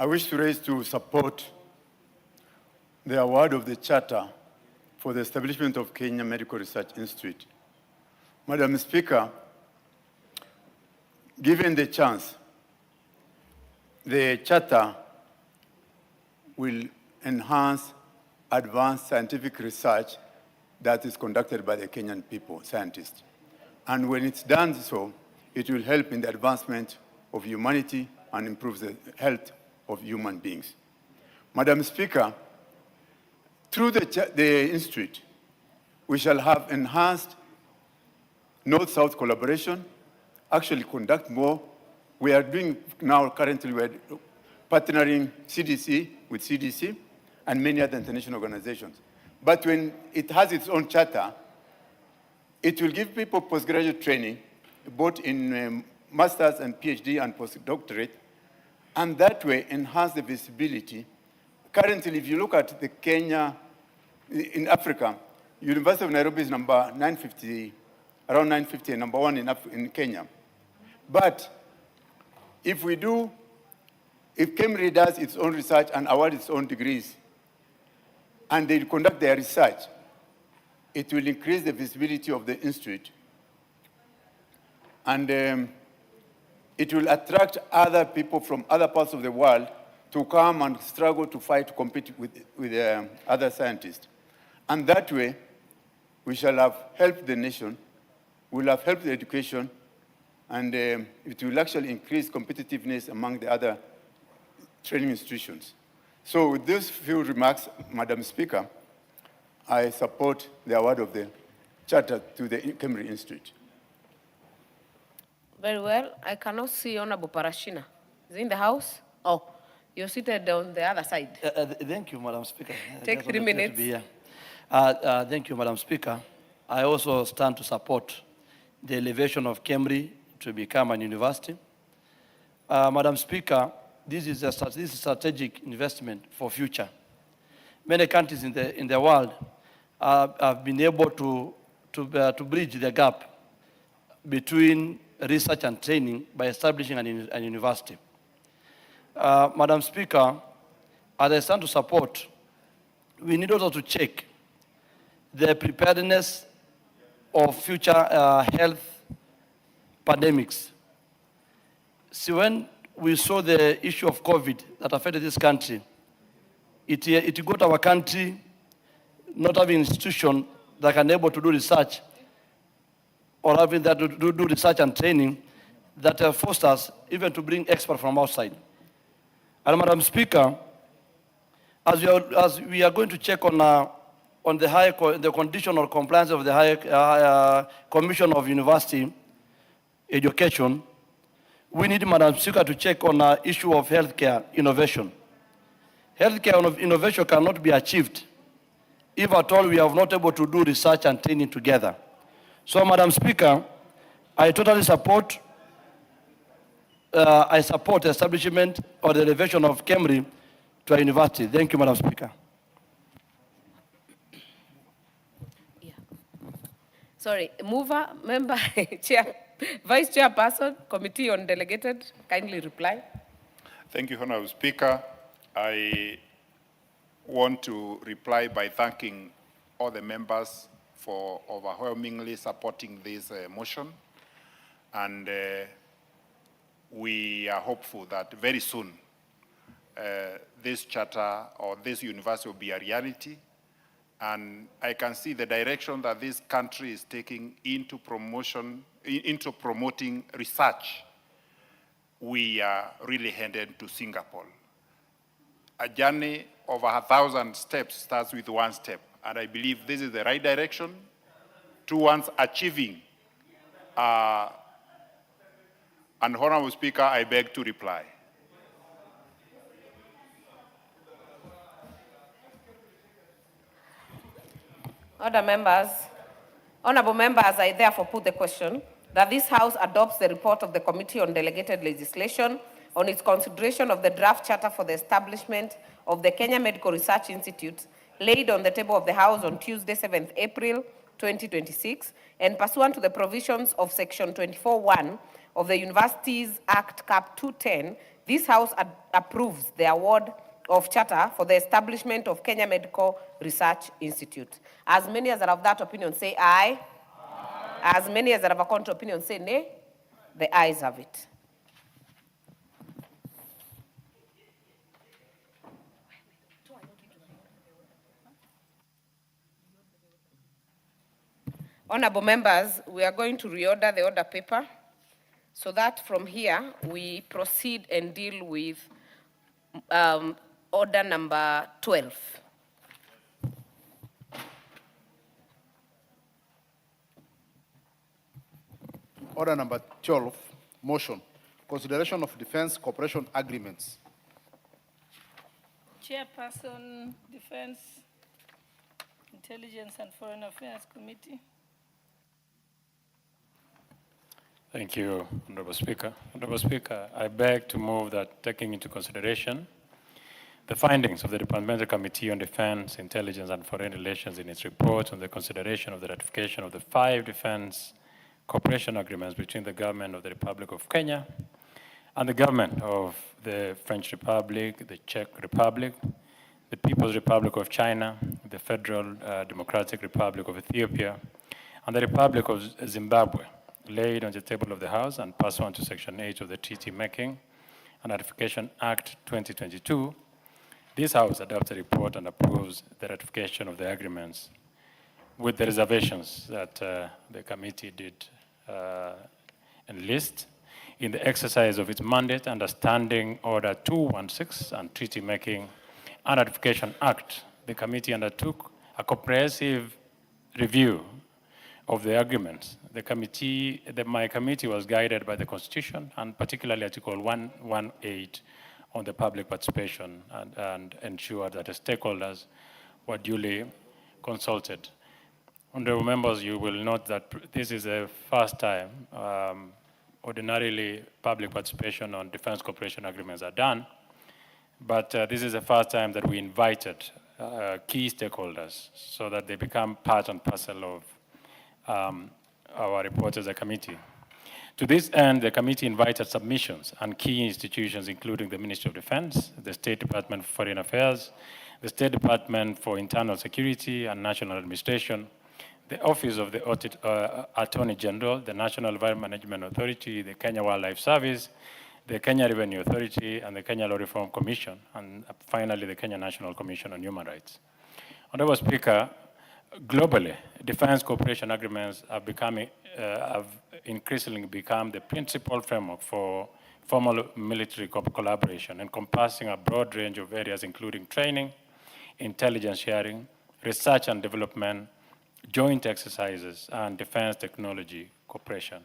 I wish to raise to support the award of the Charter for the establishment of Kenya Medical Research Institute. Madam Speaker, given the chance, the Charter will enhance advanced scientific research that is conducted by the Kenyan people, scientists. And when it's done so, it will help in the advancement of humanity and improve the health of human beings. Madam Speaker, through the Institute, we shall have enhanced North-South collaboration, actually conduct more. We are doing now, currently, we're partnering CDC with CDC and many other international organizations. But when it has its own charter, it will give people postgraduate training, both in master's and PhD and postdoctorate, and that way enhance the visibility. Currently, if you look at the Kenya, in Africa, University of Nairobi is number 950, around 950, and number one in Kenya. But if KEMRI does its own research and award its own degrees, and they conduct their research, it will increase the visibility of the institute. And it will attract other people from other parts of the world to come and struggle to fight, to compete with other scientists. And that way, we shall have helped the nation, we'll have helped the education, and it will actually increase competitiveness among the other training institutions. So with those few remarks, Madam Speaker, I support the award of the Charter to the KEMRI Institute. Very well. I cannot see Honorable Parashina. Is he in the house? Oh, you're seated on the other side. Thank you, Madam Speaker. Take 3 minutes. To be here. Thank you, Madam Speaker. I also stand to support the elevation of KEMRI to become an university. Madam Speaker, this is a strategic investment for future. Many countries in the world have been able to bridge the gap between research and training by establishing an university. Madam Speaker, as I stand to support, we need also to check the preparedness of future health pandemics. See, when we saw the issue of COVID that affected this country, it got our country not having an institution that can able to do research or having that to do research and training that forced us even to bring experts from outside. And Madam Speaker, as we are going to check on the condition or compliance of the Higher Commission of University Education, we need, Madam Speaker, to check on the issue of healthcare innovation. Healthcare innovation cannot be achieved if at all we are not able to do research and training together. So, Madam Speaker, I totally support the establishment or the elevation of KEMRI to a university. Thank you, Madam Speaker. Yeah. Sorry, mover, member, chair, vice chairperson, committee on delegated, kindly reply. Thank you, Honorable Speaker. I want to reply by thanking all the members for overwhelmingly supporting this motion. And we are hopeful that very soon this charter or this university will be a reality. And I can see the direction that this country is taking into promoting research. We are really headed to Singapore. A journey of 1,000 steps starts with one step. And I believe this is the right direction towards achieving. And Honorable Speaker, I beg to reply. Other members, honorable members, I therefore put the question that this House adopts the report of the Committee on Delegated Legislation on its consideration of the draft charter for the establishment of the Kenya Medical Research Institute laid on the table of the House on Tuesday, 7th April 2026, and pursuant to the provisions of Section 24(1) of the Universities Act Cap 210, this House approves the award of charter for the establishment of Kenya Medical Research Institute. As many as are of that opinion say aye. As many as are of a contrary opinion say nay. The ayes have it. Honorable members, we are going to reorder the order paper so that from here we proceed and deal with order number 12. Order number 12, motion. Consideration of defense cooperation agreements. Chairperson, Defense, Intelligence and Foreign Affairs Committee. Thank you, Honorable Speaker. Honorable Speaker, I beg to move that, taking into consideration the findings of the Departmental Committee on Defense, Intelligence and Foreign Relations in its report on the consideration of the ratification of the 5 defense cooperation agreements between the government of the Republic of Kenya and the government of the French Republic, the Czech Republic, the People's Republic of China, the Federal Democratic Republic of Ethiopia, and the Republic of Zimbabwe, laid on the table of the House and pursuant to Section 8 of the Treaty Making and Ratification Act 2022, this House adopts a report and approves the ratification of the agreements with the reservations that the committee did enlist in the exercise of its mandate under Standing Order 216 and Treaty Making and Ratification Act. The committee undertook a comprehensive review of the agreements. My committee was guided by the Constitution and particularly Article 118 on the public participation and ensured that the stakeholders were duly consulted. Honorable members, you will note that this is the first time ordinarily public participation on defense cooperation agreements are done, but this is the first time that we invited key stakeholders so that they become part and parcel of our report as a committee. To this end, the committee invited submissions and key institutions, including the Ministry of Defense, the State Department for Foreign Affairs, the State Department for Internal Security and National Administration, the Office of the Attorney General, the National Environment Management Authority, the Kenya Wildlife Service, the Kenya Revenue Authority, and the Kenya Law Reform Commission, and finally the Kenya National Commission on Human Rights. Honorable Speaker, globally, defense cooperation agreements have increasingly become the principal framework for formal military collaboration, encompassing a broad range of areas including training, intelligence sharing, research and development, joint exercises, and defense technology cooperation.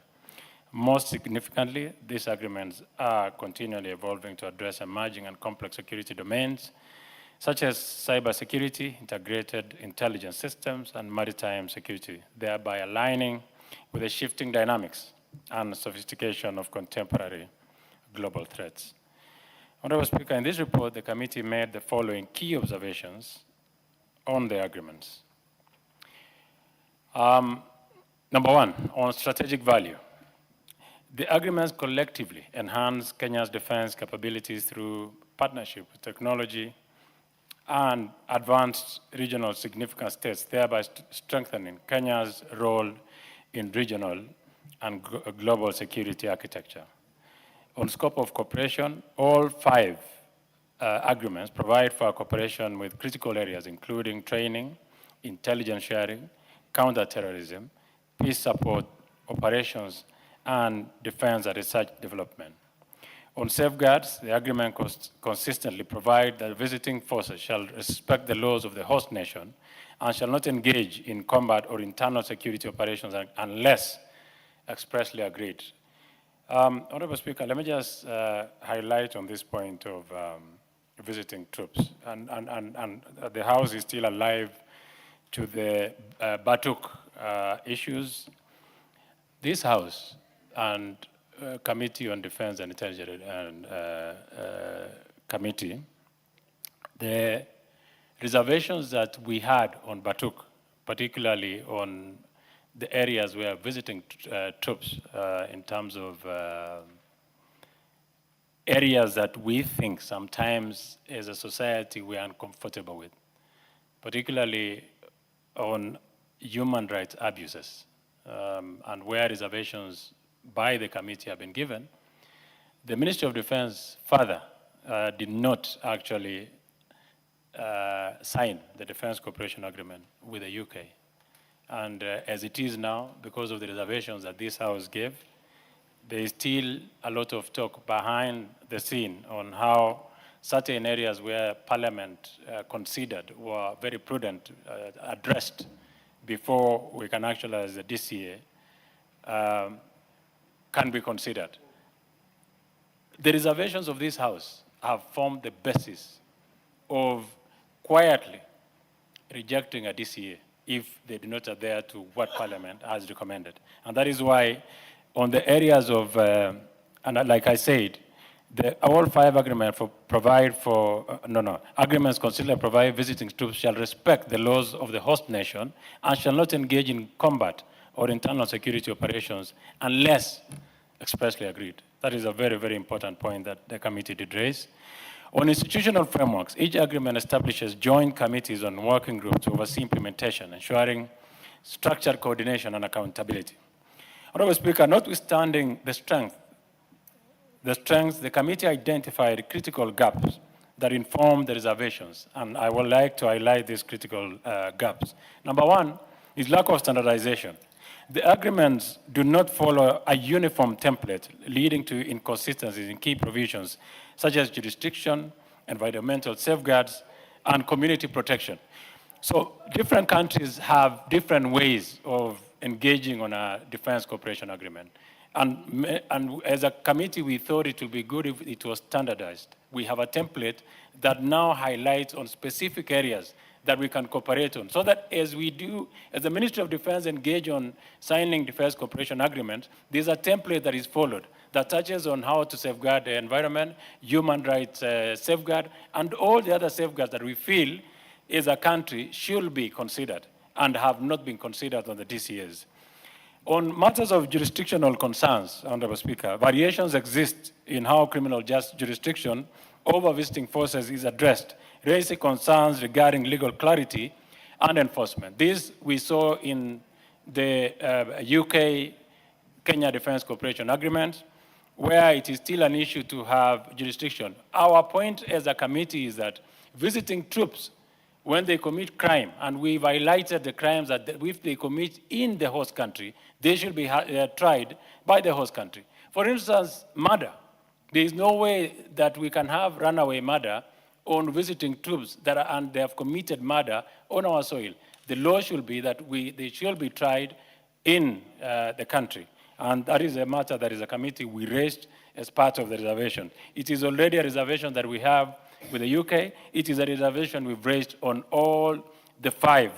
Most significantly, these agreements are continually evolving to address emerging and complex security domains, such as cybersecurity, integrated intelligence systems, and maritime security, thereby aligning with the shifting dynamics and sophistication of contemporary global threats. Honorable Speaker, in this report, the committee made the following key observations on the agreements. Number one, on strategic value. The agreements collectively enhance Kenya's defense capabilities through partnership with technology and advanced regional significant states, thereby strengthening Kenya's role in regional and global security architecture. On scope of cooperation, all 5 agreements provide for cooperation with critical areas, including training, intelligence sharing, counterterrorism, peace support, operations, and defense and research development. On safeguards, the agreement consistently provides that visiting forces shall respect the laws of the host nation and shall not engage in combat or internal security operations unless expressly agreed. Honorable Speaker, let me just highlight on this point of visiting troops. And the House is still alive to the Batuk issues. This House and Committee on Defense and Intelligence Committee, the reservations that we had on Batuk, particularly on the areas where visiting troops in terms of areas that we think sometimes as a society we are uncomfortable with, particularly on human rights abuses, and where reservations by the committee have been given. The Ministry of Defense further did not actually sign the Defense Cooperation Agreement with the UK. And as it is now, because of the reservations that this House gave, there is still a lot of talk behind the scene on how certain areas where Parliament considered were very prudent, addressed before we can actualize the DCA, can be considered. The reservations of this House have formed the basis of quietly rejecting a DCA if they do not adhere to what Parliament has recommended. And that is why on the areas of, and like I said, all 5 agreements agreements considered provide visiting troops shall respect the laws of the host nation and shall not engage in combat or internal security operations unless expressly agreed. That is a very, very important point that the committee did raise. On institutional frameworks, each agreement establishes joint committees on working groups to oversee implementation, ensuring structured coordination and accountability. Honorable Speaker, notwithstanding the strength, the committee identified critical gaps that inform the reservations, and I would like to highlight these critical gaps. Number one is lack of standardization. The agreements do not follow a uniform template, leading to inconsistencies in key provisions, such as jurisdiction, environmental safeguards, and community protection. So different countries have different ways of engaging on a defense cooperation agreement. And as a committee, we thought it would be good if it was standardized. We have a template that now highlights on specific areas that we can cooperate on, so that as the Ministry of Defense engage on signing defense cooperation agreements, there's a template that is followed that touches on how to safeguard the environment, human rights safeguard, and all the other safeguards that we feel as a country should be considered and have not been considered on the DCAs. On matters of jurisdictional concerns, Honorable Speaker, variations exist in how criminal jurisdiction over visiting forces is addressed, raising concerns regarding legal clarity and enforcement. This we saw in the UK-Kenya Defense Cooperation Agreement, where it is still an issue to have jurisdiction. Our point as a committee is that visiting troops, when they commit crime, and we've highlighted the crimes that if they commit in the host country, they should be tried by the host country. For instance, murder. There is no way that we can have runaway murder on visiting troops and they have committed murder on our soil. The law should be that they should be tried in the country. And that is a matter that is a committee we raised as part of the reservation. It is already a reservation that we have with the UK. It is a reservation we've raised on all the 5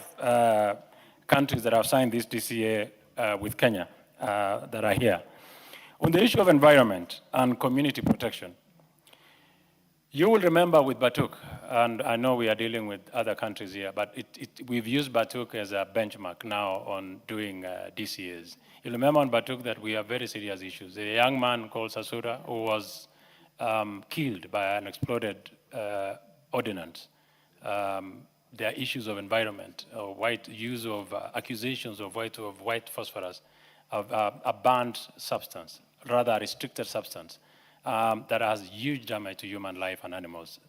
countries that have signed this DCA with Kenya that are here. On the issue of environment and community protection, you will remember with Batuk, and I know we are dealing with other countries here, but we've used Batuk as a benchmark now on doing DCAs. You'll remember on Batuk that we have very serious issues. A young man called Sasura who was killed by an exploded ordnance. There are issues of environment, use of accusations of white phosphorus, of a banned substance, rather a restricted substance that has huge damage to human life and animals.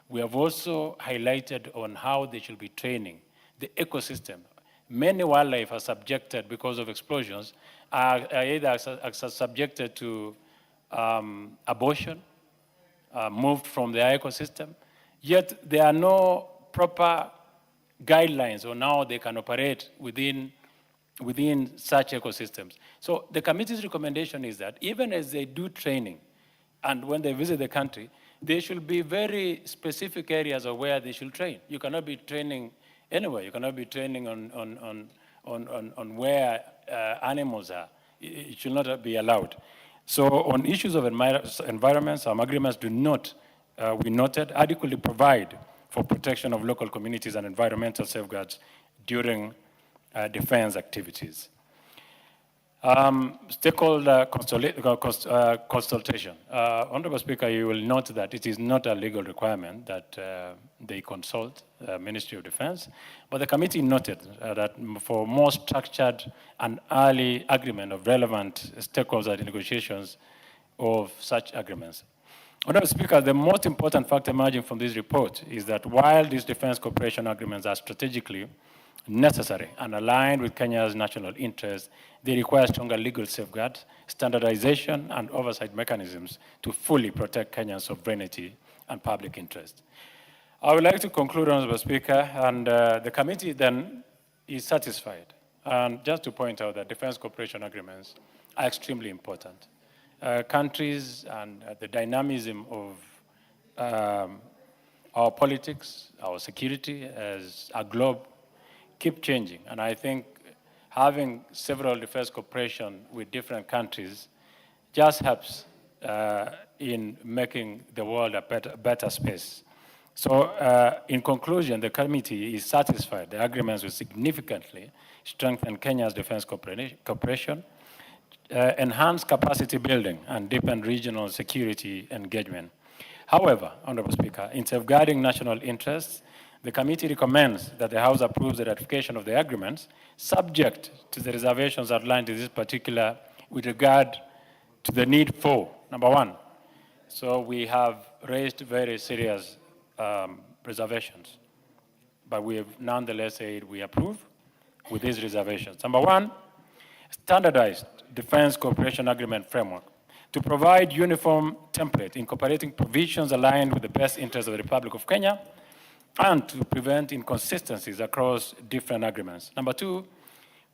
We have also highlighted on how they should be training the ecosystem. Many wildlife are subjected, because of explosions, are either subjected to abortion, moved from their ecosystem, yet there are no proper guidelines on how they can operate within such ecosystems. So the committee's recommendation is that even as they do training and when they visit the country, there should be very specific areas of where they should train. You cannot be training anywhere. You cannot be training on where animals are. It should not be allowed. So on issues of environment, some agreements do not, we noted, adequately provide for protection of local communities and environmental safeguards during defense activities. Stakeholder consultation. Honorable Speaker, you will note that it is not a legal requirement that they consult Ministry of Defense, but the committee noted that for more structured and early agreement of relevant stakeholder negotiations of such agreements. Honorable Speaker, the most important factor emerging from this report is that while these defense cooperation agreements are strategically necessary and aligned with Kenya's national interests, they require stronger legal safeguards, standardization, and oversight mechanisms to fully protect Kenya's sovereignty and public interest. I would like to conclude, Honorable Speaker, and the committee then is satisfied. And just to point out that defense cooperation agreements are extremely important. Countries and the dynamism of our politics, our security as a globe keep changing. And I think having several defense cooperation with different countries just helps in making the world a better space. So in conclusion, the committee is satisfied the agreements will significantly strengthen Kenya's defense cooperation, enhance capacity building, and deepen regional security engagement. However, Honorable Speaker, in safeguarding national interests, the committee recommends that the House approves the ratification of the agreements, subject to the reservations outlined in this particular with regard to the need for, number one. So we have raised very serious reservations, but we have nonetheless said we approve with these reservations. Number one, standardized defense cooperation agreement framework to provide uniform template incorporating provisions aligned with the best interests of the Republic of Kenya and to prevent inconsistencies across different agreements. Number two,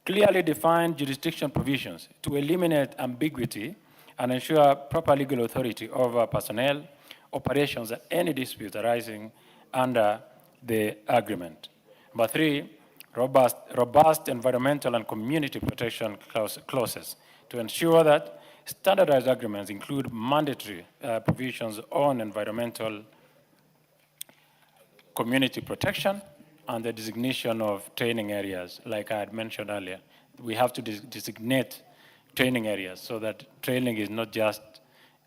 clearly defined jurisdiction provisions to eliminate ambiguity and ensure proper legal authority over personnel, operations, and any disputes arising under the agreement. Number three, robust environmental and community protection clauses to ensure that standardized agreements include mandatory provisions on environmental community protection and the designation of training areas, like I had mentioned earlier. We have to designate training areas so that training is not just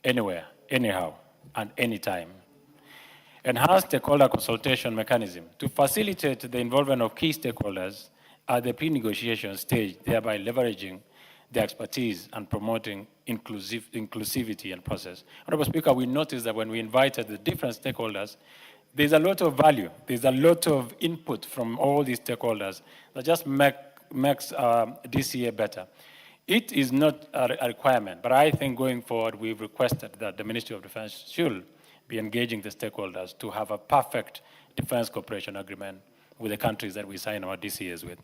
anywhere, anyhow, and anytime. Enhanced stakeholder consultation mechanism to facilitate the involvement of key stakeholders at the pre-negotiation stage, thereby leveraging their expertise and promoting inclusivity and process. Honorable Speaker, we noticed that when we invited the different stakeholders, there's a lot of value, there's a lot of input from all these stakeholders that just makes DCA better. It is not a requirement, but I think going forward, we've requested that the Ministry of Defense should be engaging the stakeholders to have a perfect defense cooperation agreement with the countries that we sign our DCAs with.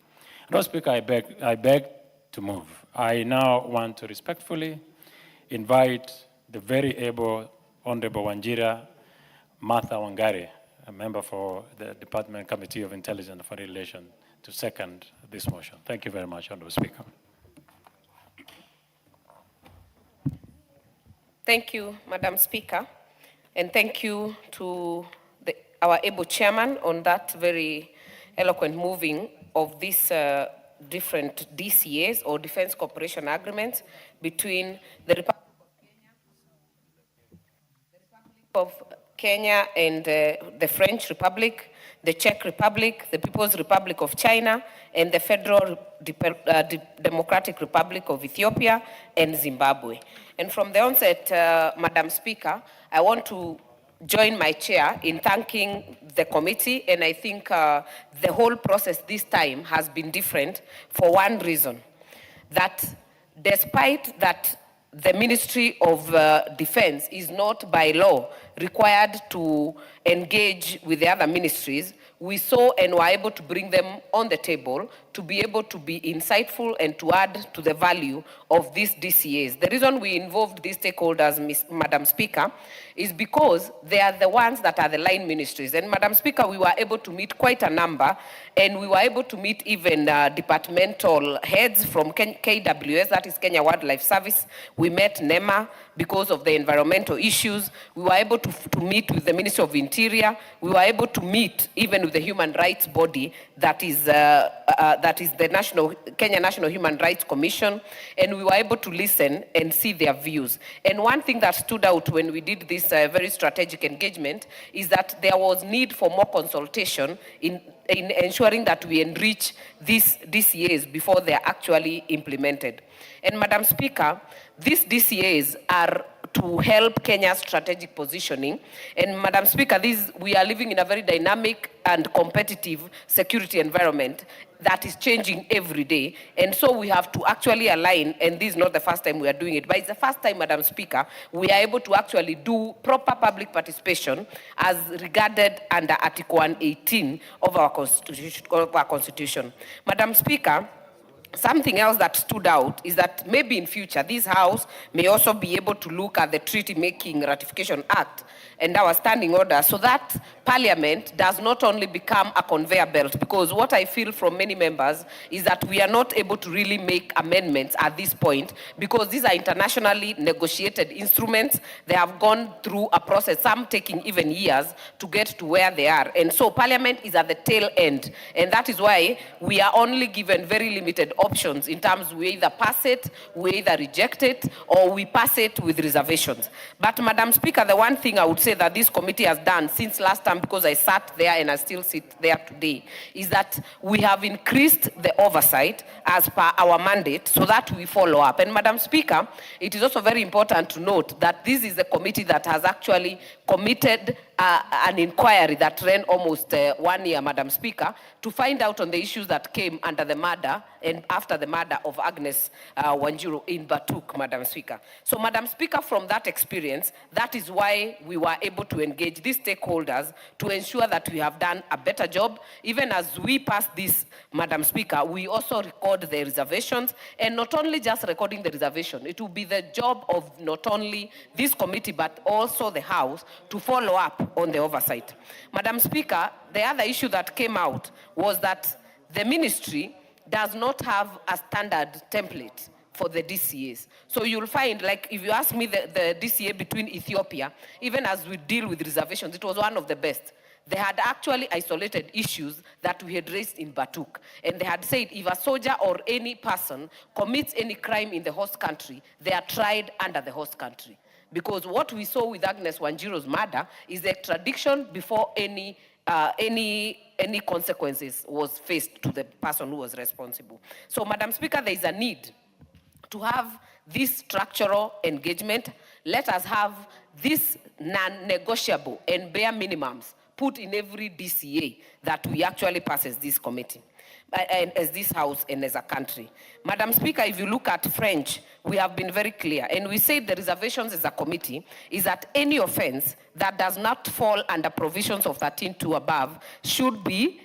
Honorable Speaker, I beg to move. I now want to respectfully invite the very able Honorable Wanjira Martha Wangari, a member for the Department Committee of Intelligence and Foreign Relations, to second this motion. Thank you very much, Honorable Speaker. Thank you, Madam Speaker, and thank you to our able chairman on that very eloquent moving of these different DCAs or Defense Cooperation Agreements between the Republic of Kenya and the French Republic, the Czech Republic, the People's Republic of China, and the Federal Democratic Republic of Ethiopia and Zimbabwe. And from the onset, Madam Speaker, I want to join my chair in thanking the committee, and I think the whole process this time has been different for one reason, that despite that the Ministry of Defense is not by law required to engage with the other ministries, we saw and were able to bring them on the table to be able to be insightful and to add to the value of these DCAs. The reason we involved these stakeholders, Madam Speaker, is because they are the ones that are the line ministries. And Madam Speaker, we were able to meet quite a number, and we were able to meet even departmental heads from KWS, that is Kenya Wildlife Service. We met NEMA because of the environmental issues. We were able to meet with the Ministry of Interior. We were able to meet even with the human rights body that is the Kenya National Human Rights Commission, and we were able to listen and see their views. And one thing that stood out when we did this very strategic engagement is that there was need for more consultation in ensuring that we enrich these DCAs before they are actually implemented. And Madam Speaker, these DCAs are to help Kenya's strategic positioning. And Madam Speaker, we are living in a very dynamic and competitive security environment that is changing every day. And so we have to actually align, and this is not the first time we are doing it, but it's the first time, Madam Speaker, we are able to actually do proper public participation as regarded under Article 118 of our Constitution. Madam Speaker, something else that stood out is that maybe in future, this House may also be able to look at the Treaty Making Ratification Act and our standing order so that Parliament does not only become a conveyor belt, because what I feel from many members is that we are not able to really make amendments at this point because these are internationally negotiated instruments. They have gone through a process, some taking even years to get to where they are. And so Parliament is at the tail end. And that is why we are only given very limited options in terms we either pass it, we either reject it, or we pass it with reservations. But Madam Speaker, the one thing I would say that this committee has done since last time, because I sat there and I still sit there today, is that we have increased the oversight as per our mandate so that we follow up. And Madam Speaker, it is also very important to note that this is the committee that has actually committed an inquiry that ran almost 1 year, Madam Speaker, to find out on the issues that came under the murder and after the murder of Agnes Wanjiru in Batuk, Madam Speaker. So, Madam Speaker, from that experience, that is why we were able to engage these stakeholders to ensure that we have done a better job. Even as we pass this, Madam Speaker, we also record the reservations, and not only just recording the reservation, it will be the job of not only this committee, but also the House to follow up on the oversight. Madam Speaker, the other issue that came out was that the ministry does not have a standard template for the DCAs. So you'll find, like, if you ask me the DCA between Ethiopia, even as we deal with reservations, it was one of the best. They had actually isolated issues that we had raised in Batuk. And they had said if a soldier or any person commits any crime in the host country, they are tried under the host country. Because what we saw with Agnes Wanjiru's murder is the extradition before any consequences was faced to the person who was responsible. So, Madam Speaker, there is a need to have this structural engagement. Let us have this non-negotiable and bare minimums put in every DCA that we actually pass as this committee, as this House and as a country. Madam Speaker, if you look at French, we have been very clear, and we say the reservations as a committee is that any offense that does not fall under provisions of 13.2 above should be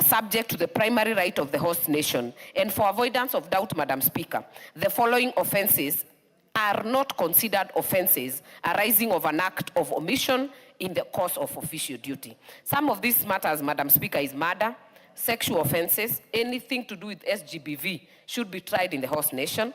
subject to the primary right of the host nation. And for avoidance of doubt, Madam Speaker, the following offenses are not considered offenses arising of an act of omission in the course of official duty. Some of these matters, Madam Speaker, is murder, sexual offenses, anything to do with SGBV should be tried in the host nation.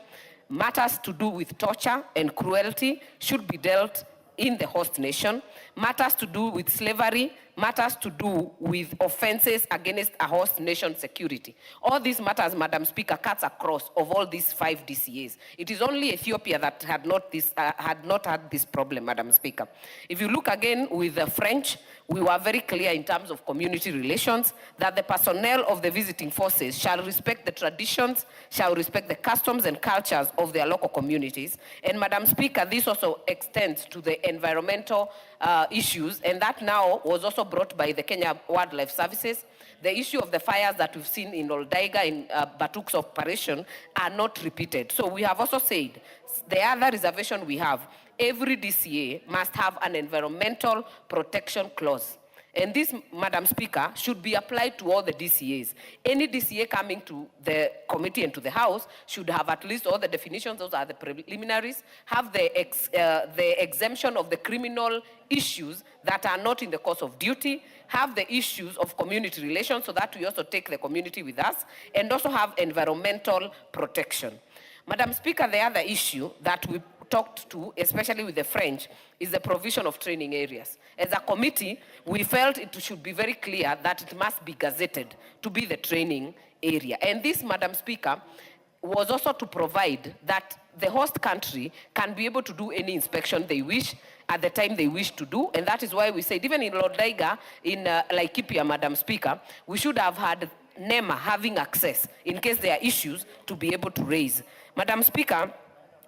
Matters to do with torture and cruelty should be dealt in the host nation. Matters to do with slavery, matters to do with offenses against a host nation security. All these matters, Madam Speaker, cuts across of all these 5 DCAs. It is only Ethiopia that had not had this problem, Madam Speaker. If you look again with the French, we were very clear in terms of community relations that the personnel of the visiting forces shall respect the traditions, shall respect the customs and cultures of their local communities. And Madam Speaker, this also extends to the environmental issues, and that now was also brought by the Kenya Wildlife Services. The issue of the fires that we've seen in Oldaiga, in Batuk's operation, are not repeated. So we have also said, the other reservation we have, every DCA must have an environmental protection clause. And this, Madam Speaker, should be applied to all the DCAs. Any DCA coming to the committee and to the House should have at least all the definitions, those are the preliminaries, have the exemption of the criminal issues that are not in the course of duty, have the issues of community relations so that we also take the community with us, and also have environmental protection. Madam Speaker, the other issue that we talked to, especially with the French, is the provision of training areas. As a committee, we felt it should be very clear that it must be gazetted to be the training area. And this, Madam Speaker, was also to provide that the host country can be able to do any inspection they wish at the time they wish to do. And that is why we said, even in Lord Laiga, in Laikipia, Madam Speaker, we should have had NEMA having access in case there are issues to be able to raise. Madam Speaker,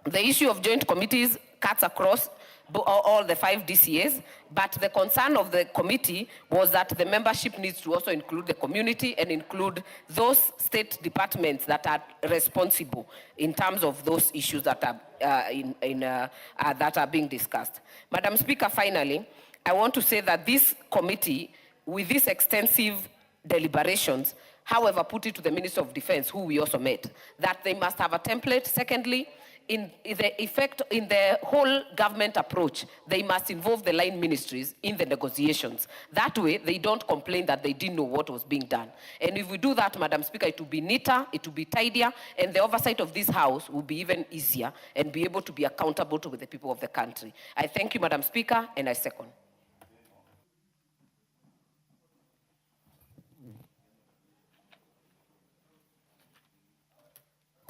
the issue of joint committees cuts across all the 5 DCAs, but the concern of the committee was that the membership needs to also include the community and include those state departments that are responsible in terms of those issues that are that are being discussed. Madam Speaker, finally, I want to say that this committee, with these extensive deliberations, however, put it to the Minister of Defense, who we also met, that they must have a template. Secondly, in the whole government approach, they must involve the line ministries in the negotiations. That way, they don't complain that they didn't know what was being done. And if we do that, Madam Speaker, it will be neater, it will be tidier, and the oversight of this House will be even easier and be able to be accountable to the people of the country. I thank you, Madam Speaker, and I second.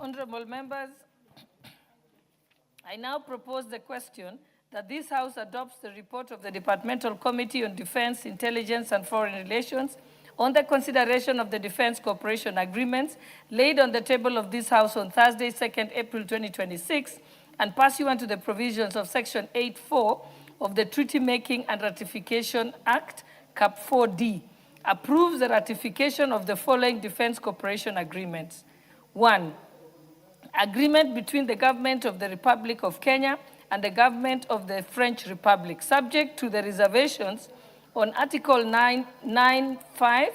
Honorable members, I now propose the question that this House adopts the report of the Departmental Committee on Defense, Intelligence, and Foreign Relations on the consideration of the Defense Cooperation Agreements laid on the table of this House on Thursday, 2nd April 2026, and pursuant to the provisions of Section 8.4 of the Treaty Making and Ratification Act, Cap 4D, approves the ratification of the following defense cooperation agreements. 1. Agreement between the Government of the Republic of Kenya and the Government of the French Republic, subject to the reservations on Article 9.5,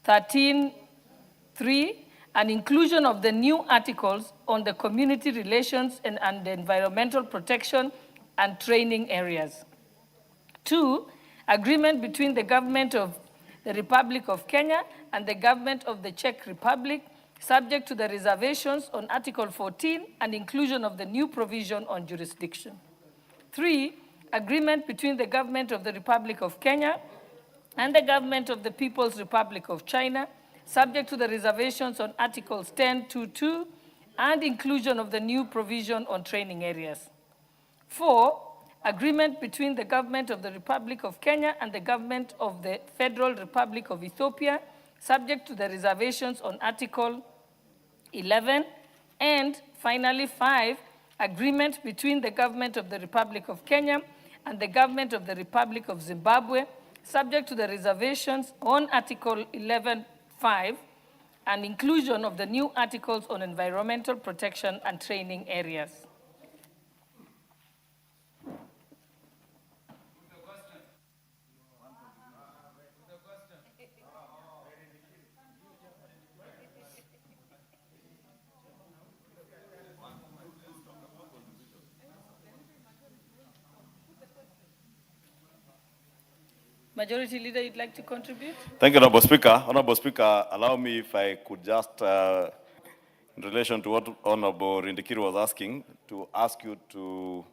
13.3, and inclusion of the new articles on the community relations and environmental protection and training areas. 2. Agreement between the Government of the Republic of Kenya and the Government of the Czech Republic, subject to the reservations on Article 14 and inclusion of the new provision on jurisdiction. 3. Agreement between the Government of the Republic of Kenya and the Government of the People's Republic of China, subject to the reservations on Articles 10.2.2 and inclusion of the new provision on training areas. 4. Agreement between the Government of the Republic of Kenya and the Government of the Federal Republic of Ethiopia, subject to the reservations on Article 11. And finally, 5, agreement between the Government of the Republic of Kenya and the Government of the Republic of Zimbabwe, subject to the reservations on Article 11.5 and inclusion of the new articles on environmental protection and training areas. Majority Leader, you'd like to contribute? Thank you, Honorable Speaker. Honorable Speaker, allow me if I could just, in relation to what Honorable Rindikiri was asking, to ask you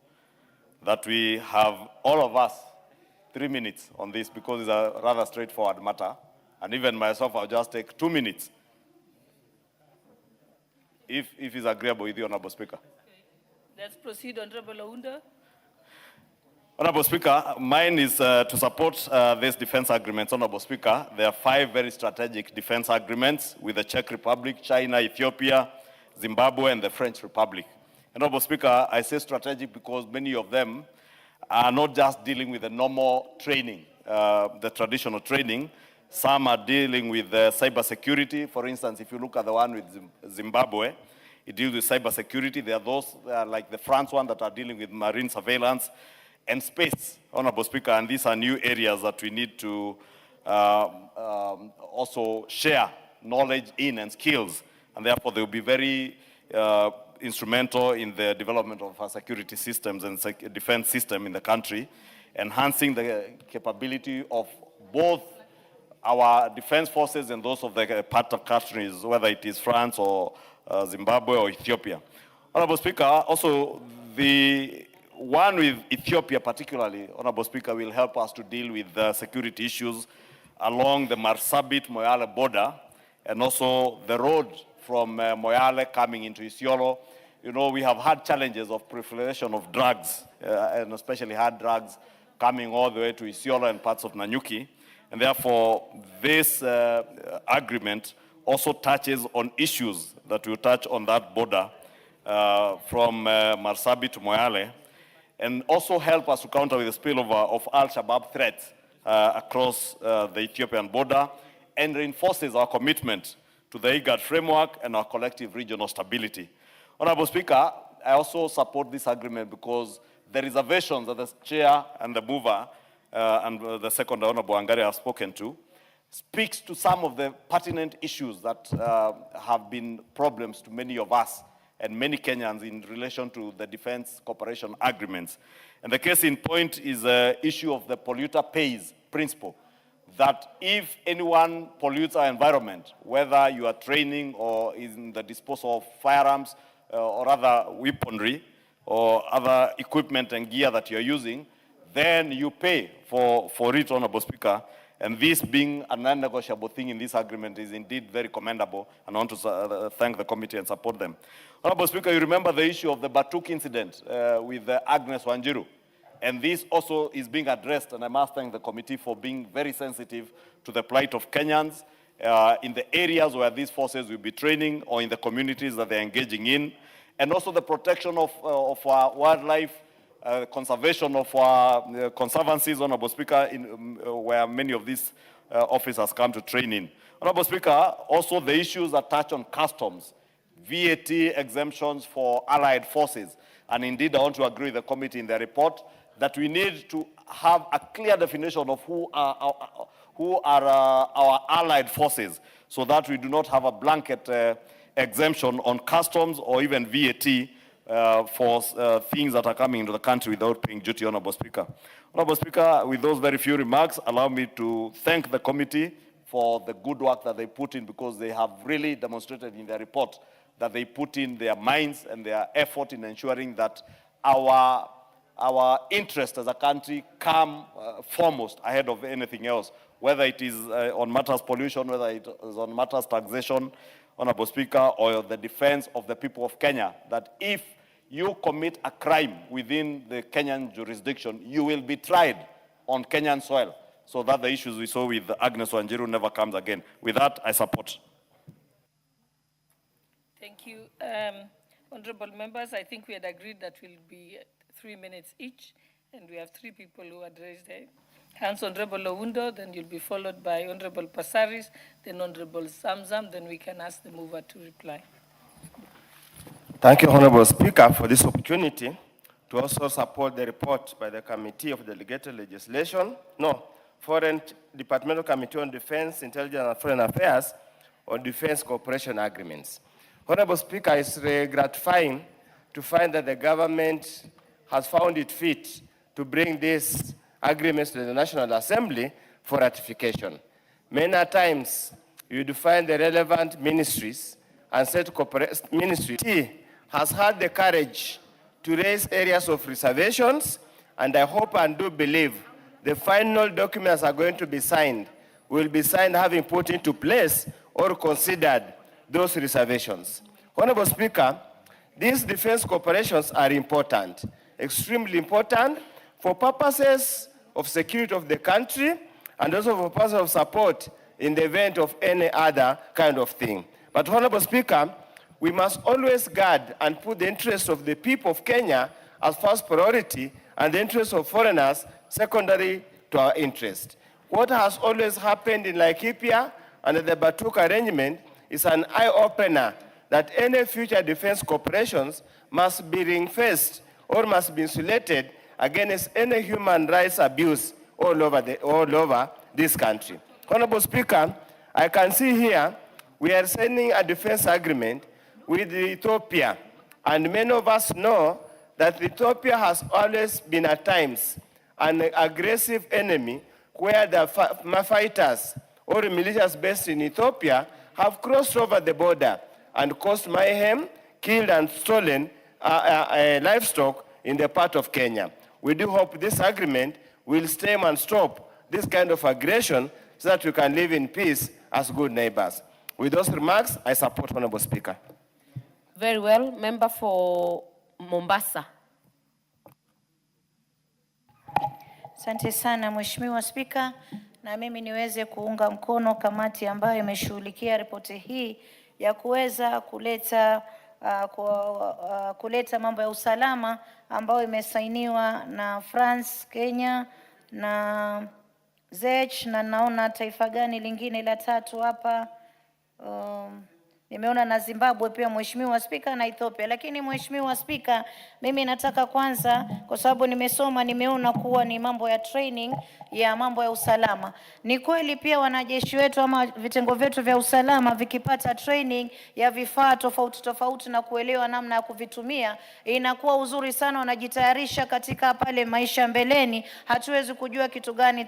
that we have all of us 3 minutes on this because it's a rather straightforward matter. And even myself, I'll just take 2 minutes. If it's agreeable with you, Honorable Speaker. Okay. Let's proceed, Honorable Ounda. Honorable Speaker, mine is to support these defense agreements. Honorable Speaker, there are 5 very strategic defense agreements with the Czech Republic, China, Ethiopia, Zimbabwe, and the French Republic. Honorable Speaker, I say strategic because many of them are not just dealing with the normal training, the traditional training. Some are dealing with cyber security. For instance, if you look at the one with Zimbabwe, it deals with cyber security. There are those like the France one that are dealing with marine surveillance and space, Honorable Speaker, and these are new areas that we need to also share knowledge in and skills, and therefore they will be very instrumental in the development of our security systems and defense system in the country, enhancing the capability of both our defense forces and those of the partner countries, whether it is France or Zimbabwe or Ethiopia. Honorable Speaker, also the one with Ethiopia particularly, Honorable Speaker, will help us to deal with the security issues along the Marsabit-Moyale border, and also the road from Moyale coming into Isiolo. You know, we have had challenges of proliferation of drugs, and especially hard drugs, coming all the way to Isiolo and parts of Nanyuki. And therefore, this agreement also touches on issues that will touch on that border from Marsabit to Moyale, and also help us to counter with the spillover of Al-Shabaab threats across the Ethiopian border, and reinforces our commitment to the IGAD framework and our collective regional stability. Honorable Speaker, I also support this agreement because the reservations that the chair and the mover and the second Honorable Angari have spoken to speaks to some of the pertinent issues that have been problems to many of us and many Kenyans in relation to the defense cooperation agreements. And the case in point is the issue of the polluter pays principle, that if anyone pollutes our environment, whether you are training or in the disposal of firearms or other weaponry or other equipment and gear that you're using, then you pay for it, Honorable Speaker. And this being a non-negotiable thing in this agreement is indeed very commendable, and I want to thank the committee and support them. Honorable Speaker, you remember the issue of the Batuk incident with Agnes Wanjiru. And this also is being addressed, and I must thank the committee for being very sensitive to the plight of Kenyans in the areas where these forces will be training or in the communities that they're engaging in, and also the protection of our wildlife, conservation of our conservancies, Honorable Speaker, where many of these officers come to train in. Honorable Speaker, also the issues that touch on customs, VAT exemptions for allied forces. And indeed, I want to agree with the committee in their report that we need to have a clear definition of who are our allied forces, so that we do not have a blanket exemption on customs or even VAT for things that are coming into the country without paying duty, Honorable Speaker. Honorable Speaker, with those very few remarks, allow me to thank the committee for the good work that they put in, because they have really demonstrated in their report that they put in their minds and their effort in ensuring that our interest as a country come foremost ahead of anything else, whether it is on matters pollution, whether it is on matters taxation, Honorable Speaker, or the defense of the people of Kenya, that if you commit a crime within the Kenyan jurisdiction, you will be tried on Kenyan soil, so that the issues we saw with Agnes Wanjiru never comes again. With that, I support. Thank you. Honorable members, I think we had agreed that we'll be 3 minutes each, and we have 3 people who had raised their hands. Honorable Owundo, then you'll be followed by Honorable Pasaris, then Honorable Samsam, then we can ask the mover to reply. Thank you, Honorable Speaker, for this opportunity to also support the report by the Committee of Delegated Legislation, Foreign Departmental Committee on Defense, Intelligence and Foreign Affairs on Defense Cooperation Agreements. Honorable Speaker, it's gratifying to find that the government has found it fit to bring these agreements to the National Assembly for ratification. Many times, you define the relevant ministries and said ministry has had the courage to raise areas of reservations, and I hope and do believe the final documents are going to be signed, will be signed having put into place or considered those reservations. Honorable Speaker, these defense cooperations are important, extremely important for purposes of security of the country and also for purposes of support in the event of any other kind of thing. But Honorable Speaker, we must always guard and put the interests of the people of Kenya as first priority and the interests of foreigners secondary to our interest. What has always happened in Laikipia under the Batuk arrangement is an eye-opener that any future defense cooperations must be ring-fenced or must be insulated against any human rights abuse all over this country. Honorable Speaker, I can see here we are signing a defense agreement with Ethiopia, and many of us know that Ethiopia has always been at times an aggressive enemy where the fighters or militias based in Ethiopia have crossed over the border and caused mayhem, killed and stolen livestock in the part of Kenya. We do hope this agreement will stem and stop this kind of aggression so that we can live in peace as good neighbors. With those remarks, I support Honorable Speaker. Very well. Member for Mombasa. Asante sana Mheshimiwa Spika, na mimi niweze kuunga mkono kamati ambayo imeshughulikia ripoti hii ya kuweza kuleta mambo ya usalama ambayo imesainiwa na France, Kenya na Czech, na naona taifa gani lingine la tatu hapa, nimeona na Zimbabwe pia Mheshimiwa Spika, na Ethiopia. Lakini Mheshimiwa Spika, mimi nataka kwanza, kwa sababu nimesoma, nimeona kuwa ni mambo ya training ya mambo ya usalama. Ni kweli pia wanajeshi wetu ama vitengo vyetu vya usalama vikipata training ya vifaa tofauti tofauti na kuelewa namna ya kuvitumia, inakuwa uzuri sana, wanajitayarisha katika pale maisha mbeleni. Hatuwezi kujua kitu gani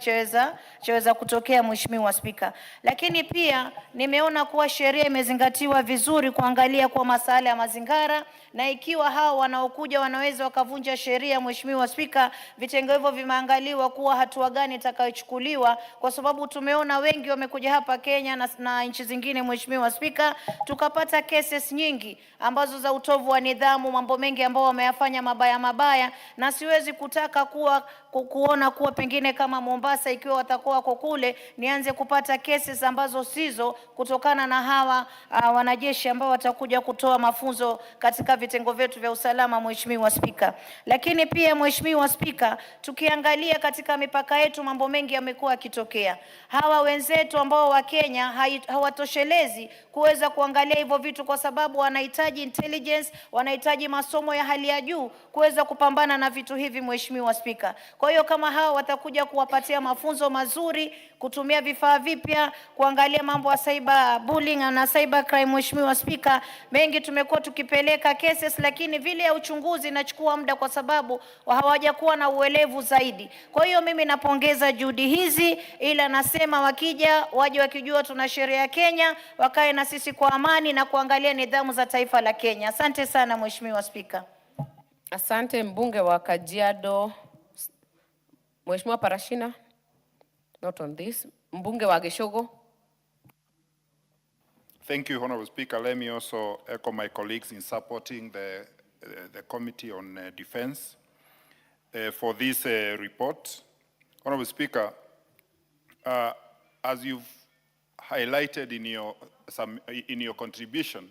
chaweza kutokea Mheshimiwa Spika. Lakini pia nimeona kuwa sheria imezingatiwa vizuri kuangalia kwa masuala ya mazingara, na ikiwa hao wanaokuja wanaweza wakavunja sheria, Mheshimiwa Spika, vitengo hivyo vimeangaliwa kuwa hatua gani itakayochukuliwa, kwa sababu tumeona wengi wamekuja hapa Kenya na nchi zingine, Mheshimiwa Spika, tukapata cases nyingi ambazo za utovu wa nidhamu, mambo mengi ambao wameyafanya mabaya, na siwezi kutaka kuona kuwa pengine kama Mombasa, ikiwa watakuwa kwa kule, nianze kupata cases ambazo sizo kutokana na hawa wanajeshi ambao watakuja kutoa mafunzo katika vitengo vyetu vya usalama, Mheshimiwa Spika. Lakini pia Mheshimiwa Spika, tukiangalia katika mipaka yetu mambo mengi yamekuwa yakitokea. Hawa wenzetu ambao wa Kenya hawatoshelezi kuweza kuangalia hivyo vitu, kwa sababu wanahitaji intelligence, wanahitaji masomo ya hali ya juu kuweza kupambana na vitu hivi, Mheshimiwa Spika. Kwa hiyo kama hawa watakuja kuwapatia mafunzo mazuri, kutumia vifaa vipya, kuangalia mambo ya cyber bullying na cyber crime, Mheshimiwa Spika, mengi tumekuwa tukipeleka cases, lakini vile ya uchunguzi inachukua muda kwa sababu hawajakuwa na uelevu zaidi. Kwa hiyo mimi napongeza juhudi hizi, ila nasema wakija waje wakijua tuna sheria ya Kenya, wakae na sisi kwa amani na kuangalia nidhamu za taifa la Kenya. Asante sana Mheshimiwa Spika. Asante mbunge wa Kajiado. Mheshimiwa Parashina, not on this. Mbunge wa Geshogo. Thank you, Honorable Speaker. Let me also echo my colleagues in supporting the Committee on Defense for this report. Honorable Speaker, as you've highlighted in your contribution,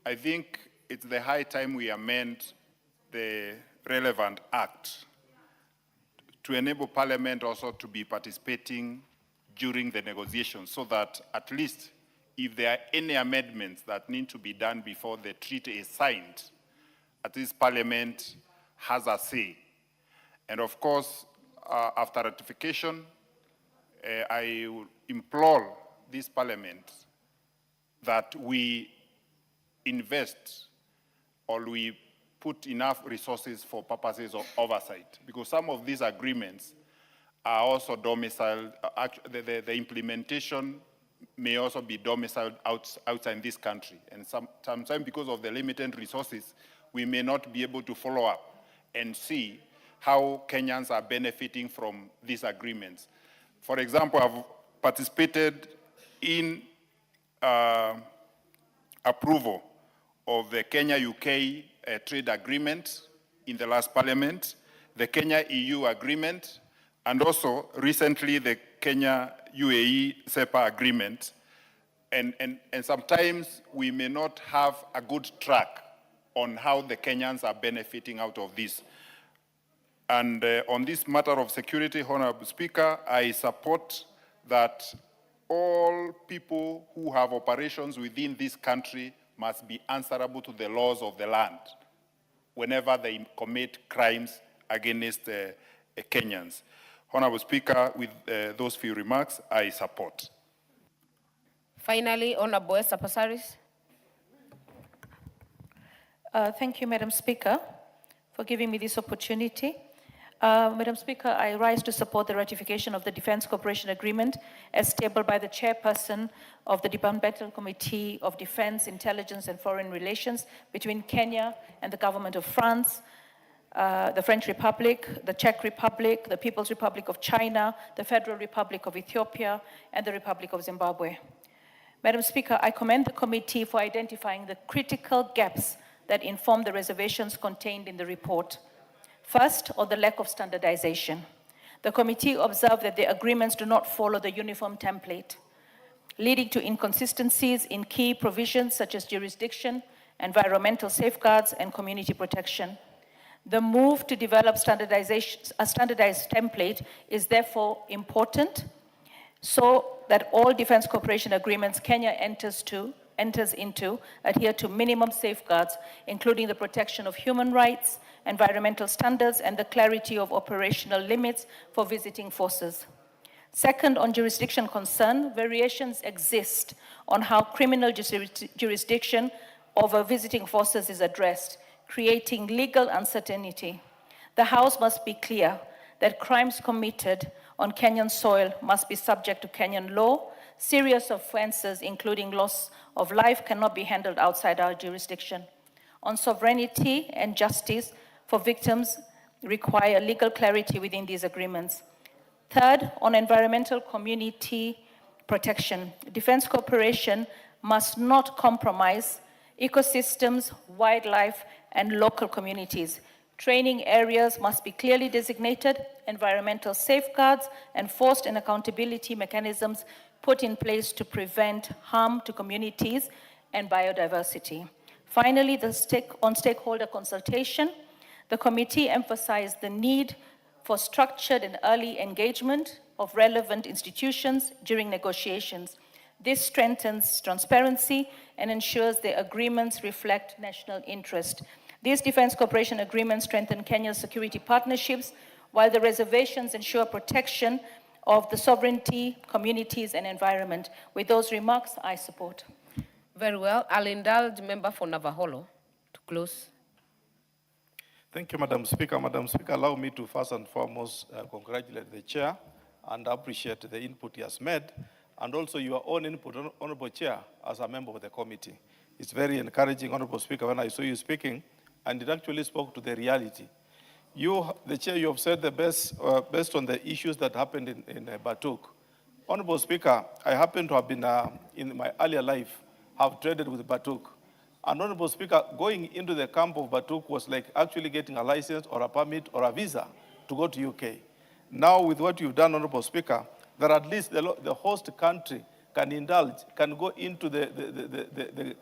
I think it's the high time we amend the relevant act to enable Parliament also to be participating during the negotiations, so that at least if there are any amendments that need to be done before the treaty is signed, at least Parliament has a say. And of course, after ratification, I will implore this Parliament that we invest or we put enough resources for purposes of oversight, because some of these agreements are also domiciled, the implementation may also be domiciled outside this country. And sometimes because of the limited resources, we may not be able to follow up and see how Kenyans are benefiting from these agreements. For example, I've participated in approval of the Kenya-UK trade agreement in the last Parliament, the Kenya-EU agreement, and also recently the Kenya-UAE SEPA agreement. And sometimes we may not have a good track on how the Kenyans are benefiting out of this. And on this matter of security, Honorable Speaker, I support that all people who have operations within this country must be answerable to the laws of the land whenever they commit crimes against Kenyans. Honorable Speaker, with those few remarks, I support. Finally, Honorable Esther Passaris. Thank you, Madam Speaker, for giving me this opportunity. Madam Speaker, I rise to support the ratification of the Defense Cooperation Agreement as tabled by the chairperson of the Departmental Committee of Defense, Intelligence and Foreign Relations between Kenya and the government of France, the French Republic, the Czech Republic, the People's Republic of China, the Federal Republic of Ethiopia, and the Republic of Zimbabwe. Madam Speaker, I commend the committee for identifying the critical gaps that inform the reservations contained in the report. First, on the lack of standardization. The committee observed that the agreements do not follow the uniform template, leading to inconsistencies in key provisions such as jurisdiction, environmental safeguards, and community protection. The move to develop a standardized template is therefore important so that all defense cooperation agreements Kenya enters into adhere to minimum safeguards, including the protection of human rights, environmental standards, and the clarity of operational limits for visiting forces. Second, on jurisdiction concern, variations exist on how criminal jurisdiction over visiting forces is addressed, creating legal uncertainty. The House must be clear that crimes committed on Kenyan soil must be subject to Kenyan law. Serious offenses, including loss of life, cannot be handled outside our jurisdiction. On sovereignty and justice for victims require legal clarity within these agreements. Third, on environmental community protection, defense cooperation must not compromise ecosystems, wildlife, and local communities. Training areas must be clearly designated, environmental safeguards, enforced and accountability mechanisms put in place to prevent harm to communities and biodiversity. Finally, on stakeholder consultation, the committee emphasized the need for structured and early engagement of relevant institutions during negotiations. This strengthens transparency and ensures the agreements reflect national interest. These defense cooperation agreements strengthen Kenya's security partnerships, while the reservations ensure protection of the sovereignty, communities, and environment. With those remarks, I support. Very well. I'll indulge member for Navaholo to close. Thank you, Madam Speaker. Madam Speaker, allow me to first and foremost congratulate the chair and appreciate the input he has made, and also your own input, Honorable Chair, as a member of the committee. It's very encouraging, Honorable Speaker, when I saw you speaking, and it actually spoke to the reality. You, the chair, you have said the best based on the issues that happened in Batuk. Honorable Speaker, I happen to have been, in my earlier life, have traded with Batuk. And Honorable Speaker, going into the camp of Batuk was like actually getting a license or a permit or a visa to go to UK. Now with what you've done, Honorable Speaker, that at least the host country can indulge, can go into the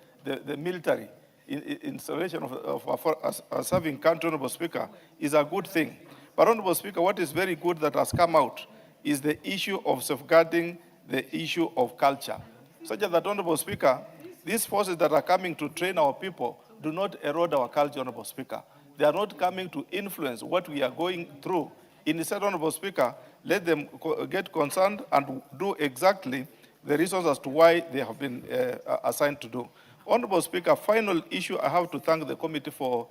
military installation of a serving country, Honorable Speaker, is a good thing. But Honorable Speaker, what is very good that has come out is the issue of safeguarding the issue of culture. Such that, Honorable Speaker, these forces that are coming to train our people do not erode our culture, Honorable Speaker. They are not coming to influence what we are going through. Instead, Honorable Speaker, let them get concerned and do exactly the reasons as to why they have been assigned to do. Honorable Speaker, final issue I have to thank the committee for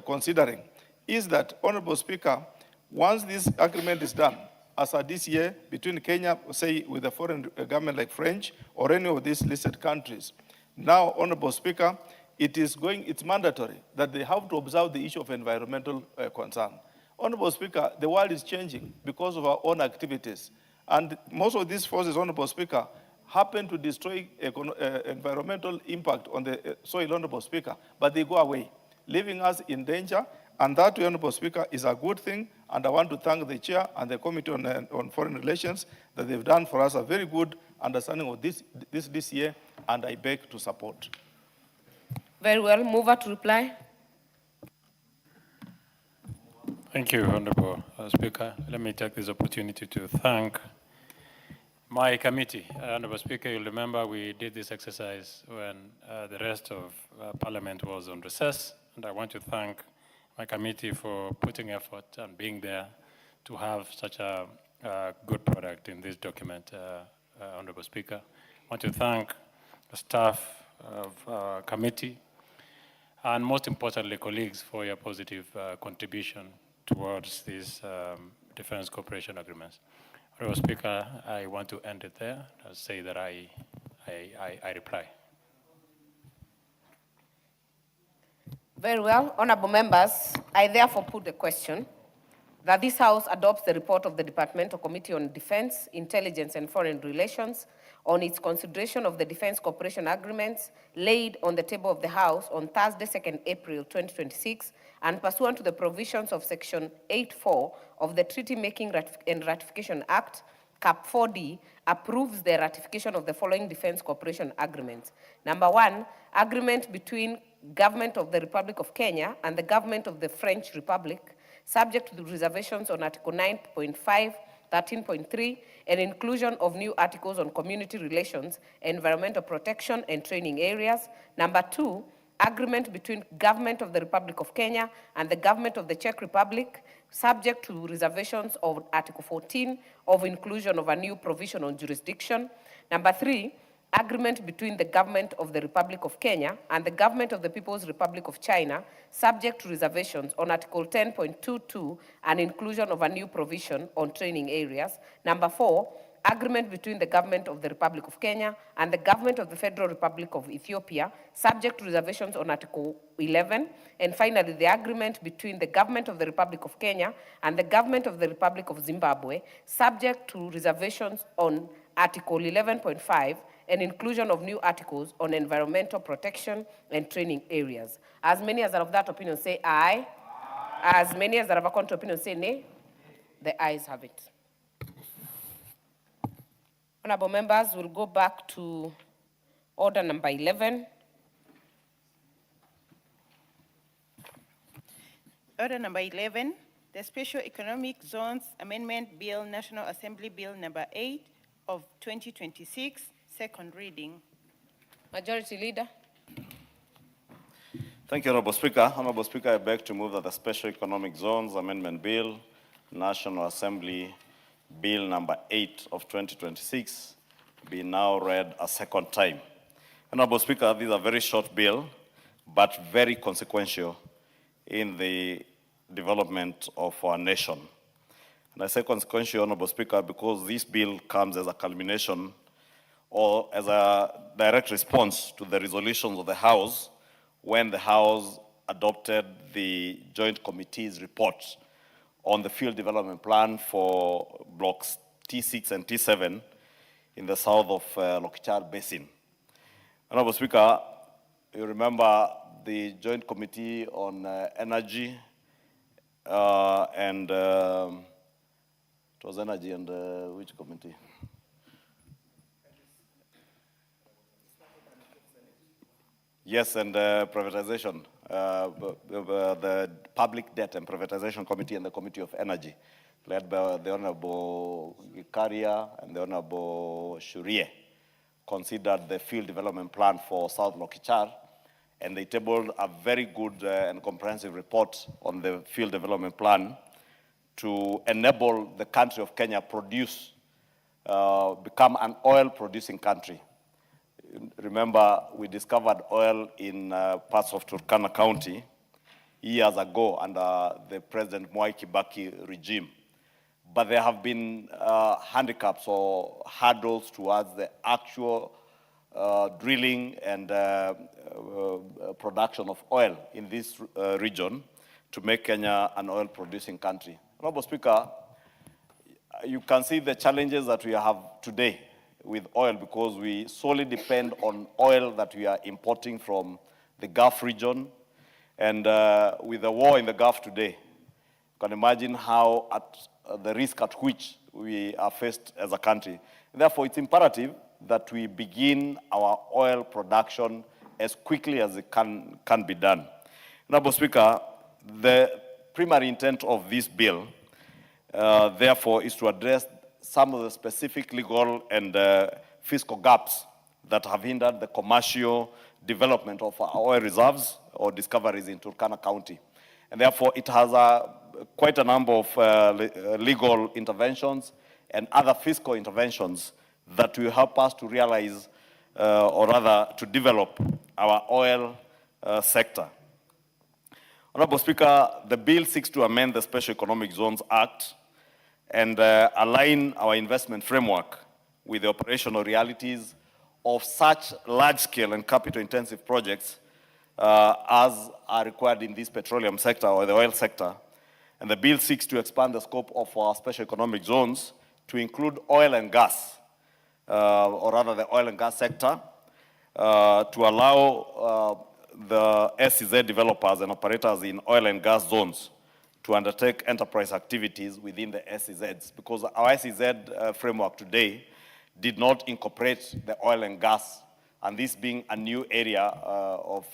considering is that, Honorable Speaker, once this agreement is done, as a DCA between Kenya, say with a foreign government like French or any of these listed countries, now, Honorable Speaker, it's mandatory that they have to observe the issue of environmental concern. Honorable Speaker, the world is changing because of our own activities. And most of these forces, Honorable Speaker, happen to destroy environmental impact on the soil, Honorable Speaker, but they go away, leaving us in danger. And that, Honorable Speaker, is a good thing. And I want to thank the chair and the Committee on Foreign Relations that they've done for us a very good understanding of this year, and I beg to support. Very well. Mover to reply. Thank you, Honorable Speaker. Let me take this opportunity to thank my committee. Honorable Speaker, you'll remember we did this exercise when the rest of Parliament was on recess, and I want to thank my committee for putting effort and being there to have such a good product in this document, Honorable Speaker. I want to thank the staff of our committee, and most importantly, colleagues, for your positive contribution towards these defense cooperation agreements. Honorable Speaker, I want to end it there. I'll say that I reply. Very well. Honorable members, I therefore put the question that this House adopts the report of the Departmental Committee on Defense, Intelligence and Foreign Relations on its consideration of the defense cooperation agreements laid on the table of the House on Thursday, 2nd April 2026, and pursuant to the provisions of Section 8.4 of the Treaty Making and Ratification Act, Cap 4D, approves the ratification of the following defense cooperation agreements. Number one, agreement between Government of the Republic of Kenya and the Government of the French Republic, subject to the reservations on Article 9.5, 13.3, and inclusion of new articles on community relations, environmental protection, and training areas. Number two, agreement between Government of the Republic of Kenya and the Government of the Czech Republic, subject to reservations of Article 14 of inclusion of a new provision on jurisdiction. Number three, agreement between the Government of the Republic of Kenya and the Government of the People's Republic of China, subject to reservations on Article 10.22 and inclusion of a new provision on training areas. Number four, agreement between the Government of the Republic of Kenya and the Government of the Federal Republic of Ethiopia, subject to reservations on Article 11. And finally, the agreement between the Government of the Republic of Kenya and the Government of the Republic of Zimbabwe, subject to reservations on Article 11.5 and inclusion of new articles on environmental protection and training areas. As many as are of that opinion say aye. As many as are of a contrary opinion say nay. The ayes have it. Honorable members, we'll go back to order number 11. Order number 11, the Special Economic Zones Amendment Bill, National Assembly Bill number 8 of 2026, second reading. Majority Leader. Thank you, Honorable Speaker. Honorable Speaker, I beg to move that the Special Economic Zones Amendment Bill, National Assembly Bill number 8 of 2026 be now read a second time. Honorable Speaker, this is a very short bill, but very consequential in the development of our nation. And I say consequential, Honorable Speaker, because this bill comes as a culmination or as a direct response to the resolutions of the House when the House adopted the Joint Committee's report on the field development plan for blocks T6 and T7 in the south of Lokichar Basin. Honorable Speaker, you remember the Joint Committee on Energy and it was Energy and which committee? Yes, and privatization, the Public Debt and Privatization Committee and the Committee of Energy, led by the Honorable Gikaria and the Honorable Shurie, considered the field development plan for South Lokichar, and they tabled a very good and comprehensive report on the field development plan to enable the country of Kenya become an oil-producing country. Remember, we discovered oil in parts of Turkana County years ago under the President Mwai Kibaki regime. But there have been handicaps or hurdles towards the actual drilling and production of oil in this region to make Kenya an oil-producing country. Honorable Speaker, you can see the challenges that we have today with oil because we solely depend on oil that we are importing from the Gulf region. And with the war in the Gulf today, you can imagine how the risk at which we are faced as a country. Therefore, it's imperative that we begin our oil production as quickly as it can be done. Honorable Speaker, the primary intent of this bill, therefore, is to address some of the specific legal and fiscal gaps that have hindered the commercial development of our oil reserves or discoveries in Turkana County. And therefore, it has quite a number of legal interventions and other fiscal interventions that will help us to realize, or rather to develop our oil sector. Honorable Speaker, the bill seeks to amend the Special Economic Zones Act and align our investment framework with the operational realities of such large-scale and capital-intensive projects as are required in this petroleum sector or the oil sector. And the bill seeks to expand the scope of our special economic zones to include oil and gas, or rather the oil and gas sector, to allow the SEZ developers and operators in oil and gas zones to undertake enterprise activities within the SEZs, because our SEZ framework today did not incorporate the oil and gas, and this being a new area of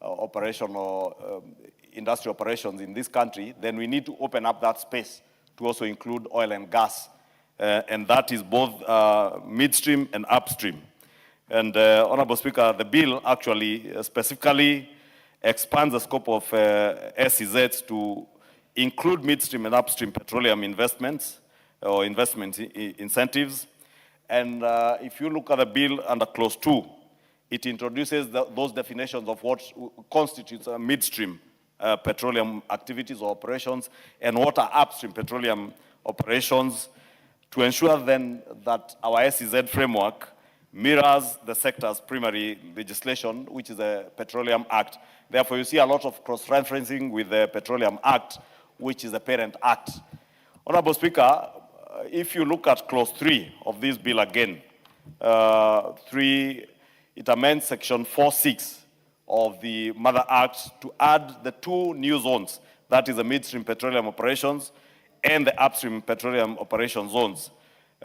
operational industrial operations in this country, then we need to open up that space to also include oil and gas, and that is both midstream and upstream. And Honorable Speaker, the bill actually specifically expands the scope of SEZs to include midstream and upstream petroleum investments or investment incentives. And if you look at the bill under Clause 2, it introduces those definitions of what constitutes a midstream petroleum activities or operations and what are upstream petroleum operations, to ensure then that our SEZ framework mirrors the sector's primary legislation, which is the Petroleum Act. Therefore, you see a lot of cross-referencing with the Petroleum Act, which is the parent act. Honorable Speaker, if you look at Clause 3 of this bill again, it amends Section 4.6 of the Mother Act to add the two new zones, that is the midstream petroleum operations and the upstream petroleum operation zones,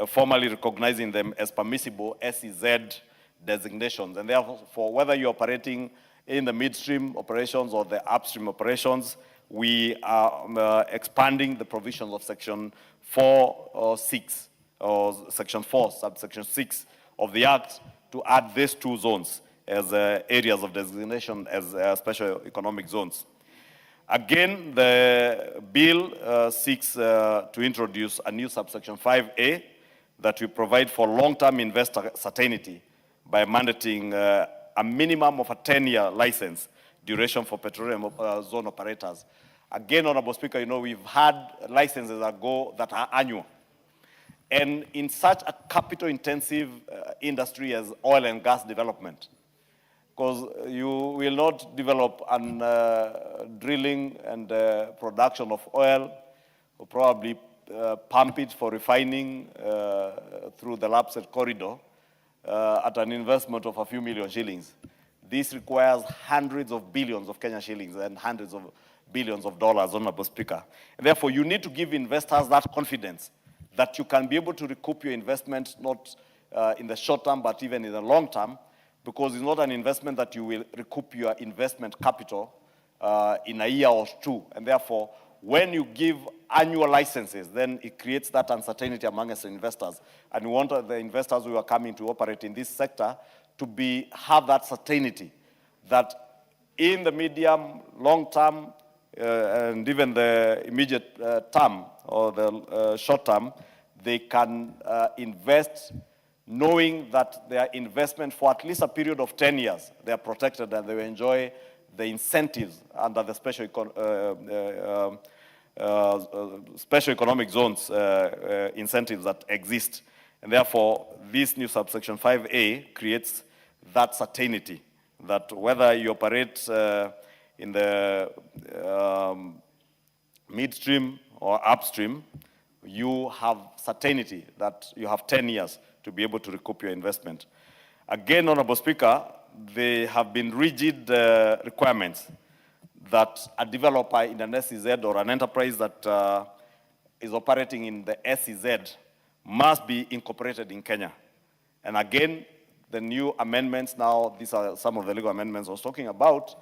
formally recognizing them as permissible SEZ designations. And therefore, whether you're operating in the midstream operations or the upstream operations, we are expanding the provisions of Section 4.6 or Section 4, subsection 6 of the Act to add these two zones as areas of designation as special economic zones. Again, the bill seeks to introduce a new subsection 5A that will provide for long-term investor certainty by mandating a minimum of a 10-year license duration for petroleum zone operators. Again, Honorable Speaker, you know, we've had licenses ago that are annual. And in such a capital-intensive industry as oil and gas development, because you will not develop drilling and production of oil, or probably pump it for refining through the Lapsset corridor at an investment of a few million shillings. This requires hundreds of billions of Kenyan shillings and hundreds of billions of dollars, Honorable Speaker. And therefore, you need to give investors that confidence that you can be able to recoup your investment, not in the short term, but even in the long term, because it's not an investment that you will recoup your investment capital in a year or two. And therefore, when you give annual licenses, then it creates that uncertainty among us investors. And we want the investors who are coming to operate in this sector to have that certainty that in the medium, long term, and even the immediate term or the short term, they can invest knowing that their investment for at least a period of 10 years, they are protected and they will enjoy the incentives under the special economic zones incentives that exist. And therefore, this new subsection 5A creates that certainty that whether you operate in the midstream or upstream, you have certainty that you have 10 years to be able to recoup your investment. Again, Honorable Speaker, there have been rigid requirements that a developer in an SEZ or an enterprise that is operating in the SEZ must be incorporated in Kenya. And again, the new amendments now, these are some of the legal amendments I was talking about,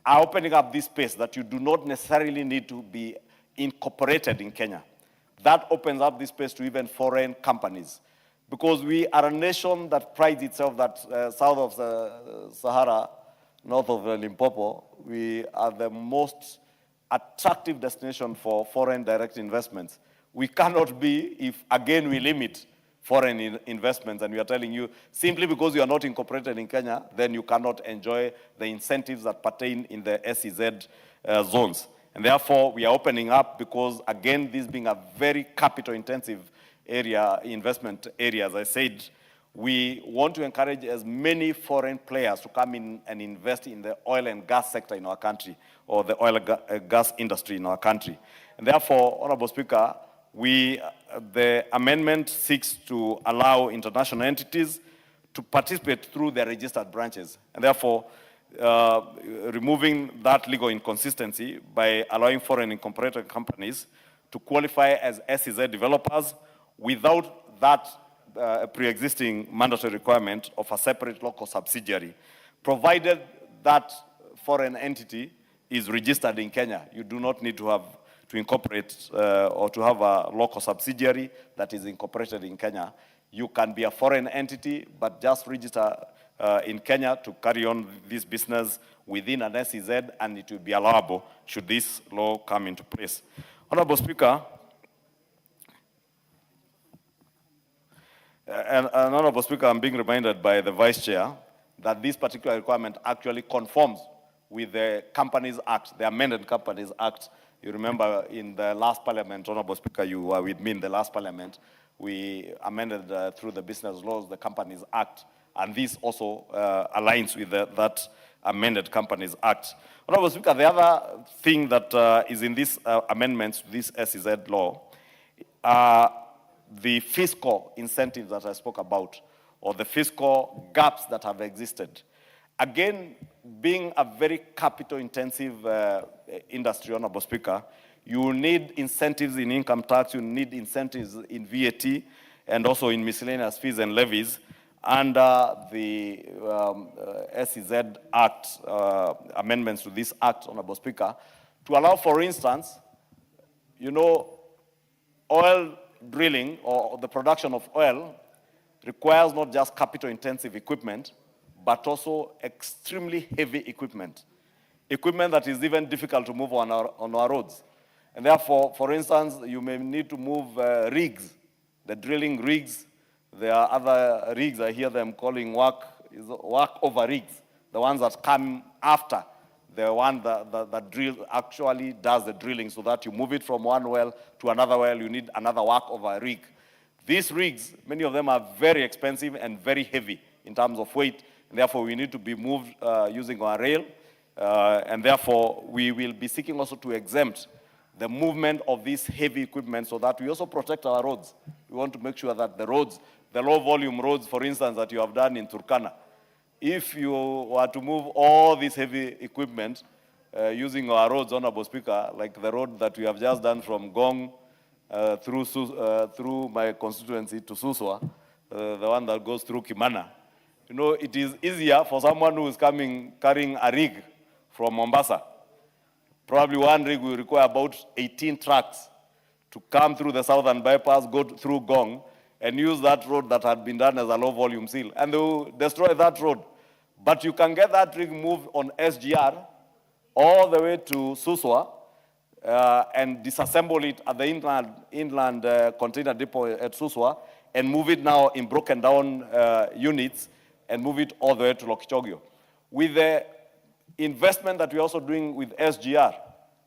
are opening up this space that you do not necessarily need to be incorporated in Kenya. That opens up this space to even foreign companies. Because we are a nation that prides itself that south of the Sahara, north of Limpopo, we are the most attractive destination for foreign direct investments. We cannot be if, again, we limit foreign investments, and we are telling you, simply because you are not incorporated in Kenya, then you cannot enjoy the incentives that pertain in the SEZ zones. And therefore, we are opening up because, again, this being a very capital-intensive area, investment area, as I said, we want to encourage as many foreign players to come in and invest in the oil and gas sector in our country, or the oil and gas industry in our country. And therefore, Honorable Speaker, the amendment seeks to allow international entities to participate through their registered branches. And therefore, removing that legal inconsistency by allowing foreign incorporated companies to qualify as SEZ developers without that pre-existing mandatory requirement of a separate local subsidiary, provided that foreign entity is registered in Kenya. You do not need to incorporate or to have a local subsidiary that is incorporated in Kenya. You can be a foreign entity, but just register in Kenya to carry on this business within an SEZ, and it will be allowable should this law come into place. Honorable Speaker, Honorable Speaker, I'm being reminded by the Vice Chair that this particular requirement actually conforms with the Companies Act, the amended Companies Act. You remember in the last Parliament, Honorable Speaker, you were with me in the last Parliament, we amended through the business laws, the Companies Act, and this also aligns with that amended Companies Act. Honorable Speaker, the other thing that is in this amendment to this SEZ law the fiscal incentives that I spoke about, or the fiscal gaps that have existed. Again, being a very capital-intensive industry, Honorable Speaker, you need incentives in income tax, you need incentives in VAT, and also in miscellaneous fees and levies under the SEZ Act, amendments to this Act, Honorable Speaker, to allow, for instance, oil drilling or the production of oil requires not just capital-intensive equipment, but also extremely heavy equipment that is even difficult to move on our roads. And therefore, for instance, you may need to move rigs, the drilling rigs. There are other rigs, I hear them calling work over rigs, the ones that come after the one that actually does the drilling, so that you move it from one well to another well, you need another work over a rig. These rigs, many of them are very expensive and very heavy in terms of weight, and therefore we need to be moved using our rail, and therefore we will be seeking also to exempt the movement of this heavy equipment so that we also protect our roads. We want to make sure that the roads, the low volume roads, for instance, that you have done in Turkana, if you were to move all this heavy equipment using our roads, Honorable Speaker, like the road that we have just done from Gong through my constituency to Suswa, the one that goes through Kimana, it is easier for someone who is carrying a rig from Mombasa. Probably one rig will require about 18 trucks to come through the southern bypass, go through Gong, and use that road that had been done as a low-volume seal. And they will destroy that road. But you can get that rig moved on SGR all the way to Suswa and disassemble it at the inland container depot at Suswa and move it now in broken down units and move it all the way to Lokichogio. With the investment that we're also doing with SGR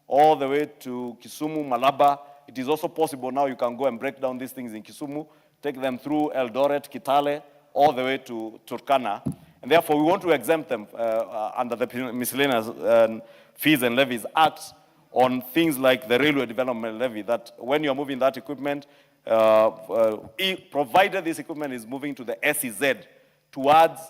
all the way to Kisumu, Malaba, it is also possible now you can go and break down these things in Kisumu, take them through Eldoret, Kitale, all the way to Turkana. And therefore, we want to exempt them under the Miscellaneous Fees and Levies Act on things like the Railway Development Levy, that when you're moving that equipment, provided this equipment is moving to the SEZ towards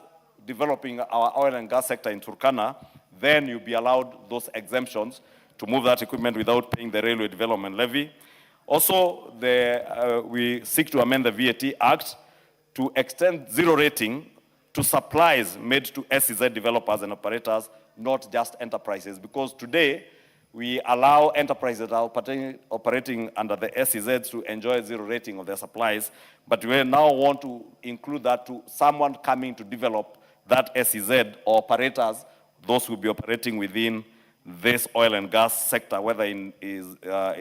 developing our oil and gas sector in Turkana, then you'll be allowed those exemptions to move that equipment without paying the Railway Development Levy. Also, we seek to amend the VAT Act to extend zero rating to supplies made to SEZ developers and operators, not just enterprises. Because today, we allow enterprises that are operating under the SEZs to enjoy zero rating of their supplies, but we now want to include that to someone coming to develop that SEZ or operators, those who will be operating within this oil and gas sector, whether in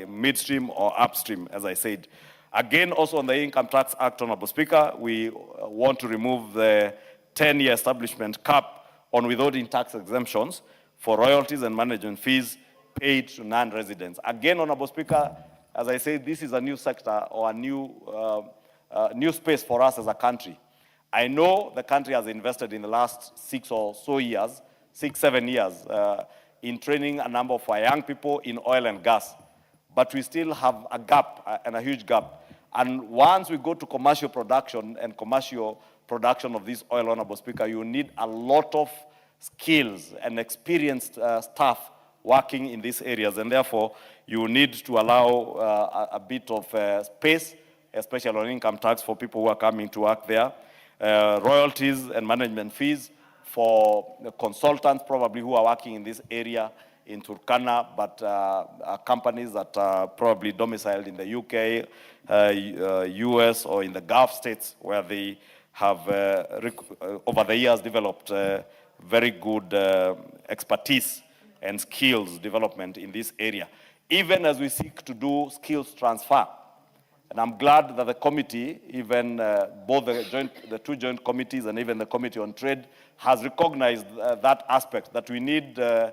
midstream or upstream, as I said. Again, also on the Income Tax Act, Honorable Speaker, we want to remove the 10-year establishment cap on withholding tax exemptions for royalties and management fees paid to non-residents. Again, Honorable Speaker, as I say, this is a new sector or a new space for us as a country. I know the country has invested in the last 6 or so years, 7 years, in training a number of our young people in oil and gas. But we still have a gap, and a huge gap. And once we go to commercial production of this oil, Honorable Speaker, you need a lot of skills and experienced staff working in these areas. And therefore, you need to allow a bit of space, especially on income tax for people who are coming to work there. Royalties and management fees for the consultants probably who are working in this area in Turkana, but companies that are probably domiciled in the UK, US, or in the Gulf states, where they have, over the years, developed very good expertise and skills development in this area, even as we seek to do skills transfer. And I'm glad that the committee, even both the two joint committees and even the Committee on Trade, has recognized that aspect, that we need to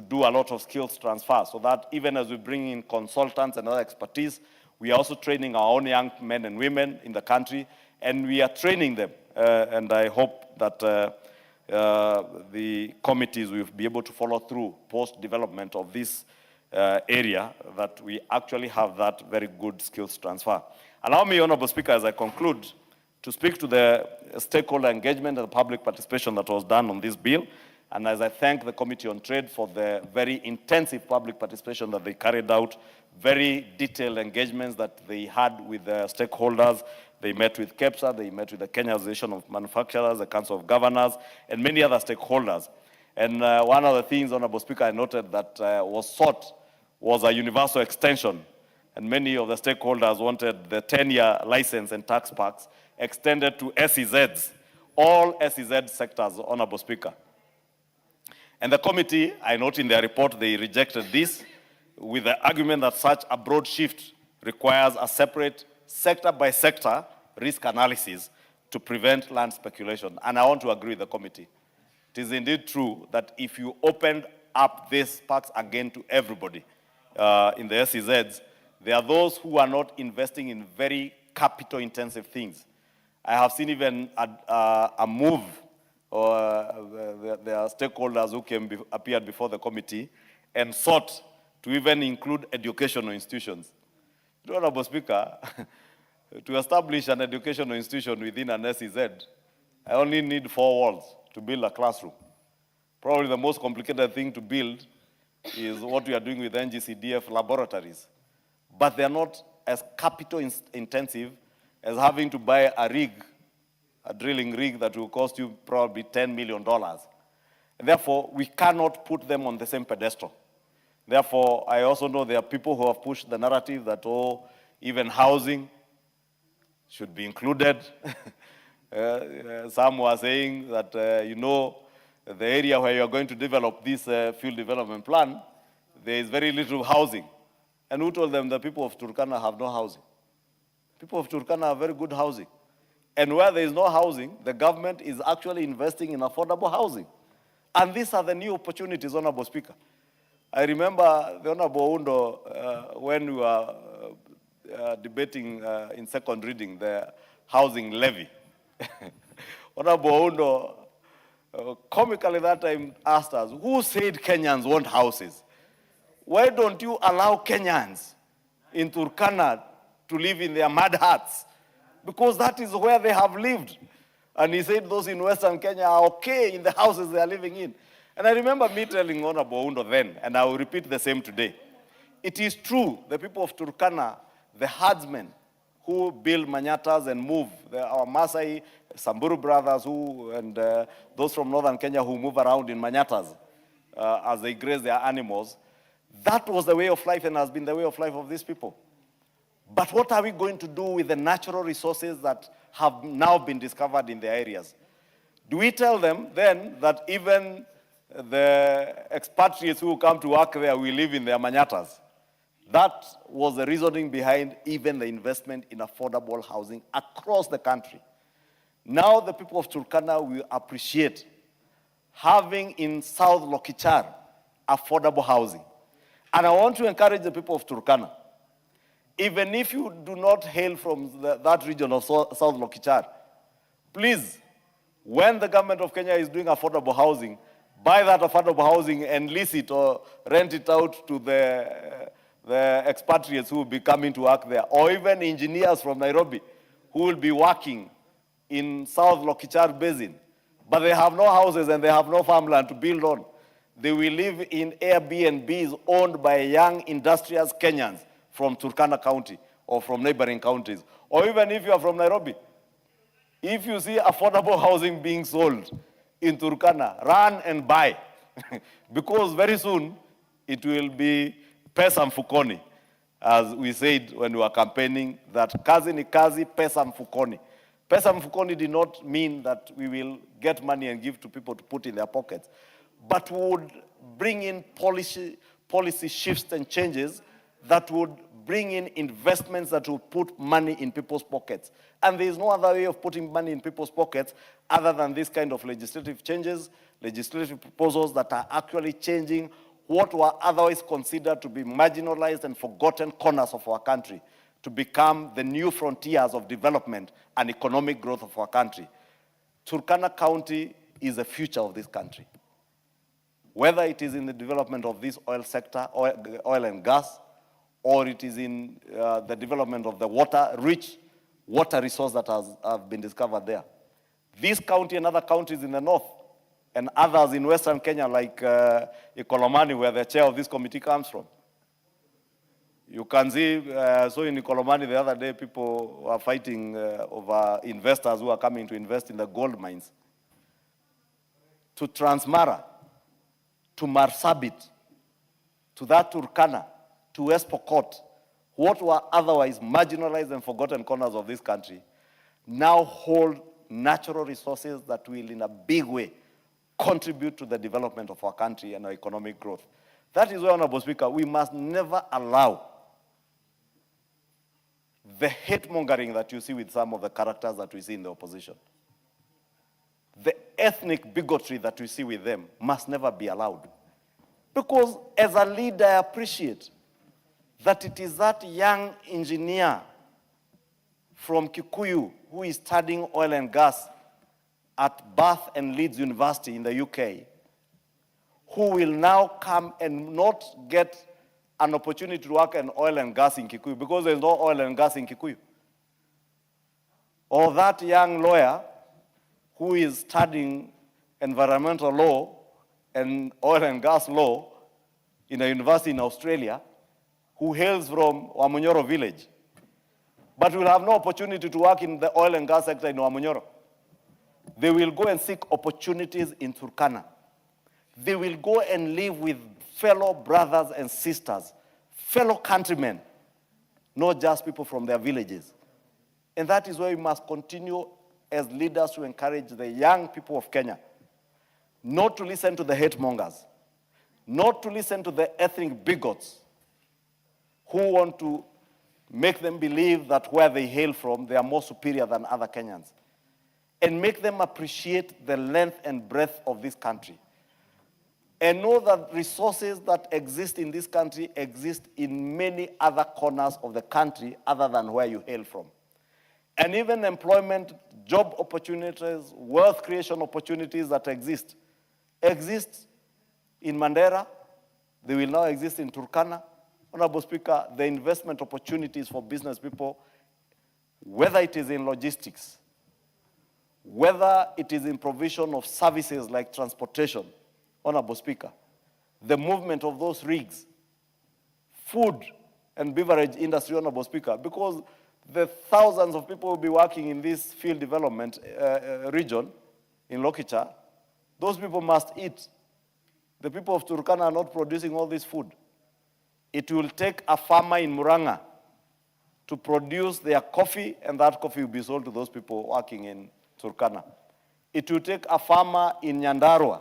do a lot of skills transfer, so that even as we bring in consultants and other expertise, we are also training our own young men and women in the country, and we are training them. And I hope that the committees will be able to follow through post-development of this area, that we actually have that very good skills transfer. Allow me, Honorable Speaker, as I conclude, to speak to the stakeholder engagement and the public participation that was done on this bill. And as I thank the Committee on Trade for the very intensive public participation that they carried out, very detailed engagements that they had with the stakeholders. They met with KEPSA, they met with the Kenya Association of Manufacturers, the Council of Governors, and many other stakeholders. And one of the things, Honorable Speaker, I noted that was sought was a universal extension. And many of the stakeholders wanted the 10-year license and tax packs extended to SEZs, all SEZ sectors, Honorable Speaker. And the committee, I note in their report, they rejected this with the argument that such a broad shift requires a separate sector-by-sector risk analysis to prevent land speculation. And I want to agree with the committee. It is indeed true that if you opened up these parks again to everybody in the SEZs, there are those who are not investing in very capital-intensive things. I have seen even a move, or there are stakeholders who appeared before the committee and sought to even include educational institutions. Honorable Speaker, to establish an educational institution within an SEZ, I only need 4 walls to build a classroom. Probably the most complicated thing to build is what we are doing with NGCDF laboratories. But they're not as capital intensive as having to buy a rig, a drilling rig that will cost you probably $10 million. And therefore, we cannot put them on the same pedestal. Therefore, I also know there are people who have pushed the narrative that, oh, even housing should be included. Some were saying that, the area where you are going to develop this field development plan, there is very little housing. And who told them the people of Turkana have no housing? People of Turkana have very good housing. And where there is no housing, the government is actually investing in affordable housing. And these are the new opportunities, Honorable Speaker. I remember the Honorable Undo, when we were debating in second reading the housing levy. Honorable Undo, comically that time asked us, who said Kenyans want houses? Why don't you allow Kenyans in Turkana to live in their mud huts? Because that is where they have lived. And he said those in Western Kenya are okay in the houses they are living in. And I remember me telling Honorable Undo then, and I will repeat the same today. It is true, the people of Turkana, the herdsmen who build manyatas and move, our Maasai, Samburu brothers and those from northern Kenya who move around in manyatas as they graze their animals, that was the way of life and has been the way of life of these people. But what are we going to do with the natural resources that have now been discovered in their areas? Do we tell them then that even the expatriates who come to work there will live in their manyatas? That was the reasoning behind even the investment in affordable housing across the country. Now the people of Turkana will appreciate having in South Lokichar affordable housing. And I want to encourage the people of Turkana, even if you do not hail from that region of South Lokichar, please, when the government of Kenya is doing affordable housing, buy that affordable housing and lease it or rent it out to the expatriates who will be coming to work there, or even engineers from Nairobi who will be working in South Lokichar Basin, but they have no houses and they have no farmland to build on. They will live in Airbnbs owned by young industrious Kenyans from Turkana County or from neighboring counties. Or even if you are from Nairobi, if you see affordable housing being sold in Turkana, run and buy. Because very soon it will be pesa mfukoni, as we said when we were campaigning, that kazi ni kazi, pesa mfukoni. Pesa mfukoni did not mean that we will get money and give to people to put in their pockets, but would bring in policy shifts and changes that would bring in investments that will put money in people's pockets. And there is no other way of putting money in people's pockets other than this kind of legislative changes, legislative proposals that are actually changing what were otherwise considered to be marginalized and forgotten corners of our country to become the new frontiers of development and economic growth of our country. Turkana County is the future of this country. Whether it is in the development of this oil sector, oil and gas, or it is in the development of the rich water resource that has been discovered there. This county and other counties in the north, and others in Western Kenya, like Ikolomani, where the chair of this committee comes from. You can see, so in Ikolomani the other day, people were fighting over investors who are coming to invest in the gold mines. To Transmara, to Marsabit, to that Turkana, to West Pokot, what were otherwise marginalized and forgotten corners of this country, now hold natural resources that will, in a big way, contribute to the development of our country and our economic growth. That is why, Honorable Speaker, we must never allow the hate-mongering that you see with some of the characters that we see in the opposition. The ethnic bigotry that we see with them must never be allowed. Because as a leader, I appreciate that it is that young engineer from Kikuyu who is studying oil and gas at Bath and Leeds University in the UK, who will now come and not get an opportunity to work in oil and gas in Kikuyu because there's no oil and gas in Kikuyu. Or that young lawyer who is studying environmental law and oil and gas law in a university in Australia, who hails from Wamunyoro village, but will have no opportunity to work in the oil and gas sector in Wamunyoro. They will go and seek opportunities in Turkana. They will go and live with fellow brothers and sisters, fellow countrymen, not just people from their villages. And that is why we must continue as leaders to encourage the young people of Kenya not to listen to the hate mongers, not to listen to the ethnic bigots who want to make them believe that where they hail from, they are more superior than other Kenyans, and make them appreciate the length and breadth of this country. And know that resources that exist in this country exist in many other corners of the country other than where you hail from. And even employment, job opportunities, wealth creation opportunities that exist in Mandera, they will now exist in Turkana. Honorable Speaker, the investment opportunities for business people, whether it is in logistics, whether it is in provision of services like transportation, Honorable Speaker, the movement of those rigs, food and beverage industry, Honorable Speaker, because the thousands of people will be working in this field development region in Lokichar, those people must eat. The people of Turkana are not producing all this food. It will take a farmer in Muranga to produce their coffee, and that coffee will be sold to those people working in Turkana. It will take a farmer in Nyandarua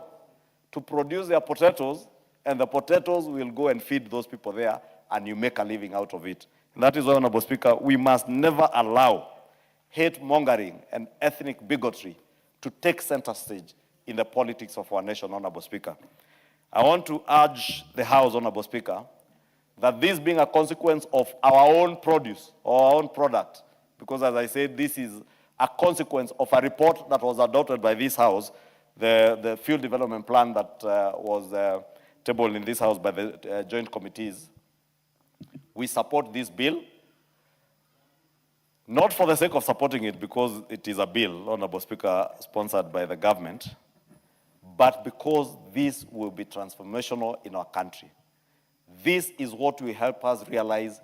to produce their potatoes, and the potatoes will go and feed those people there, and you make a living out of it. And that is why, Honorable Speaker, we must never allow hate-mongering and ethnic bigotry to take center stage in the politics of our nation, Honorable Speaker. I want to urge the House, Honorable Speaker, that this being a consequence of our own produce or our own product, because as I said, this is a consequence of a report that was adopted by this House, the field development plan that was tabled in this House by the joint committees. We support this bill, not for the sake of supporting it because it is a bill, Honorable Speaker, sponsored by the government, but because this will be transformational in our country. This is what will help us realize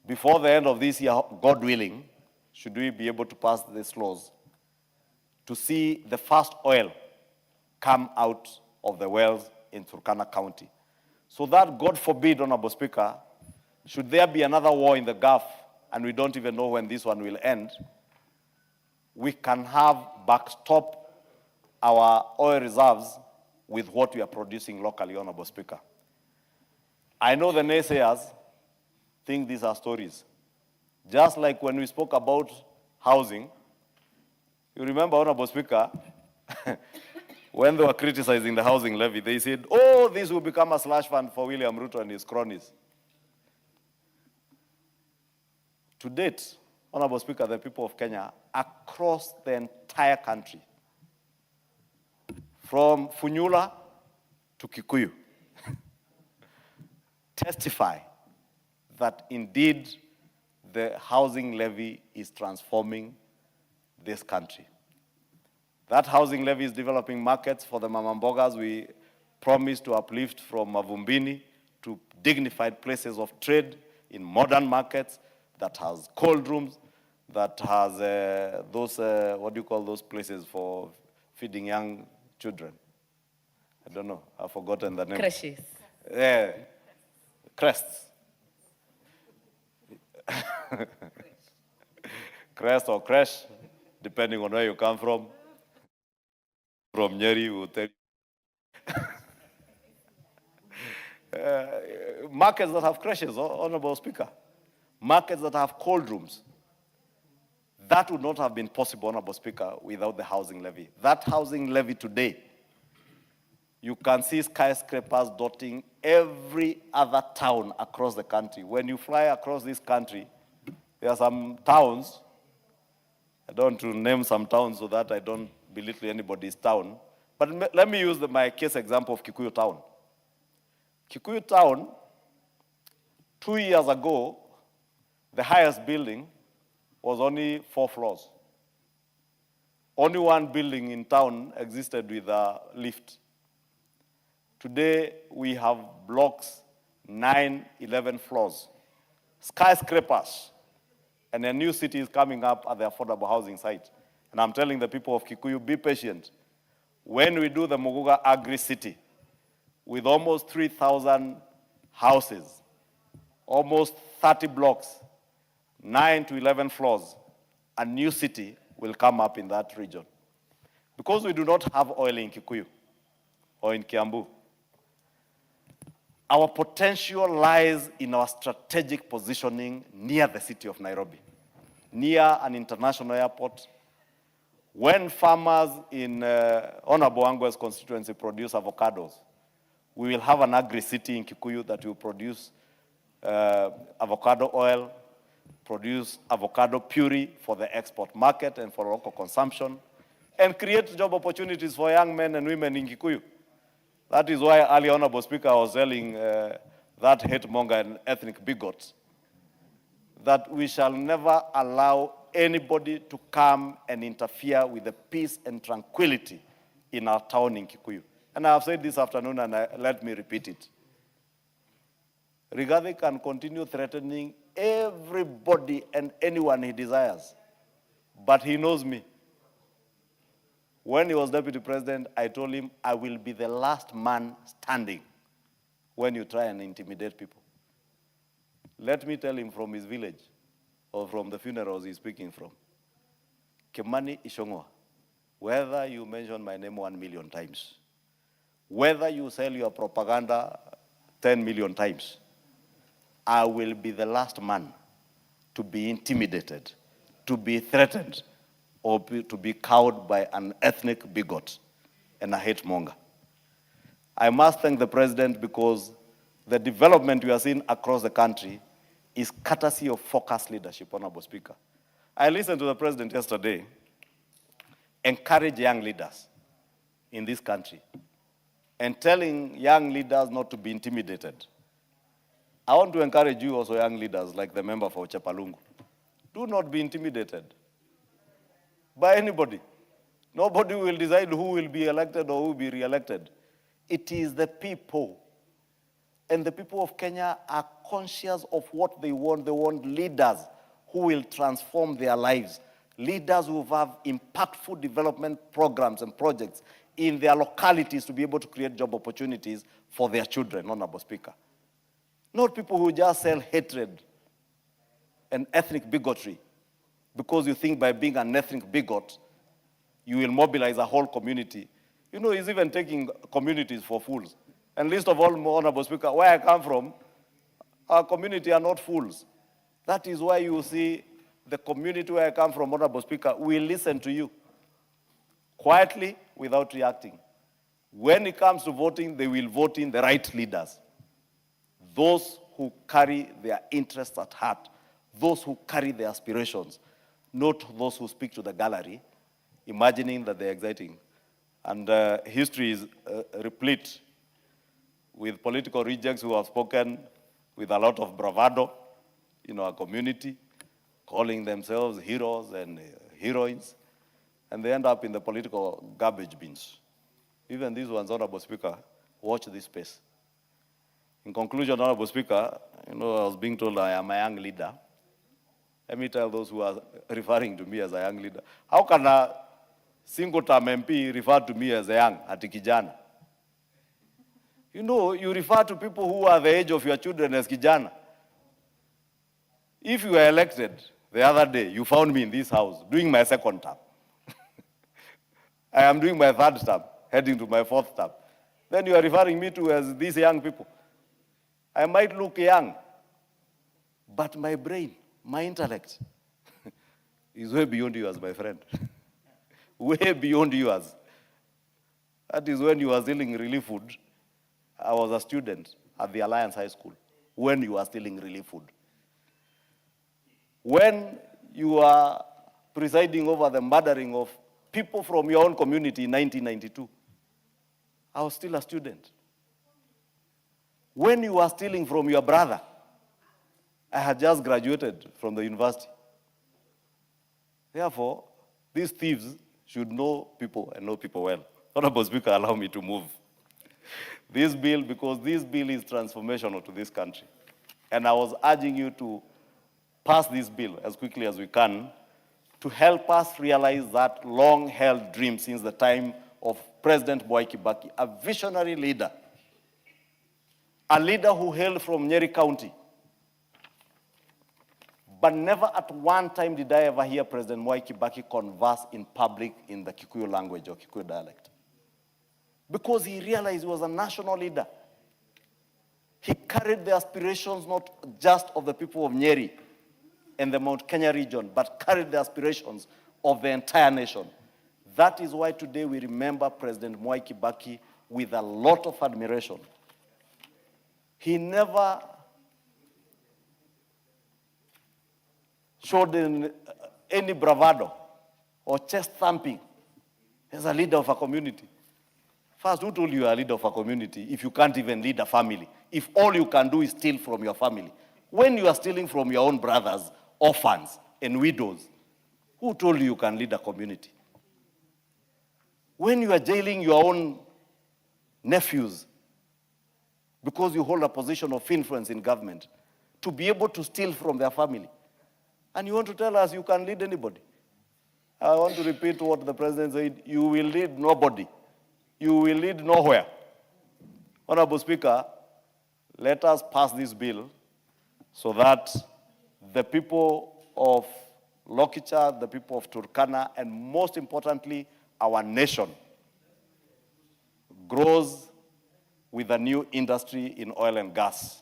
before the end of this year, God willing, should we be able to pass these laws, to see the first oil come out of the wells in Turkana County. So that, God forbid, Honorable Speaker, should there be another war in the Gulf, and we don't even know when this one will end, we can have backstop our oil reserves with what we are producing locally, Honorable Speaker. I know the naysayers think these are stories. Just like when we spoke about housing, you remember, Honorable Speaker, when they were criticizing the housing levy, they said, oh, this will become a slush fund for William Ruto and his cronies. To date, Honorable Speaker, the people of Kenya, across the entire country, from Funyula to Kikuyu, testify that indeed the housing levy is transforming this country. That housing levy is developing markets for the mamambogas we promised to uplift from Mavumbini to dignified places of trade in modern markets that has cold rooms, that has those, what do you call those places for feeding young children? I don't know, I've forgotten the name. Creches. Yeah, crests. Crest or crash, depending on where you come from. From Nyeri, we'll tell you. Markets that have crashes, Honorable Speaker. Markets that have cold rooms. That would not have been possible, Honorable Speaker, without the housing levy. That housing levy today, you can see skyscrapers dotting every other town across the country. When you fly across this country, there are some towns, I don't want to name some towns so that I don't belittle anybody's town, but let me use my case example of Kikuyu Town. Kikuyu Town, 2 years ago, the highest building was only 4 floors. Only one building in town existed with a lift. Today, we have blocks, 9, 11 floors, skyscrapers, and a new city is coming up at the affordable housing site. And I'm telling the people of Kikuyu, be patient. When we do the Muguga Agri-City, with almost 3,000 houses, almost 30 blocks, 9 to 11 floors, a new city will come up in that region. Because we do not have oil in Kikuyu or in Kiambu, our potential lies in our strategic positioning near the city of Nairobi, near an international airport. When farmers in Honorable Angwe's constituency produce avocados, we will have an agri-city in Kikuyu that will produce avocado oil, produce avocado puree for the export market and for local consumption, and create job opportunities for young men and women in Kikuyu. That is why earlier, Honorable Speaker, was telling that hate monger and ethnic bigot that we shall never allow anybody to come and interfere with the peace and tranquility in our town in Kikuyu. And I have said this afternoon, and let me repeat it. Rigathi can continue threatening everybody and anyone he desires, but he knows me. When he was deputy president, I told him, I will be the last man standing when you try and intimidate people. Let me tell him from his village, or from the funerals he's speaking from. Kimani Ishongwa, whether you mention my name 1 million times, whether you sell your propaganda 10 million times, I will be the last man to be intimidated, to be threatened, or to be cowed by an ethnic bigot and a hate monger. I must thank the president because the development we are seeing across the country is courtesy of focused leadership, Honorable Speaker. I listened to the President yesterday encourage young leaders in this country and telling young leaders not to be intimidated. I want to encourage you also, young leaders, like the member for Chepalungu. Do not be intimidated by anybody. Nobody will decide who will be elected or who will be re-elected. It is the people. And the people of Kenya are conscious of what they want. They want leaders who will transform their lives. Leaders who have impactful development programs and projects in their localities to be able to create job opportunities for their children, Honorable Speaker. Not people who just sell hatred and ethnic bigotry because you think by being an ethnic bigot, you will mobilize a whole community. You know, he's even taking communities for fools. And least of all, Honorable Speaker, where I come from, our community are not fools. That is why you see the community where I come from, Honorable Speaker, will listen to you quietly without reacting. When it comes to voting, they will vote in the right leaders. Those who carry their interests at heart, those who carry their aspirations, not those who speak to the gallery, imagining that they're exciting. And history is replete with political rejects who have spoken with a lot of bravado in our community, calling themselves heroes and heroines, and they end up in the political garbage bins. Even these ones, Honorable Speaker, watch this space. In conclusion, Honorable Speaker, you know, I was being told I am a young leader. Let me tell those who are referring to me as a young leader. How can a single-term MP refer to me as a young, ati kijana? You know, you refer to people who are the age of your children as kijana. If you were elected the other day, you found me in this house doing my second term. I am doing my third term, heading to my fourth term. Then you are referring me to as these young people. I might look young, but my brain, my intellect is way beyond yours, my friend. Way beyond yours. That is when you were stealing relief food. I was a student at the Alliance High School when you were stealing relief food. When you are presiding over the murdering of people from your own community in 1992, I was still a student. When you were stealing from your brother, I had just graduated from the university. Therefore, these thieves should know people and know people well. Honorable Speaker, allow me to move this bill because this bill is transformational to this country. And I was urging you to pass this bill as quickly as we can to help us realize that long-held dream since the time of President Mwai Kibaki, a visionary leader, a leader who hailed from Nyeri County. But never at one time did I ever hear President Mwai Kibaki converse in public in the Kikuyu language or Kikuyu dialect. Because he realized he was a national leader. He carried the aspirations not just of the people of Nyeri and the Mount Kenya region, but carried the aspirations of the entire nation. That is why today we remember President Mwai Kibaki with a lot of admiration. He never showed any bravado or chest thumping as a leader of a community. First, who told you are a leader of a community if you can't even lead a family? If all you can do is steal from your family? When you are stealing from your own brothers, orphans, and widows, who told you you can lead a community? When you are jailing your own nephews because you hold a position of influence in government to be able to steal from their family, and you want to tell us you can lead anybody? I want to repeat what the President said, you will lead nobody. You will lead nowhere. Honorable Speaker, let us pass this bill so that the people of Lokicha, the people of Turkana, and most importantly, our nation grows with a new industry in oil and gas.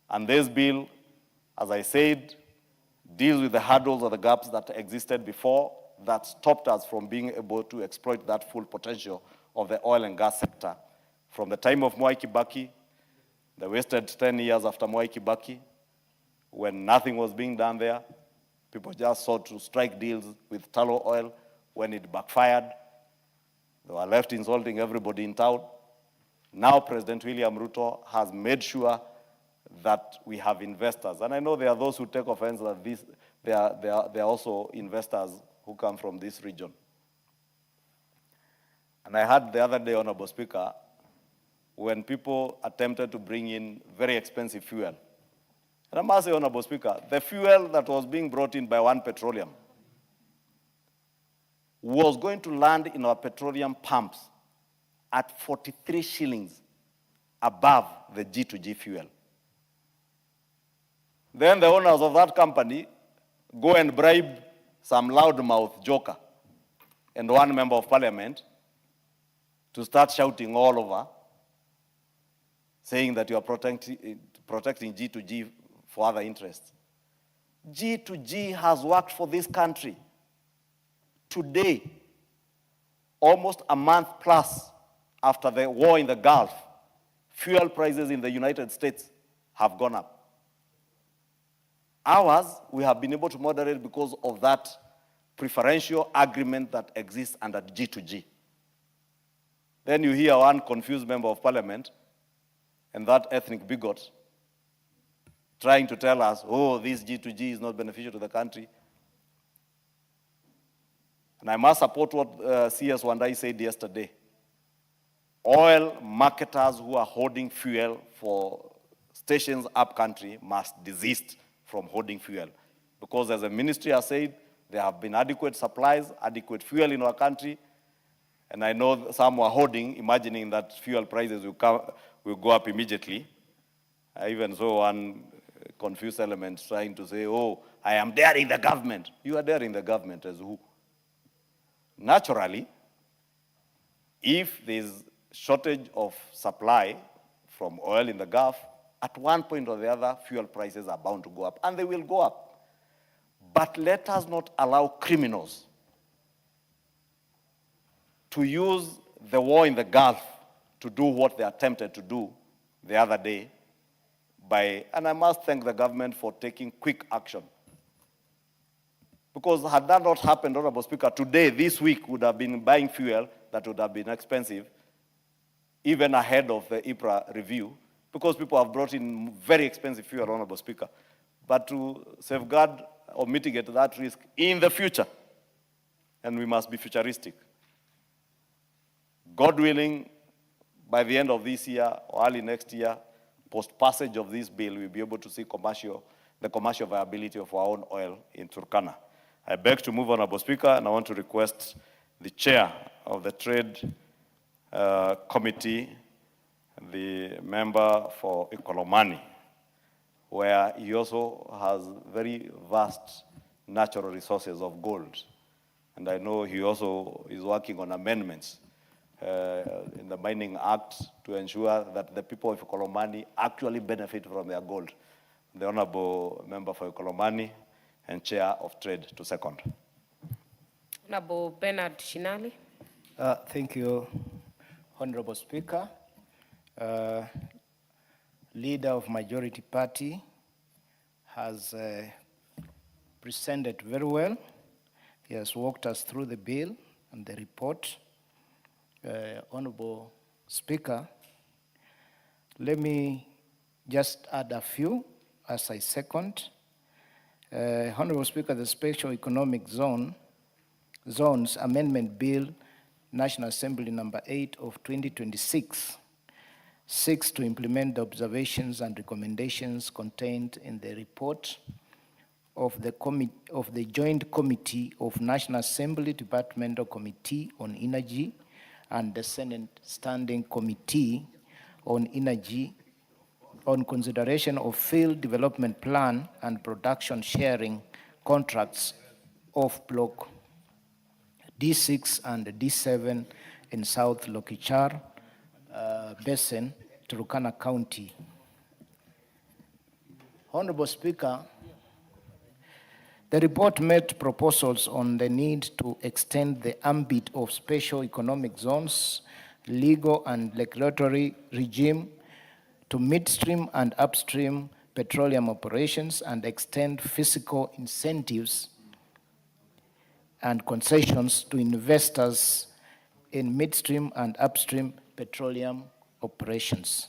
And this bill, as I said, deals with the hurdles or the gaps that existed before that stopped us from being able to exploit that full potential of the oil and gas sector. From the time of Mwai Kibaki, They wasted 10 years after Mwai Kibaki when nothing was being done there. People just sought to strike deals with tallow oil. When it backfired, they were left insulting everybody in town. Now President William Ruto has made sure that we have investors. And I know there are those who take offense that they are also investors who come from this region. And I heard the other day, Honorable Speaker, when people attempted to bring in very expensive fuel. And I must say, Honorable Speaker, the fuel that was being brought in by One Petroleum was going to land in our petroleum pumps at 43 shillings above the G2G fuel. Then the owners of that company go and bribe some loudmouth joker and one member of parliament to start shouting all over, saying that you are protecting G2G for other interests. G2G has worked for this country. Today, almost a month plus after the war in the Gulf, fuel prices in the United States have gone up. Ours, we have been able to moderate because of that preferential agreement that exists under G2G. Then you hear one confused member of parliament and that ethnic bigot trying to tell us, oh, this G2G is not beneficial to the country. And I must support what CS Wandai said yesterday. Oil marketers who are hoarding fuel for stations up country must desist from hoarding fuel. Because as the ministry has said, there have been adequate supplies, adequate fuel in our country. And I know some were hoarding, imagining that fuel prices will go up immediately. I even saw one confused element trying to say, oh, I am daring the government. You are daring the government as who? Naturally, if there's shortage of supply from oil in the Gulf, at one point or the other, fuel prices are bound to go up, and they will go up. But let us not allow criminals to use the war in the Gulf to do what they attempted to do the other day and I must thank the government for taking quick action. Because had that not happened, Honorable Speaker, today, this week, would have been buying fuel that would have been expensive, even ahead of the IPRA review, because people have brought in very expensive fuel, Honorable Speaker. But to safeguard or mitigate that risk in the future, and we must be futuristic. God willing, by the end of this year or early next year, post-passage of this bill, we'll be able to see the commercial viability of our own oil in Turkana. I beg to move, Honorable Speaker, and I want to request the chair of the Trade Committee, the member for Ikolomani, where he also has very vast natural resources of gold. And I know he also is working on amendments in the Mining Act to ensure that the people of Ikolomani actually benefit from their gold. The Honorable Member for Ikolomani and Chair of Trade to second. Honorable Bernard Shinali. Thank you, Honorable Speaker. Leader of Majority Party has presented very well. He has walked us through the bill and the report. Honorable Speaker, let me just add a few as I second. Honorable Speaker, the Special Economic Zones Amendment Bill, National Assembly number 8 of 2026, seeks to implement the observations and recommendations contained in the report of the Joint Committee of National Assembly Departmental Committee on Energy and the Senate Standing Committee on Energy on consideration of field development plan and production sharing contracts of Block D6 and D7 in South Lokichar Basin, Turkana County. Honorable Speaker, the report made proposals on the need to extend the ambit of special economic zones, legal and regulatory regime to midstream and upstream petroleum operations and extend fiscal incentives and concessions to investors in midstream and upstream petroleum operations.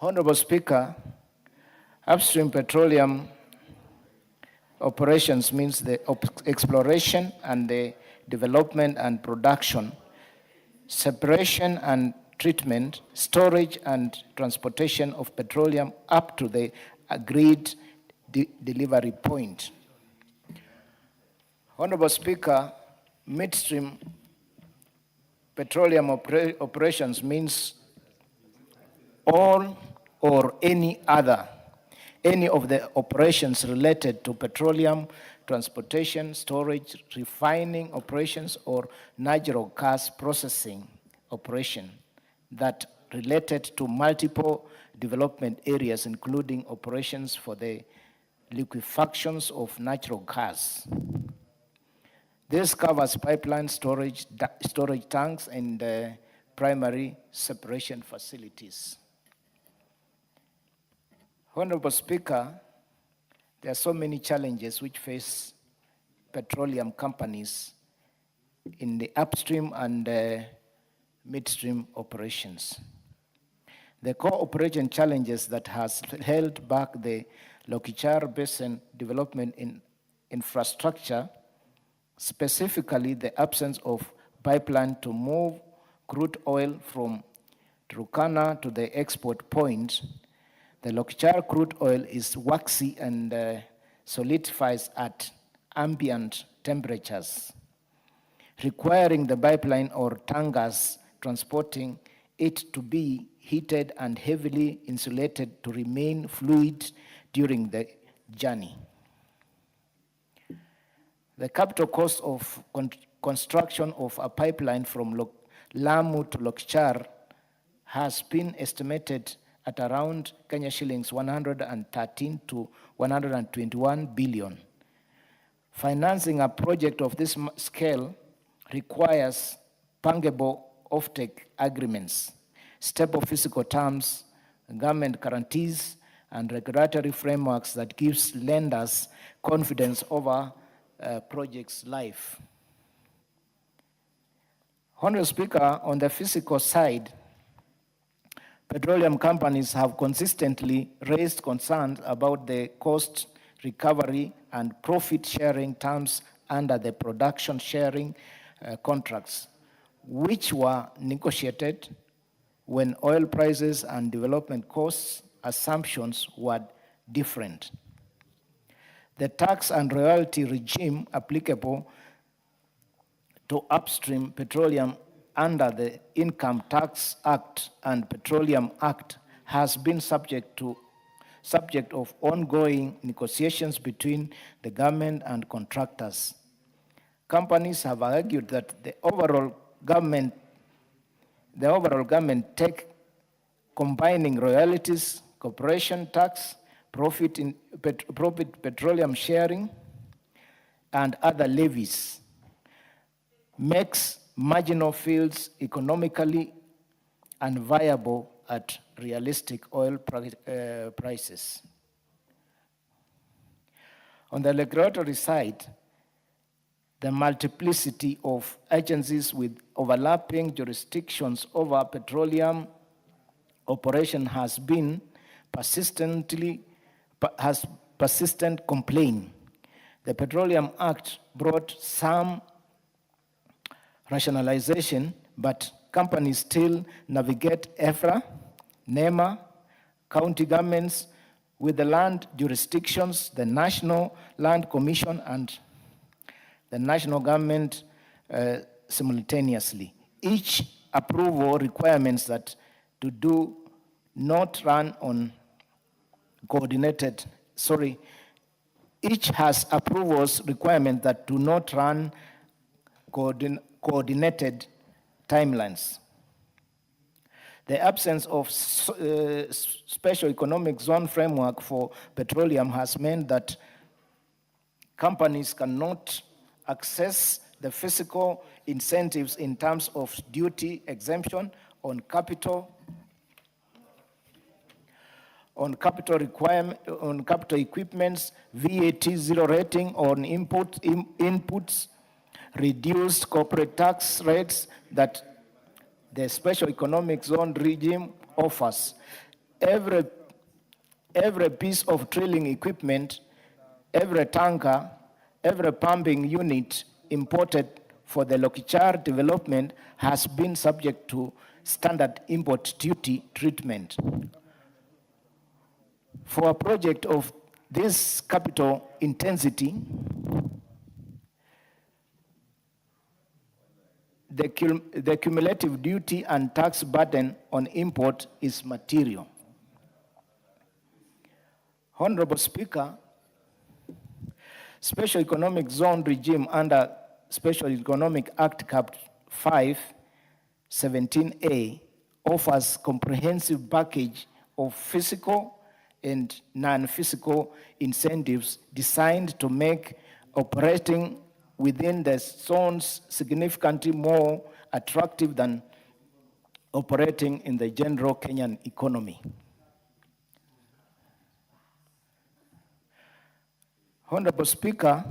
Honorable Speaker, upstream petroleum operations means the exploration and the development and production, separation and treatment, storage and transportation of petroleum up to the agreed delivery point. Honorable Speaker, midstream petroleum operations means all or any of the operations related to petroleum transportation, storage, refining operations, or natural gas processing operation that related to multiple development areas, including operations for the liquefactions of natural gas. This covers pipeline storage tanks and primary separation facilities. Honorable Speaker, there are so many challenges which face petroleum companies in the upstream and midstream operations. The core operation challenges that has held back the Lokichar Basin development in infrastructure, specifically the absence of pipeline to move crude oil from Turkana to the export point. The Lokichar crude oil is waxy and solidifies at ambient temperatures, requiring the pipeline or tankers transporting it to be heated and heavily insulated to remain fluid during the journey. The capital cost of construction of a pipeline from Lamu to Lokichar has been estimated at around Kenya shillings 113 to 121 billion. Financing a project of this scale requires fungible offtake agreements, stable physical terms, government guarantees, and regulatory frameworks that gives lenders confidence over project's life. Honorable Speaker, on the physical side, petroleum companies have consistently raised concerns about the cost recovery and profit sharing terms under the production sharing contracts, which were negotiated when oil prices and development costs assumptions were different. The tax and royalty regime applicable to upstream petroleum under the Income Tax Act and Petroleum Act has been subject of ongoing negotiations between the government and contractors. Companies have argued that the overall government take combining royalties, corporation tax, profit petroleum sharing, and other levies makes marginal fields economically unviable at realistic oil prices. On the regulatory side, the multiplicity of agencies with overlapping jurisdictions over petroleum operation has been persistent complaint. The Petroleum Act brought some rationalization, but companies still navigate EFRA, NEMA, county governments with the land jurisdictions, the National Land Commission, and the national government simultaneously. Each approval requirements that to do not run on coordinated, each has approvals requirements that do not run coordinated timelines. The absence of special economic zone framework for petroleum has meant that companies cannot access the fiscal incentives in terms of duty exemption on capital on capital requirement, on capital equipments, VAT zero rating on inputs, reduced corporate tax rates that the special economic zone regime offers. Every piece of drilling equipment, every tanker, every pumping unit imported for the Lokichar development has been subject to standard import duty treatment. For a project of this capital intensity, the cumulative duty and tax burden on import is material. Honorable Speaker, Special Economic Zone regime under Special Economic Act Cap 5, 17A offers comprehensive package of physical and non-physical incentives designed to make operating within the zones significantly more attractive than operating in the general Kenyan economy. Honorable Speaker,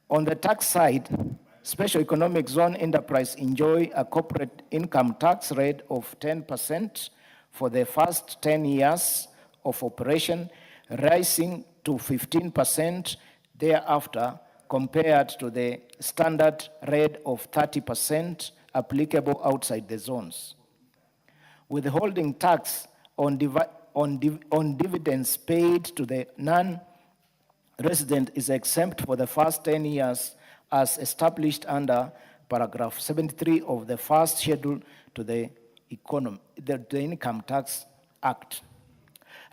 on the tax side, Special Economic Zone enterprise enjoy a corporate income tax rate of 10% for the first 10 years of operation, rising to 15% thereafter, compared to the standard rate of 30% applicable outside the zones. Withholding tax on dividends paid to the non-resident is exempt for the first 10 years as established under paragraph 73 of the first schedule to the Income Tax Act.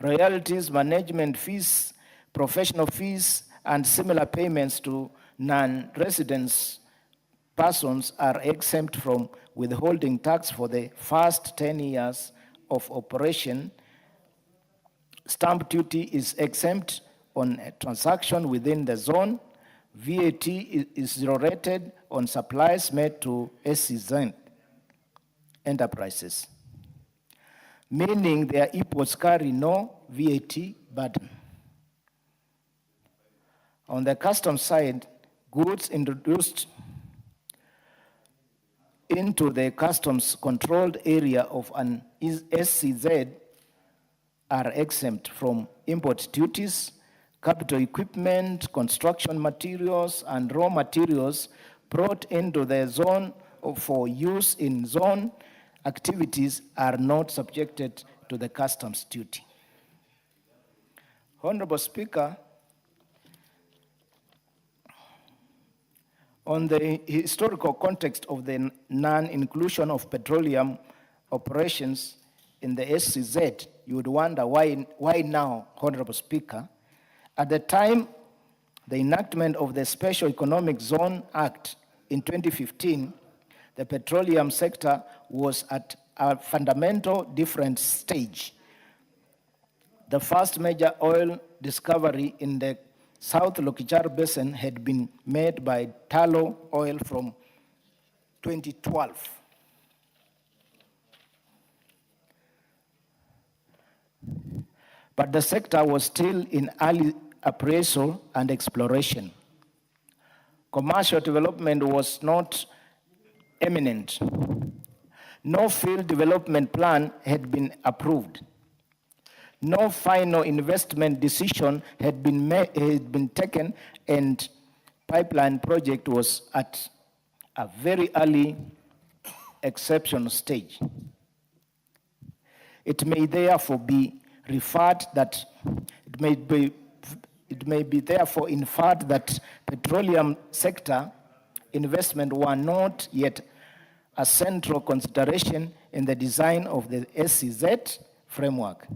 Royalties, management fees, professional fees, and similar payments to non-resident persons are exempt from withholding tax for the first 10 years of operation. Stamp duty is exempt on a transaction within the zone. VAT is zero rated on supplies made to SEZ enterprises, meaning their imports carry no VAT burden. On the customs side, goods introduced into the customs controlled area of an SEZ are exempt from import duties. Capital equipment, construction materials, and raw materials brought into the zone for use in zone activities are not subjected to the customs duty. Honorable Speaker, on the historical context of the non-inclusion of petroleum operations in the SCZ, you would wonder why now, Honorable Speaker. At the time, the enactment of the Special Economic Zone Act in 2015, the petroleum sector was at a fundamental different stage. The first major oil discovery in the South Lokichar Basin had been made by tallow oil from 2012. But the sector was still in early appraisal and exploration. Commercial development was not imminent. No field development plan had been approved. No final investment decision had been taken, and pipeline project was at a very early exceptional stage. It may therefore be inferred that petroleum sector investment were not yet a central consideration in the design of the SCZ framework.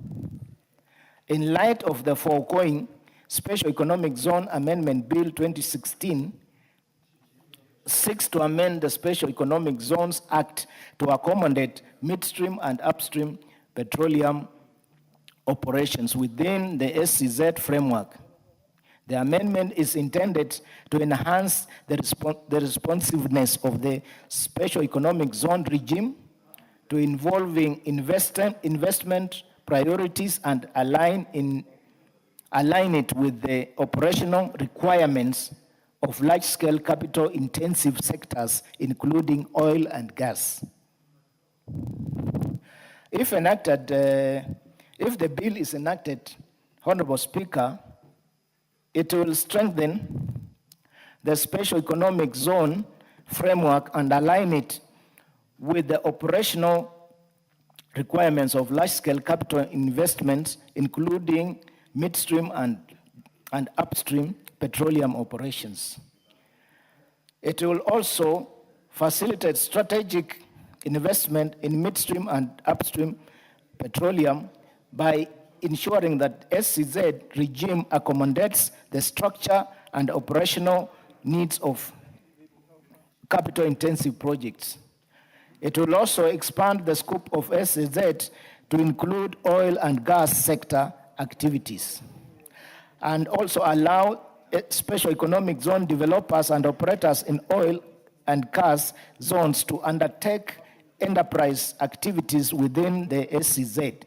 In light of the foregoing, Special Economic Zone Amendment Bill 2016 seeks to amend the Special Economic Zones Act to accommodate midstream and upstream petroleum operations within the SCZ framework. The amendment is intended to enhance the responsiveness of the Special Economic Zone regime to involving investment priorities and align it with the operational requirements of large-scale capital-intensive sectors, including oil and gas. If the bill is enacted, Honorable Speaker, it will strengthen the special economic zone framework and align it with the operational requirements of large-scale capital investments, including midstream and upstream petroleum operations. It will also facilitate strategic investment in midstream and upstream petroleum by ensuring that SCZ regime accommodates the structure and operational needs of capital-intensive projects. It will also expand the scope of SCZ to include oil and gas sector activities, and also allow special economic zone developers and operators in oil and gas zones to undertake enterprise activities within the SCZ.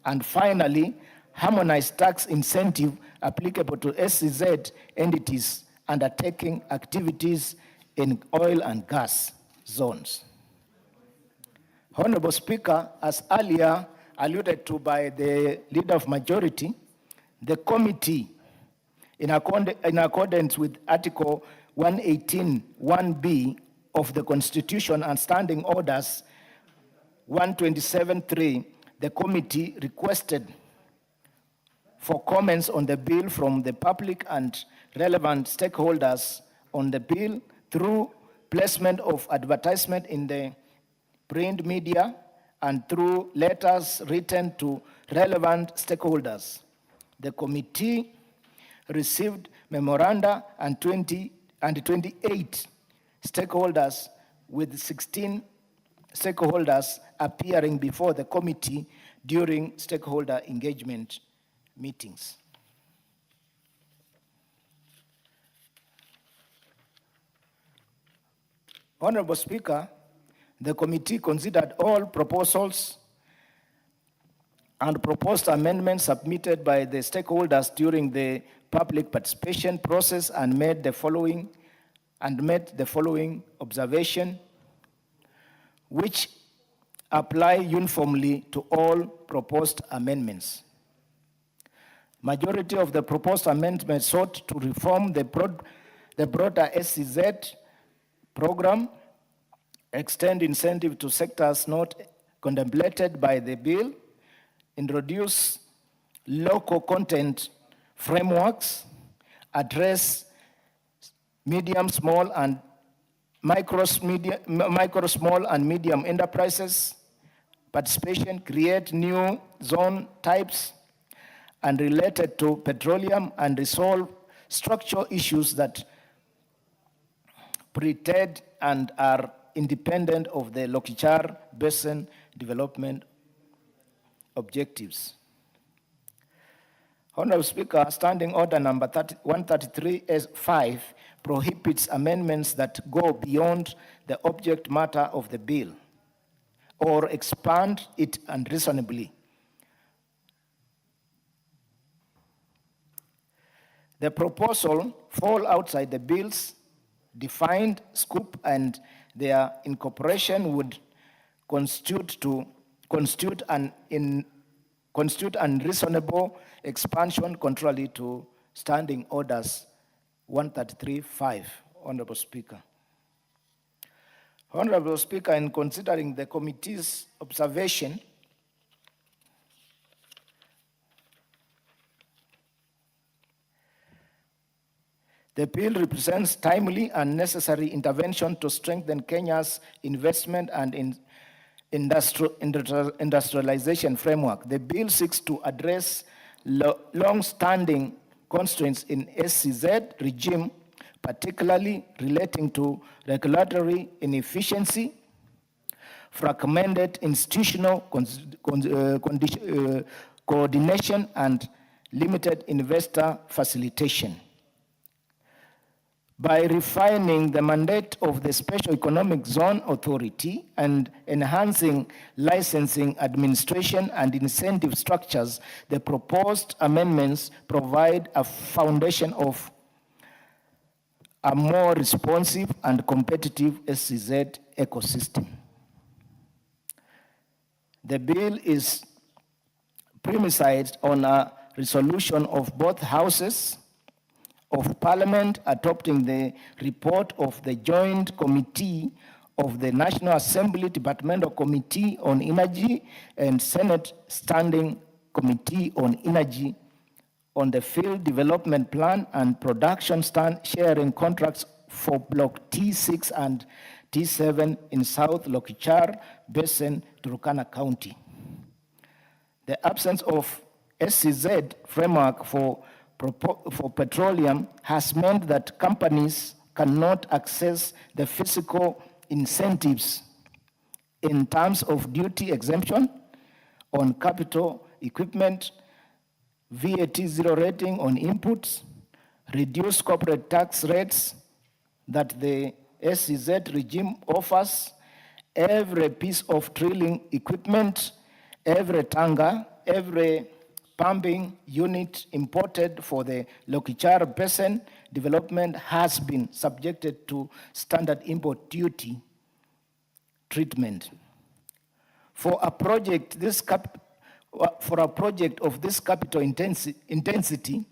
And finally, harmonize tax incentive applicable to SCZ entities undertaking activities in oil and gas zones. Honorable Speaker, as earlier alluded to by the Leader of Majority, the committee, in accordance with Article 118(1)(b) of the Constitution and Standing Orders 127(3), the committee requested for comments on the bill from the public and relevant stakeholders on the bill through placement of advertisement in the print media and through letters written to relevant stakeholders. The committee received memoranda and 28 stakeholders, with 16 stakeholders appearing before the committee during stakeholder engagement meetings. Honorable Speaker, the committee considered all proposals and proposed amendments submitted by the stakeholders during the public participation process and made the following observation, which apply uniformly to all proposed amendments. Majority of the proposed amendments sought to reform the broader SCZ program, extend incentive to sectors not contemplated by the bill, introduce local content frameworks, address medium, small, and micro, small, and medium enterprises participation, create new zone types and related to petroleum, and resolve structural issues that predate and are independent of the Lokichar Basin development objectives. Honorable Speaker, Standing Order number 133(5) prohibits amendments that go beyond the object matter of the bill or expand it unreasonably. The proposal fall outside the bill's defined scope, and their incorporation would constitute an unreasonable expansion contrary to Standing Orders 133(5). Honorable Speaker. Honorable Speaker, in considering the committee's observation, the bill represents timely and necessary intervention to strengthen Kenya's investment and industrialization framework. The bill seeks to address long-standing constraints in SCZ regime, particularly relating to regulatory inefficiency, fragmented institutional coordination, and limited investor facilitation. by refining the mandate of the Special Economic Zone Authority and enhancing licensing, administration, and incentive structures, the proposed amendments provide a foundation of a more responsive and competitive SEZ ecosystem. The bill is premised on a resolution of both houses of Parliament adopting the report of the Joint Committee of the National Assembly Departmental Committee on Energy and Senate Standing Committee on Energy on the Field Development Plan and Production Sharing Contracts for Block T6 and T7 in South Lokichar Basin, Turkana County. The absence of SEZ framework for petroleum has meant that companies cannot access the physical incentives in terms of duty exemption on capital equipment, VAT zero rating on inputs, reduced corporate tax rates that the SEZ regime offers, every piece of drilling equipment, every tanga, every pumping unit imported for the Lokichar Basin development has been subjected to standard import duty treatment. For a project of this capital intensity,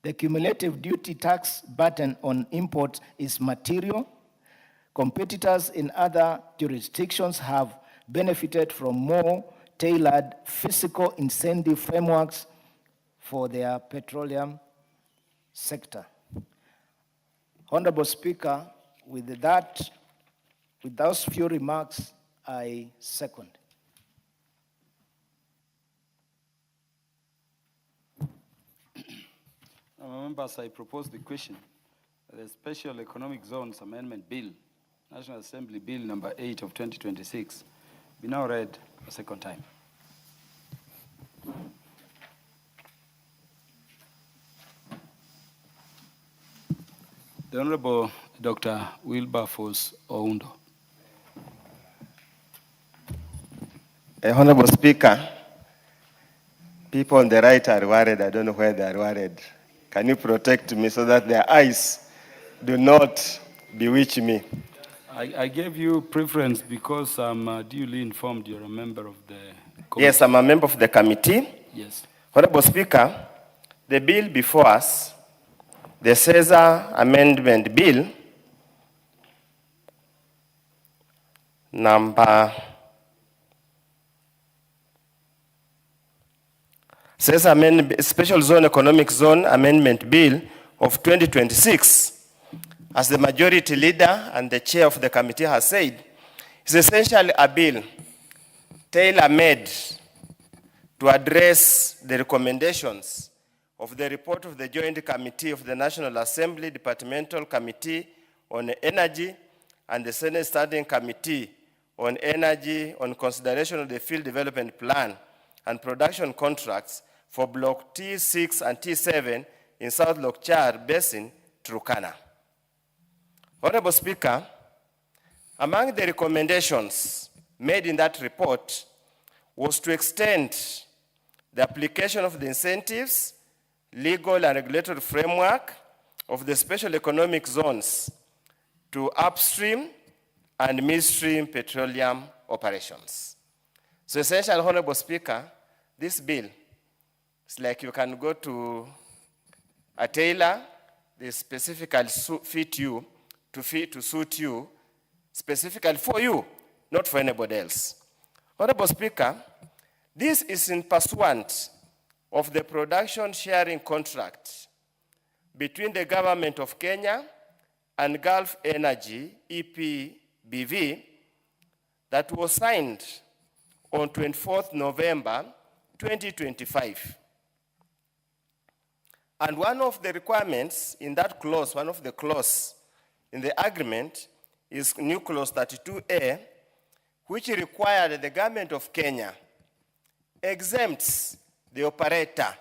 the cumulative duty tax burden on imports is material. Competitors in other jurisdictions have benefited from more tailored fiscal incentive frameworks for their petroleum sector. Honorable Speaker, with those few remarks, I second. Members, I propose the question. The Special Economic Zones Amendment Bill, National Assembly Bill number 8 of 2026, be now read a second time. The Honorable Dr. Wilberforce Oundo. Honorable Speaker, people on the right are worried. I don't know where they are worried. Can you protect me so that their eyes do not bewitch me? I gave you preference because I'm duly informed you're a member of the committee. Yes, I'm a member of the committee. Yes. Honorable Speaker, the bill before us, the Caesar Amendment Bill, Special Zone Economic Zone Amendment Bill of 2026, as the majority leader and the chair of the committee has said, is essentially a bill tailor-made to address the recommendations of the report of the Joint Committee of the National Assembly Departmental Committee on Energy and the Senate Standing Committee on Energy on consideration of the Field Development Plan and Production Contracts for Block T6 and T7 in South Lokichar Basin, Turkana. Honorable Speaker, among the recommendations made in that report was to extend the application of the incentives, legal and regulatory framework of the special economic zones to upstream and midstream petroleum operations. So essentially, Honorable Speaker, this bill is like you can go to a tailor, they specifically fit you, to suit you, specifically for you, not for anybody else. Honorable Speaker, this is in pursuant of the production sharing contract between the government of Kenya and Gulf Energy, EPBV, that was signed on 24th November 2025. And one of the requirements in that clause, one of the clauses in the agreement is new clause 32A, which required the government of Kenya exempts the operator,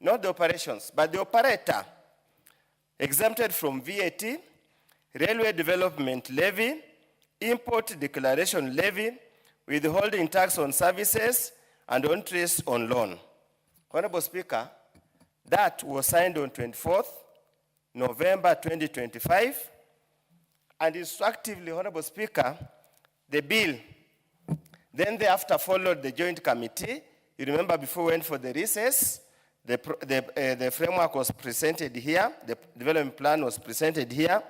not the operations, but the operator exempted from VAT, railway development levy, import declaration levy, withholding tax on services, and interest on loan. Honorable Speaker, that was signed on 24th November 2025, and instructively, Honorable Speaker, the bill then thereafter followed the joint committee. You remember before we went for the recess, the framework was presented here, the development plan was presented here,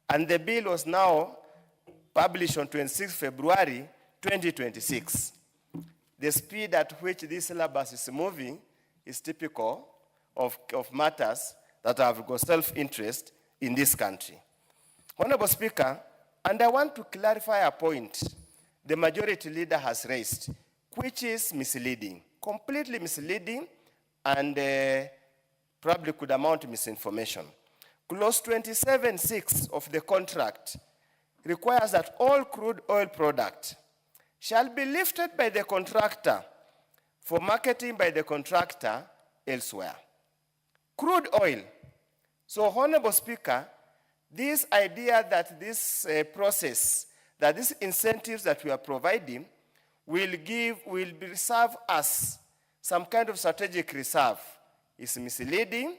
and the bill was now published on 26 February 2026. The speed at which this syllabus is moving is typical of matters that have got self-interest in this country. Honorable Speaker, and I want to clarify a point the majority leader has raised, which is misleading, completely misleading, and probably could amount to misinformation. Clause 27(6) of the contract requires that all crude oil products shall be lifted by the contractor for marketing by the contractor elsewhere. Crude oil. So, Honorable Speaker, this idea that this process, that these incentives that we are providing will serve us some kind of strategic reserve is misleading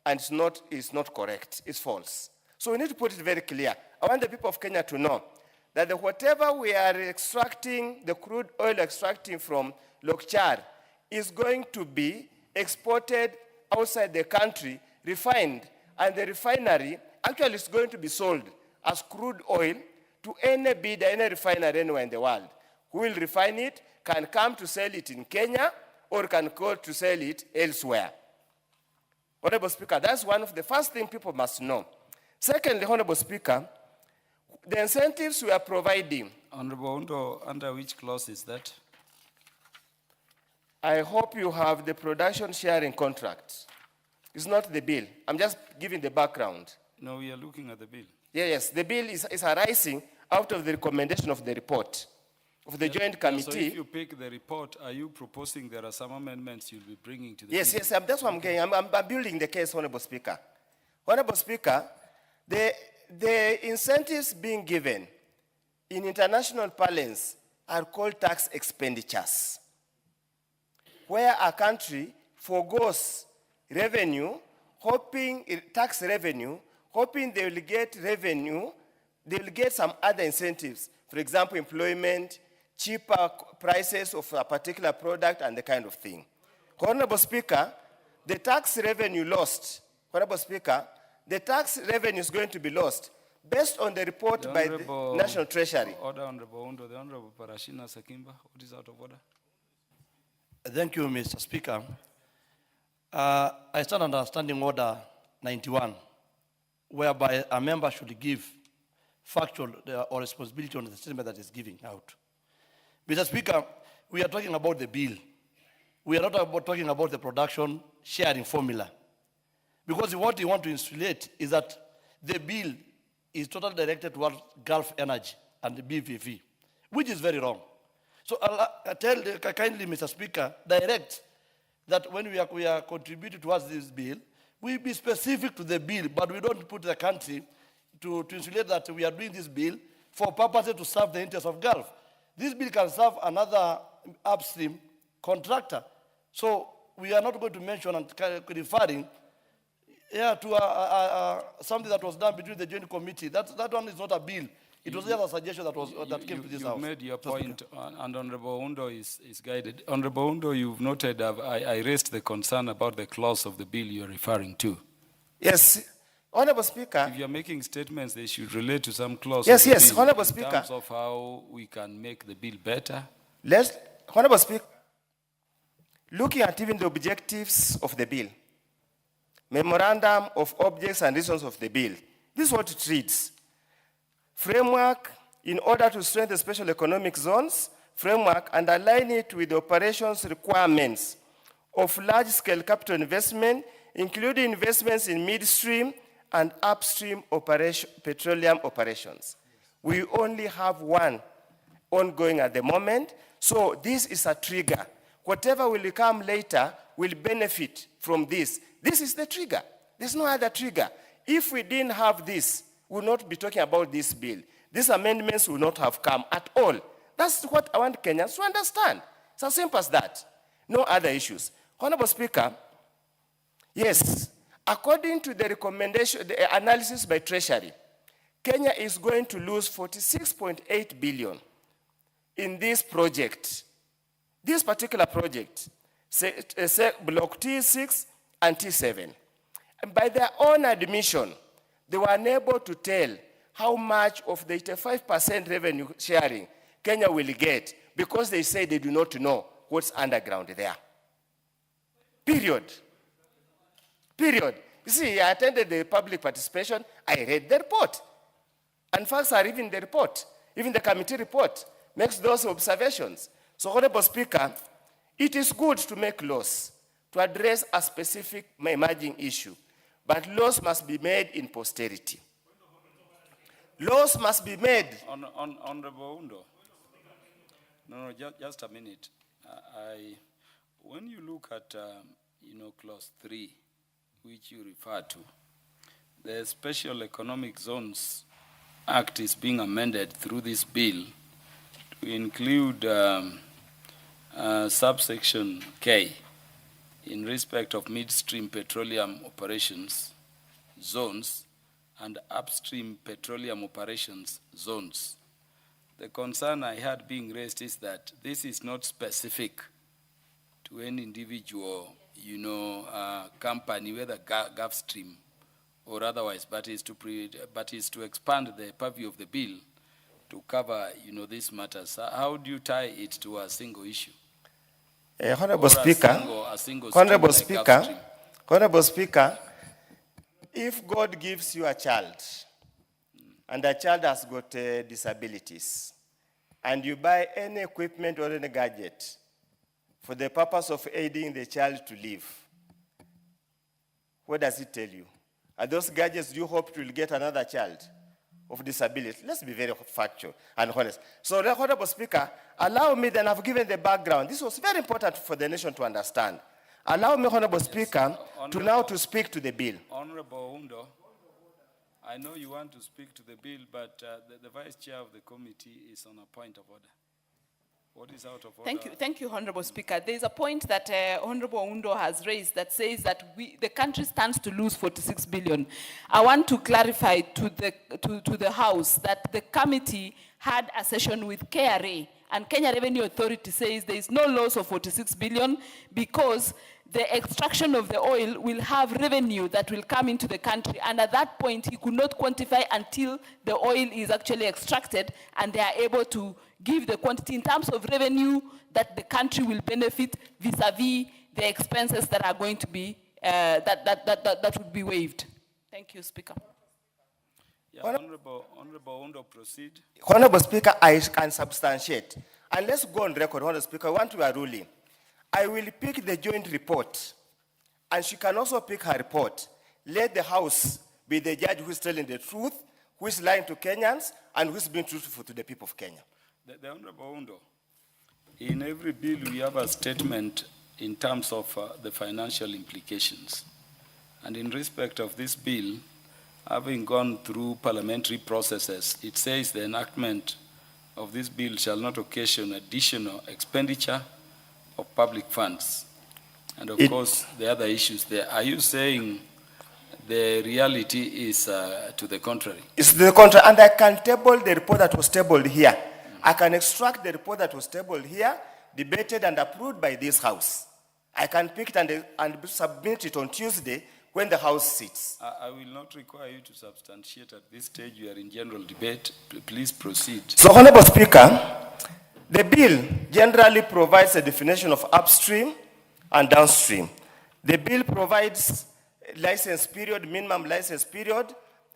and it's not correct, it's false. So we need to put it very clear. I want the people of Kenya to know that whatever we are extracting, the crude oil extracting from Lokchar is going to be exported outside the country, refined, and the refinery actually is going to be sold as crude oil to any bidder, any refinery anywhere in the world. Who will refine it can come to sell it in Kenya or can go to sell it elsewhere. Honorable Speaker, that's one of the first things people must know. Secondly, Honorable Speaker, the incentives we are providing. Honorable Undo, under which clause is that? I hope you have the production sharing contract. It's not the bill. I'm just giving the background. No, we are looking at the bill. Yes, the bill is arising out of the recommendation of the report of the joint committee. So if you pick the report, are you proposing there are some amendments you'll be bringing to the bill? Yes, that's what I'm getting. I'm building the case, Honorable Speaker. Honorable Speaker, the incentives being given in international parlance are called tax expenditures, where a country forgoes revenue, tax revenue, hoping they will get revenue, they will get some other incentives. For example, employment, cheaper prices of a particular product, and the kind of thing. Honorable Speaker, the tax revenue lost, Honorable Speaker, the tax revenue is going to be lost based on the report by the National Treasury. Order, Honorable Undo. The Honorable Parashina Sakimba, what is out of order? Thank you, Mr. Speaker. I stand under Standing Order 91, whereby a member should give factual or responsibility on the statement that is giving out. Mr. Speaker, we are talking about the bill. We are not talking about the production sharing formula. Because what we want to insulate is that the bill is totally directed towards Gulf Energy and the BVV, which is very wrong. So I tell kindly, Mr. Speaker, direct that when we are contributing towards this bill, we be specific to the bill, but we don't put the country to insulate that we are doing this bill for purposes to serve the interests of Gulf. This bill can serve another upstream contractor. So we are not going to mention and referring to something that was done between the joint committee. That one is not a bill. It was just a suggestion that came to this house. You made your point, and Honorable Undo is guided. Honorable Undo, you've noted I raised the concern about the clause of the bill you're referring to. Yes, Honorable Speaker. If you're making statements, they should relate to some clause yes, of the yes, bill Honorable in Speaker. terms of how we can make the bill better. Honorable Speaker, looking at even the objectives of the bill, memorandum of objects and reasons of the bill, this is what it reads. Framework in order to strengthen special economic zones, framework and align it with the operations requirements of large-scale capital investment, including investments in midstream and upstream petroleum operations. We only have one ongoing at the moment, so this is a trigger. Whatever will come later will benefit from this. This is the trigger. There's no other trigger. If we didn't have this, we would not be talking about this bill. These amendments would not have come at all. That's what I want Kenyans to understand. It's as simple as that. No other issues. Honorable Speaker, yes, according to the recommendation, the analysis by Treasury, Kenya is going to lose 46.8 billion in this project. This particular project, Block T6 and T7. And by their own admission, they were unable to tell how much of the 85% revenue sharing Kenya will get because they say they do not know what's underground there. Period. Period. You see, I attended the public participation, I read the report. And facts are even the report, even the committee report makes those observations. So, Honorable Speaker, it is good to make laws to address a specific emerging issue, but laws must be made in posterity. Laws must be made. Honorable Undo. No, just a minute. When you look at, clause 3, which you refer to, the Special Economic Zones Act is being amended through this bill to include subsection K in respect of midstream petroleum operations zones and upstream petroleum operations zones. The concern I had being raised is that this is not specific to any individual, company, whether Gulfstream or otherwise, but is to expand the purview of the bill to cover, these matters. How do you tie it to a single issue? Honorable Speaker, Honorable Speaker, if God gives you a child, and the child has got disabilities, and you buy any equipment or any gadget for the purpose of aiding the child to live, what does it tell you? Are those gadgets you hope to get another child of disability? Let's be very factual and honest. So, Honorable Speaker, allow me, then I've given the background. This was very important for the nation to understand. Allow me, Honorable Speaker, to speak to the bill. Honorable Undo, I know you want to speak to the bill, but the Vice Chair of the committee is on a point of order. What is out of order? Thank you, Honorable Speaker. There is a point that Honorable Undo has raised that says that the country stands to lose 46 billion. I want to clarify to the House that the committee had a session with KRA, and Kenya Revenue Authority says there is no loss of 46 billion because the extraction of the oil will have revenue that will come into the country, and at that point he could not quantify until the oil is actually extracted and they are able to give the quantity in terms of revenue that the country will benefit vis-a-vis the expenses that are going to be, that would be waived. Thank you, Speaker. Yeah, Honorable Undo, proceed. Honorable Speaker, I can substantiate. And let's go on record, Honorable Speaker, I want to be a ruling. I will pick the joint report, and she can also pick her report. Let the House be the judge who is telling the truth, who is lying to Kenyans, and who is being truthful to the people of Kenya. The Honorable Undo, in every bill we have a statement in terms of the financial implications. And in respect of this bill, having gone through parliamentary processes, it says the enactment of this bill shall not occasion additional expenditure of public funds. And of course, the other issues there. Are you saying the reality is to the contrary? It's to the contrary, and I can table the report that was tabled here. I can extract the report that was tabled here, debated and approved by this House. I can pick it and submit it on Tuesday when the House sits. I will not require you to substantiate at this stage. You are in general debate. Please proceed. So, Honorable Speaker, the bill generally provides a definition of upstream and downstream. The bill provides license period, minimum license period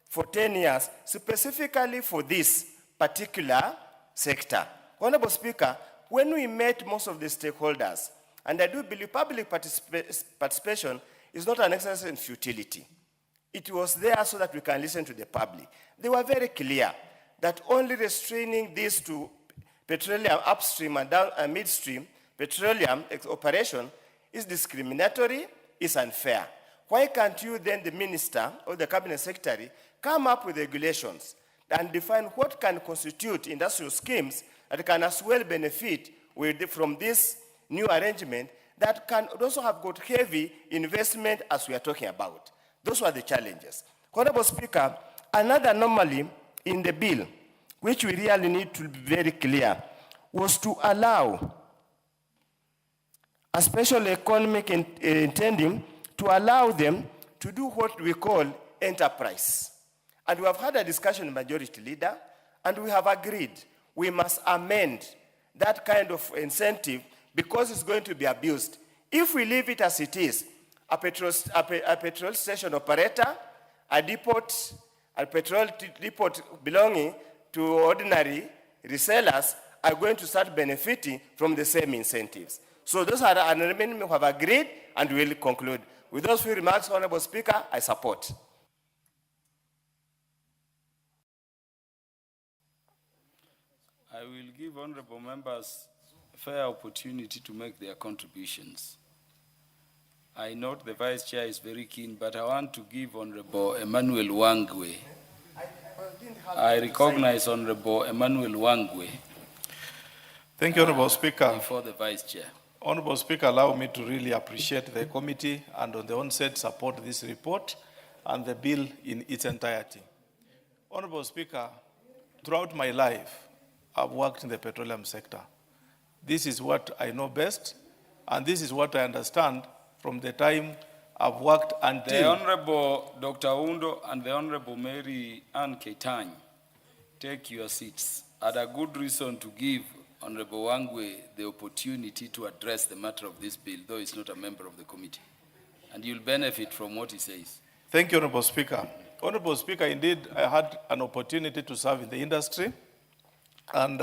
for 10 years, specifically for this particular sector. Honorable Speaker, when we met most of the stakeholders, and I do believe public participation is not an exercise in futility. It was there so that we can listen to the public. They were very clear that only restraining this to petroleum upstream and midstream petroleum operation is discriminatory, is unfair. why can't you then, the minister or the cabinet secretary, come up with regulations and define what can constitute industrial schemes that can as well benefit from this new arrangement that can also have got heavy investment as we are talking about. Those were the challenges. Honorable Speaker, another anomaly in the bill, which we really need to be very clear, was to allow a special economic intending to allow them to do what we call enterprise. And we have had a discussion with Majority Leader, and we have agreed we must amend that kind of incentive because it's going to be abused. If we leave it as it is, a petrol station operator, a petrol depot belonging to ordinary resellers are going to start benefiting from the same incentives. So those are an amendment we have agreed, and we will conclude. With those few remarks, Honorable Speaker, I support. I will give honorable members a fair opportunity to make their contributions. I note the Vice Chair is very keen, but I want to give Honorable Emmanuel Wangwe. I recognize Honorable Emmanuel Wangwe. Thank you, Honorable Speaker. Before the Vice Chair. Honorable Speaker, allow me to really appreciate the committee and on the onset support this report and the bill in its entirety. Honorable Speaker, throughout my life, I've worked in the petroleum sector. This is what I know best, and this is what I understand from the time I've worked until... The Honorable Dr. Undo and the Honorable Mary Ann Keitany, take your seats. I had a good reason to give Honorable Wangwe the opportunity to address the matter of this bill, though he's not a member of the committee. And you'll benefit from what he says. Thank you, Honorable Speaker. Honorable Speaker, indeed, I had an opportunity to serve in the industry. And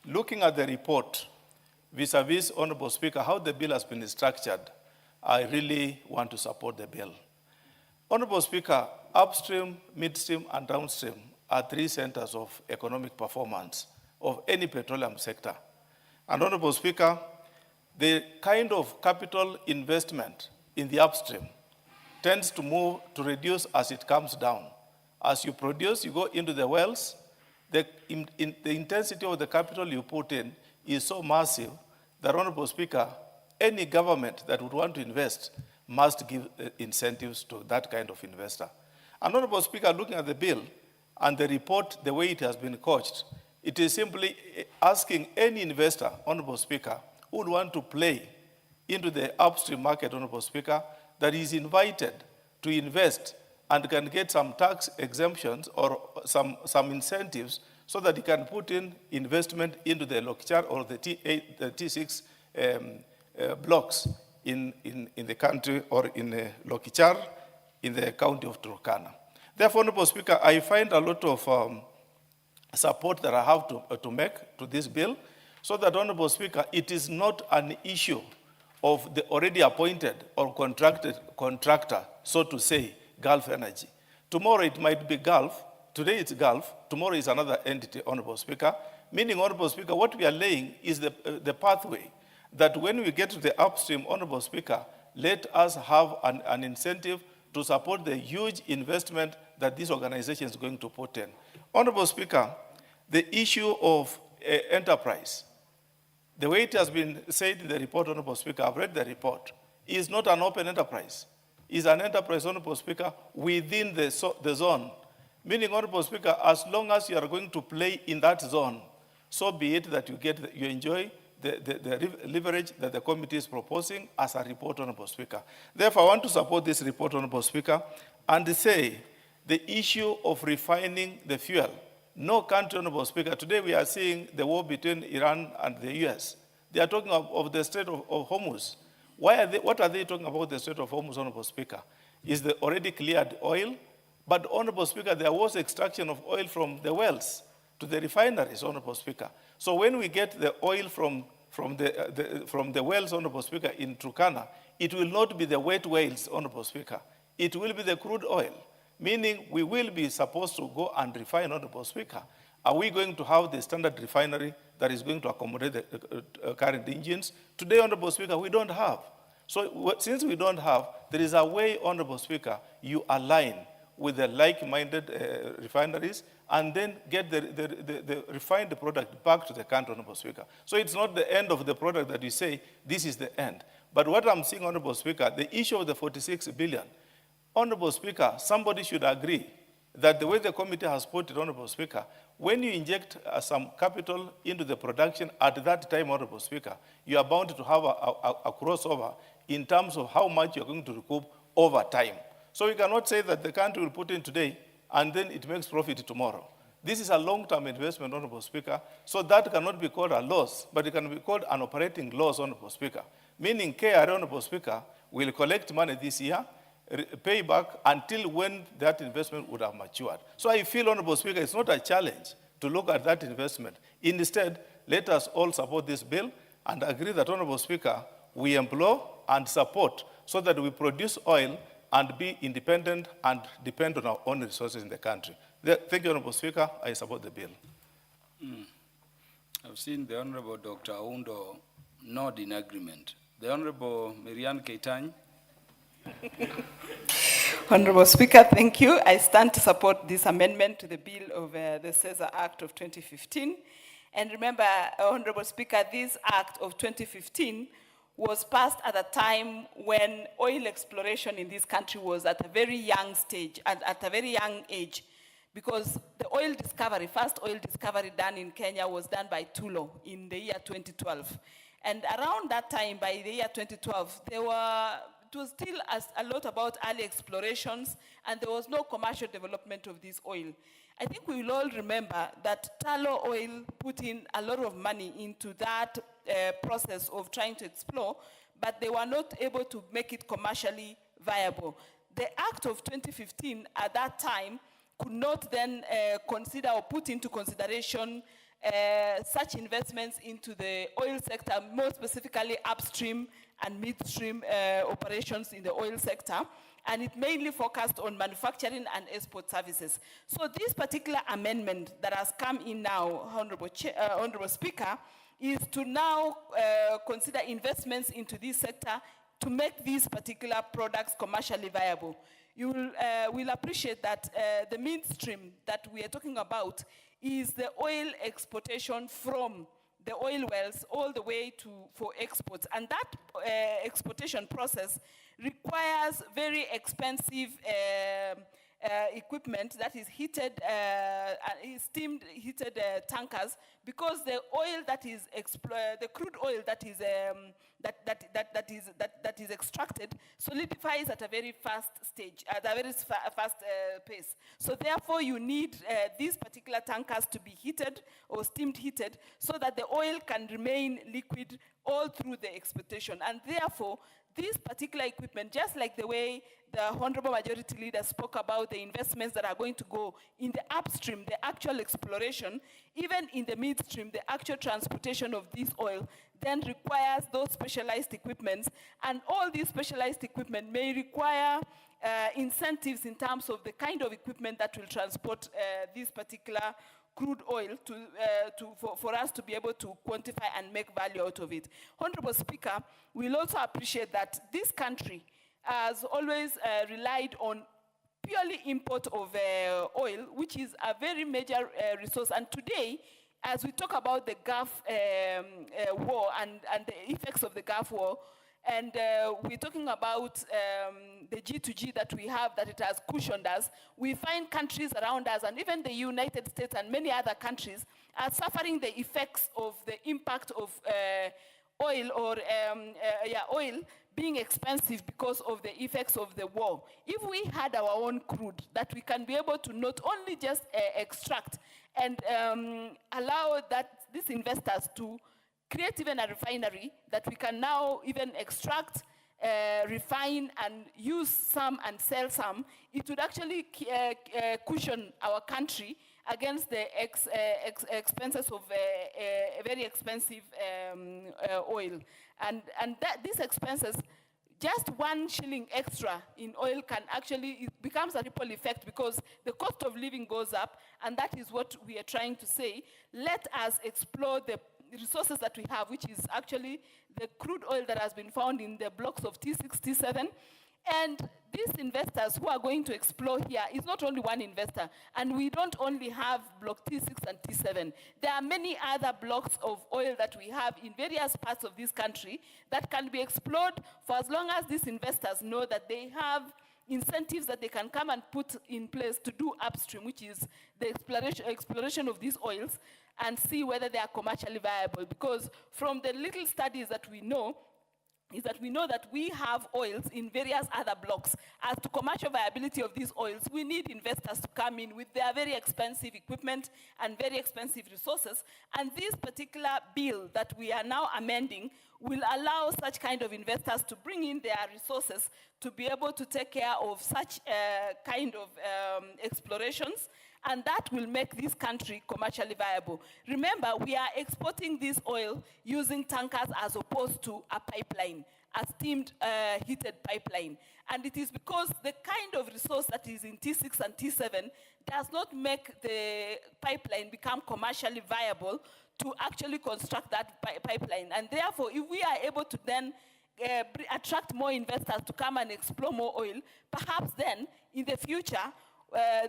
looking at the report, vis-a-vis, Honorable Speaker, how the bill has been structured, I really want to support the bill. Honorable Speaker, upstream, midstream, and downstream are three centers of economic performance of any petroleum sector. And Honorable Speaker, the kind of capital investment in the upstream tends to reduce as it comes down. As you produce, you go into the wells, the intensity of the capital you put in is so massive that, Honorable Speaker, any government that would want to invest must give incentives to that kind of investor. And Honorable Speaker, looking at the bill and the report, the way it has been couched, it is simply asking any investor, Honorable Speaker, who would want to play into the upstream market, Honorable Speaker, that is invited to invest and can get some tax exemptions or some incentives so that he can put in investment into the Lokichar or the T6 blocks in the country or in Lokichar in the county of Turkana. Therefore, Honorable Speaker, I find a lot of support that I have to make to this bill so that, Honorable Speaker, it is not an issue of the already appointed or contractor, so to say, Gulf Energy. Tomorrow it might be Gulf, today it's Gulf, tomorrow is another entity, Honorable Speaker, meaning, Honorable Speaker, what we are laying is the pathway that when we get to the upstream, Honorable Speaker, let us have an incentive to support the huge investment that this organization is going to put in. Honorable Speaker, the issue of enterprise, the way it has been said in the report, Honorable Speaker, I've read the report, is not an open enterprise. It's an enterprise, Honorable Speaker, within the zone. Meaning, Honorable Speaker, as long as you are going to play in that zone, so be it that you enjoy the leverage that the committee is proposing as a report, Honorable Speaker. Therefore, I want to support this report, Honorable Speaker, and say the issue of refining the fuel. No country, Honorable Speaker, today we are seeing the war between Iran and the US. They are talking of the Strait of Hormuz. What are they talking about the Strait of Hormuz, Honorable Speaker? Is the already cleared oil? But, Honorable Speaker, there was extraction of oil from the wells to the refineries, Honorable Speaker. So when we get the oil from the wells, Honorable Speaker, in Turkana, it will not be the wet wells, Honorable Speaker. It will be the crude oil, meaning we will be supposed to go and refine, Honorable Speaker. Are we going to have the standard refinery that is going to accommodate the current engines? Today, Honorable Speaker, we don't have. So since we don't have, there is a way, Honorable Speaker, you align with the like-minded refineries and then get the refined product back to the country, Honorable Speaker. So it's not the end of the product that you say, this is the end. But what I'm seeing, Honorable Speaker, the issue of the 46 billion, Honorable Speaker, somebody should agree that the way the committee has put it, Honorable Speaker, when you inject some capital into the production at that time, Honorable Speaker, you are bound to have a crossover in terms of how much you're going to recoup over time. So we cannot say that the country will put in today and then it makes profit tomorrow. This is a long-term investment, Honorable Speaker, so that cannot be called a loss, but it can be called an operating loss, Honorable Speaker. Meaning KRA, Honorable Speaker, will collect money this year, pay back until when that investment would have matured. So I feel, Honorable Speaker, it's not a challenge to look at that investment. Instead, let us all support this bill and agree that, Honorable Speaker, we employ and support so that we produce oil and be independent and depend on our own resources in the country. Thank you, Honorable Speaker. I support the bill. I've seen the Honorable Dr. Aundo nod in agreement. The Honorable Marianne Keitany. Honorable Speaker, thank you. I stand to support this amendment to the bill of the Caesar Act of 2015. And remember, Honorable Speaker, this Act of 2015 was passed at a time when oil exploration in this country was at a very young stage, at a very young age, because the oil discovery, first oil discovery done in Kenya was done by Tulo in the year 2012. And around that time, by the year 2012, it was still a lot about early explorations, and there was no commercial development of this oil. I think we will all remember that Tullow Oil put in a lot of money into that process of trying to explore, but they were not able to make it commercially viable. The Act of 2015 at that time could not then consider or put into consideration such investments into the oil sector, more specifically upstream and midstream operations in the oil sector, and it mainly focused on manufacturing and export services. So this particular amendment that has come in now, Honorable Speaker, is to now consider investments into this sector to make these particular products commercially viable. You will appreciate that the midstream that we are talking about is the oil exportation from the oil wells all the way for exports. And that exportation process requires very expensive equipment that is heated, steamed heated tankers, because the oil that is the crude oil that is that is extracted solidifies at a very fast stage, at a very fast pace. So therefore, you need these particular tankers to be heated or steamed heated so that the oil can remain liquid all through the exportation. And therefore, this particular equipment, just like the way the Honorable Majority Leader spoke about the investments that are going to go in the upstream, the actual exploration, even in the midstream, the actual transportation of this oil, then requires those specialized equipments. And all these specialized equipment may require incentives in terms of the kind of equipment that will transport this particular crude oil for us to be able to quantify and make value out of it. Honorable Speaker, we'll also appreciate that this country has always relied on purely import of oil, which is a very major resource. And today, as we talk about the Gulf war and the effects of the Gulf war, and we're talking about the G2G that we have, that it has cushioned us, we find countries around us, and even the United States and many other countries, are suffering the effects of the impact of oil being expensive because of the effects of the war. If we had our own crude that we can be able to not only just extract and allow these investors to create even a refinery that we can now even extract, refine, and use some and sell some, it would actually cushion our country against the expenses of a very expensive oil. And these expenses, just 1 shilling extra in oil can actually, it becomes a ripple effect because the cost of living goes up, and that is what we are trying to say. Let us explore the resources that we have, which is actually the crude oil that has been found in the blocks of T6, T7. And these investors who are going to explore here is not only one investor, and we don't only have block T6 and T7. There are many other blocks of oil that we have in various parts of this country that can be explored for as long as these investors know that they have incentives that they can come and put in place to do upstream, which is the exploration of these oils, and see whether they are commercially viable. Because from the little studies that we know, is that we know that we have oils in various other blocks. As to commercial viability of these oils, we need investors to come in with their very expensive equipment and very expensive resources. And this particular bill that we are now amending will allow such kind of investors to bring in their resources to be able to take care of such kind of explorations, and that will make this country commercially viable. Remember, we are exporting this oil using tankers as opposed to a pipeline, a steamed heated pipeline. And it is because the kind of resource that is in T6 and T7 does not make the pipeline become commercially viable to actually construct that pipeline. And therefore, if we are able to then attract more investors to come and explore more oil, perhaps then in the future,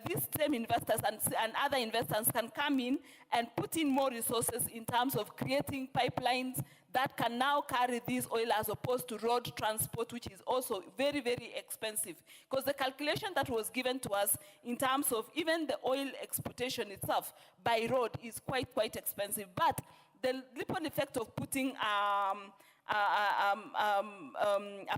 these same investors and other investors can come in and put in more resources in terms of creating pipelines that can now carry this oil as opposed to road transport, which is also very, very expensive. Because the calculation that was given to us in terms of even the oil exportation itself by road is quite expensive. But the ripple effect of putting a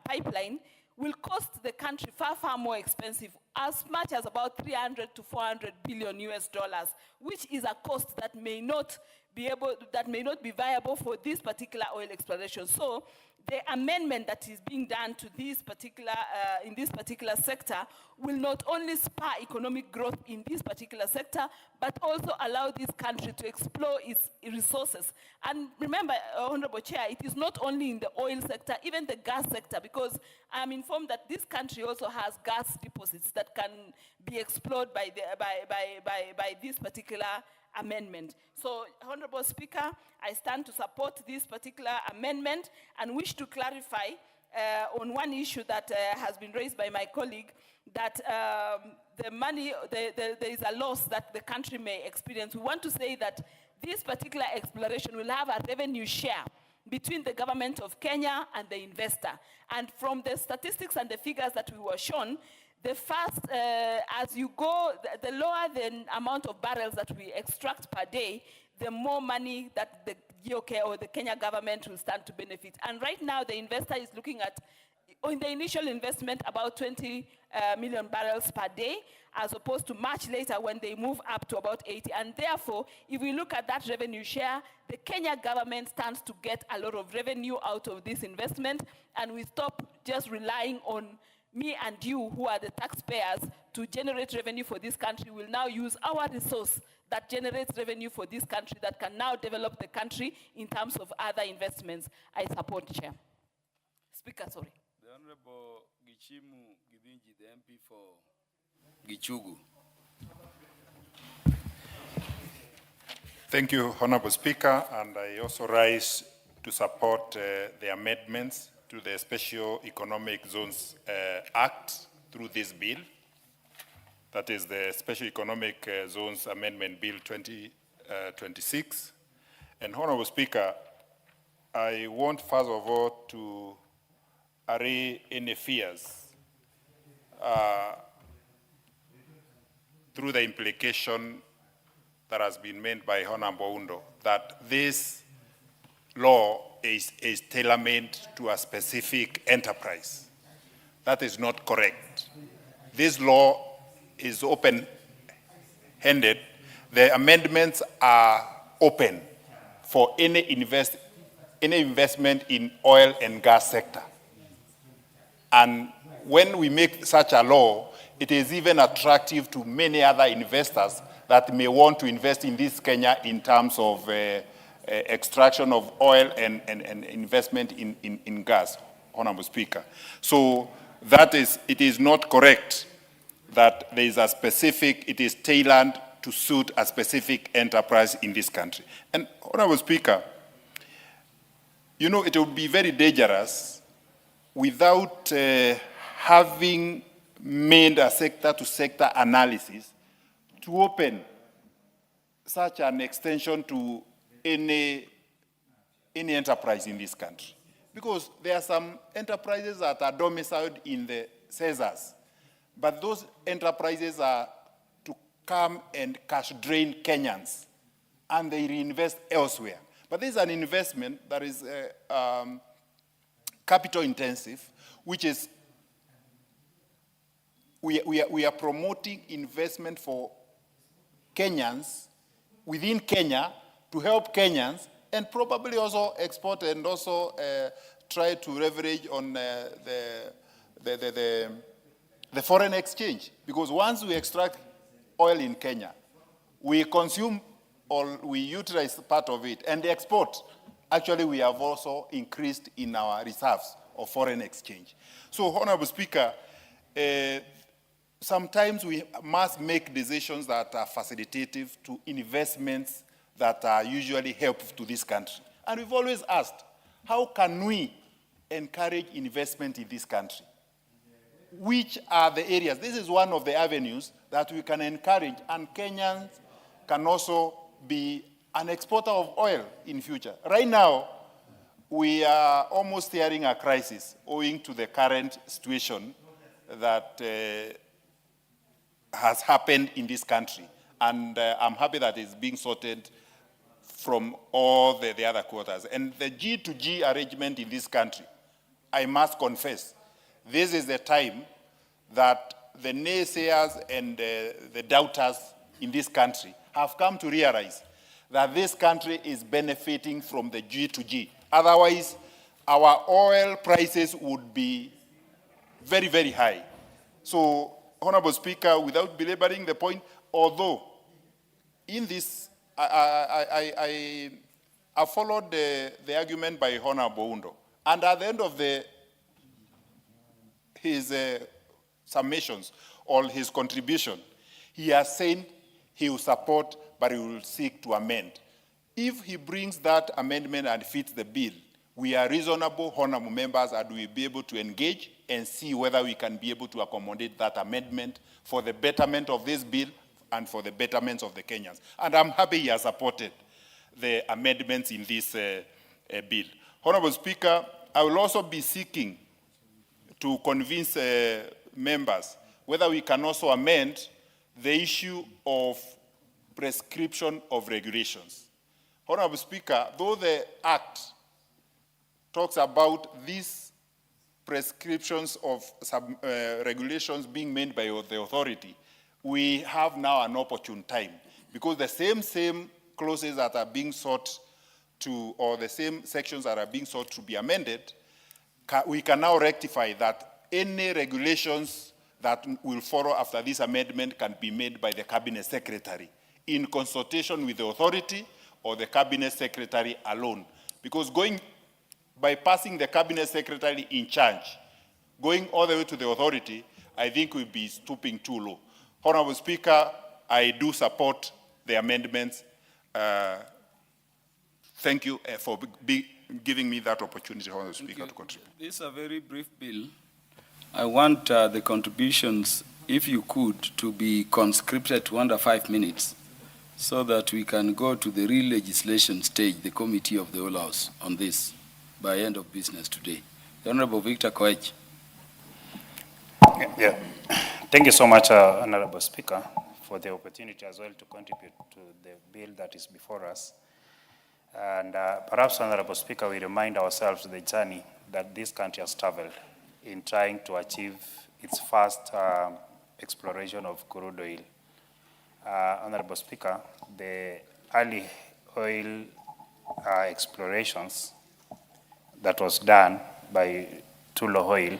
pipeline will cost the country far more expensive, as much as about 300 to 400 billion US dollars, which is a cost that may not be viable for this particular oil exploration. So the amendment that is being done to this particular, in this particular sector will not only spur economic growth in this particular sector, but also allow this country to explore its resources. And remember, Honorable Chair, it is not only in the oil sector, even the gas sector, because I'm informed that this country also has gas deposits that can be explored by this particular amendment. So, Honorable Speaker, I stand to support this particular amendment and wish to clarify on one issue that has been raised by my colleague, that the money, there is a loss that the country may experience. We want to say that this particular exploration will have a revenue share between the government of Kenya and the investor. And from the statistics and the figures that we were shown, the first, as you go, the lower the amount of barrels that we extract per day, the more money that the GOK or the Kenya government will stand to benefit. And right now, the investor is looking at, in the initial investment, about 20 million barrels per day, as opposed to much later when they move up to about 80. And therefore, if we look at that revenue share, the Kenya government stands to get a lot of revenue out of this investment, and we stop just relying on me and you, who are the taxpayers, to generate revenue for this country. Will now use our resource that generates revenue for this country that can now develop the country in terms of other investments. I support, Chair. Speaker, sorry. The Honorable Gichimu Gibinji, the MP for Gichugu. Thank you, Honorable Speaker, and I also rise to support the amendments to the Special Economic Zones Act through this bill. That is the Special Economic Zones Amendment Bill 2026. And Honorable Speaker, I want first of all to array any fears through the implication that has been made by Honorable Undo, that this law is tailor-made to a specific enterprise. That is not correct. This law is open-handed. The amendments are open for any investment in oil and gas sector. And when we make such a law, it is even attractive to many other investors that may want to invest in this Kenya in terms of extraction of oil and investment in gas, Honorable Speaker. So it is not correct that there is a specific, it is tailored to suit a specific enterprise in this country. And Honorable Speaker, you know, it would be very dangerous without having made a sector-to-sector analysis to open such an extension to any enterprise in this country. Because there are some enterprises that are domiciled in the CESAs, but those enterprises are to come and cash drain Kenyans, and they reinvest elsewhere. But this is an investment that is capital intensive, which is, we are promoting investment for Kenyans within Kenya to help Kenyans and probably also export and also try to leverage on the foreign exchange. Because once we extract oil in Kenya, we consume or we utilize part of it and export. Actually, we have also increased in our reserves of foreign exchange. So, Honorable Speaker, sometimes we must make decisions that are facilitative to investments that are usually helpful to this country. And we've always asked, how can we encourage investment in this country? Which are the areas? This is one of the avenues that we can encourage, and Kenyans can also be an exporter of oil in future. Right now, we are almost hearing a crisis owing to the current situation that has happened in this country. And I'm happy that it's being sorted from all the other quarters. And the G2G arrangement in this country, I must confess, this is the time that the naysayers and the doubters in this country have come to realize that this country is benefiting from the G2G. Otherwise, our oil prices would be very, very high. So, Honorable Speaker, without belaboring the point, although in this, I followed the argument by Honorable Undo, and at the end of his summations or his contribution, he has said he will support, but he will seek to amend. If he brings that amendment and fits the bill, we are reasonable, honorable members, and we will be able to engage and see whether we can be able to accommodate that amendment for the betterment of this bill and for the betterment of the Kenyans. And I'm happy he has supported the amendments in this bill. Honorable Speaker, I will also be seeking to convince members whether we can also amend the issue of prescription of regulations. Honorable Speaker, though the Act talks about these prescriptions of regulations being made by the authority, we have now an opportune time, because the same clauses that are being sought to, or the same sections that are being sought to be amended, we can now rectify that any regulations that will follow after this amendment can be made by the Cabinet Secretary in consultation with the authority or the Cabinet Secretary alone. Because by passing the Cabinet Secretary in charge, going all the way to the authority, I think we'll be stooping too low. Honorable Speaker, I do support the amendments. Thank you for giving me that opportunity, Honorable Speaker, to contribute. This is a very brief bill. I want the contributions, if you could, to be conscripted to under 5 minutes so that we can go to the real legislation stage, the committee of the whole House, on this by end of business today. The Honorable Victor Koech. Yeah. Thank you so much, Honorable Speaker, for the opportunity as well to contribute to the bill that is before us. And perhaps, Honorable Speaker, we remind ourselves the journey that this country has traveled in trying to achieve its first exploration of crude oil. Honorable Speaker, the early oil explorations that was done by Tullow Oil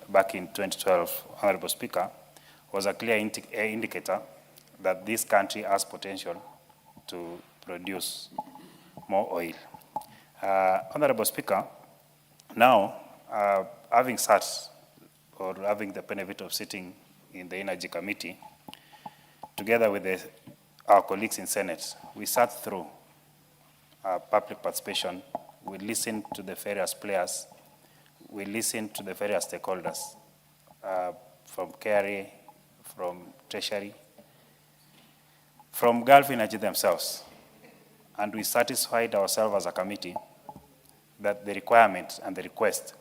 back in 2012, Honorable Speaker, was a clear indicator that this country has potential to produce more oil. Honorable Speaker, now, having sat or having the benefit of sitting in the Energy Committee, together with our colleagues in Senate, we sat through public participation we listen to the various players, we listen to the various stakeholders, from KRA, from Treasury, from Gulf Energy themselves. And we satisfied ourselves as a committee that the requirement and the request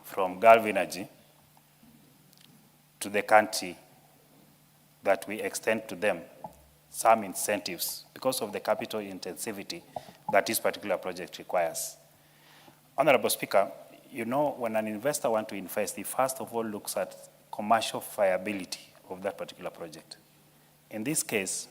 from Gulf Energy to the country that we extend to them some incentives because of the capital intensivity that this particular project requires. Honorable Speaker, you know, when an investor wants to invest, he first of all looks at commercial viability of that particular project. In this case,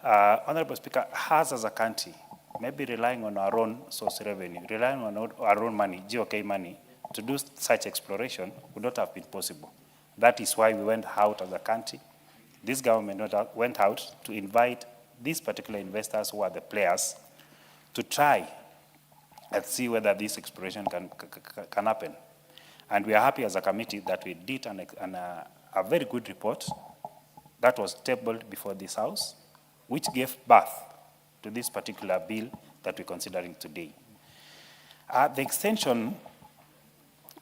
Honorable Speaker, us as a country, maybe relying on our own source revenue, relying on our own money, GOK money, to do such exploration would not have been possible. That is why we went out as a country. This government went out to invite these particular investors who are the players to try and see whether this exploration can happen. And we are happy as a committee that we did a very good report that was tabled before this House, which gave birth to this particular bill that we're considering today. The extension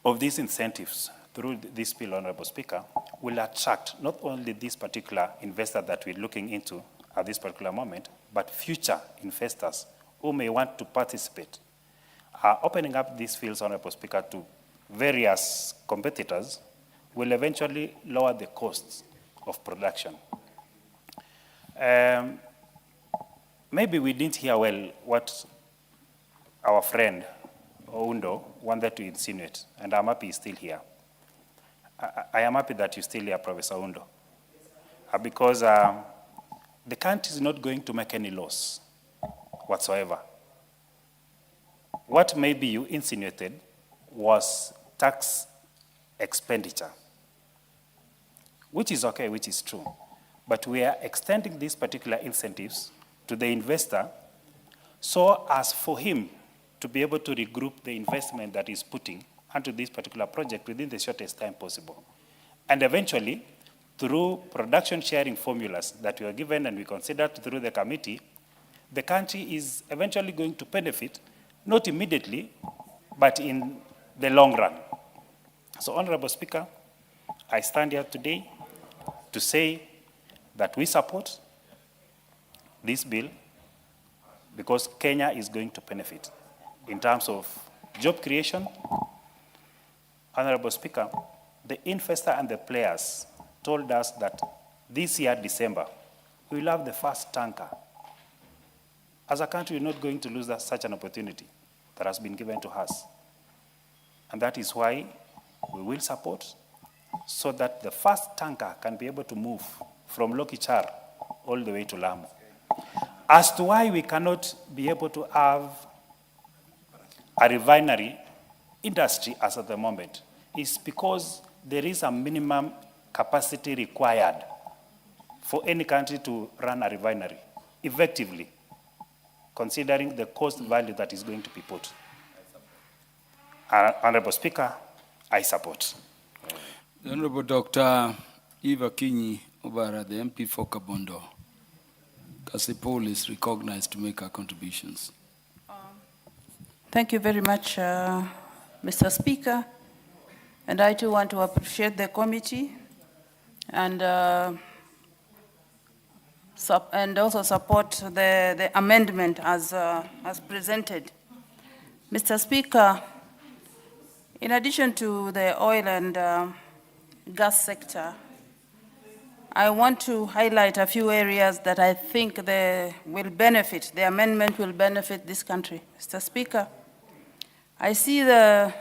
of these incentives through this bill, Honorable Speaker, will attract not only this particular investor that we're looking into at this particular moment, but future investors who may want to participate. Opening up these fields, Honorable Speaker, to various competitors will eventually lower the costs of production. Maybe we didn't hear well what our friend Oundo wanted to insinuate, and I'm happy he's still here. I am happy that you're still here, Professor Oundo, because the country is not going to make any loss whatsoever. What maybe you insinuated was tax expenditure, which is okay, which is true. But we are extending these particular incentives to the investor so as for him to be able to regroup the investment that he's putting onto this particular project within the shortest time possible. And eventually, through production sharing formulas that we are given and we considered through the committee, the country is eventually going to benefit, not immediately, but in the long run. So, Honorable Speaker, I stand here today to say that we support this bill because Kenya is going to benefit in terms of job creation. Honorable Speaker, the investor and the players told us that this year, December, we will have the first tanker. As a country, we're not going to lose such an opportunity that has been given to us. And that is why we will support so that the first tanker can be able to move from Lokichar all the way to Lamu. As to why we cannot be able to have a refinery industry as at the moment is because there is a minimum capacity required for any country to run a refinery effectively, considering the cost value that is going to be put. Honorable Speaker, I support. The Honorable Dr. Eva Kinyi Obara, the MP for Kabondo. Kasipul is recognized to make her contributions. Thank you very much, Mr. Speaker. And I too want to appreciate the committee and also support the amendment as presented. Mr. Speaker, in addition to the oil and gas sector, I want to highlight a few areas that I think the amendment will benefit this country. Mr. Speaker, I see that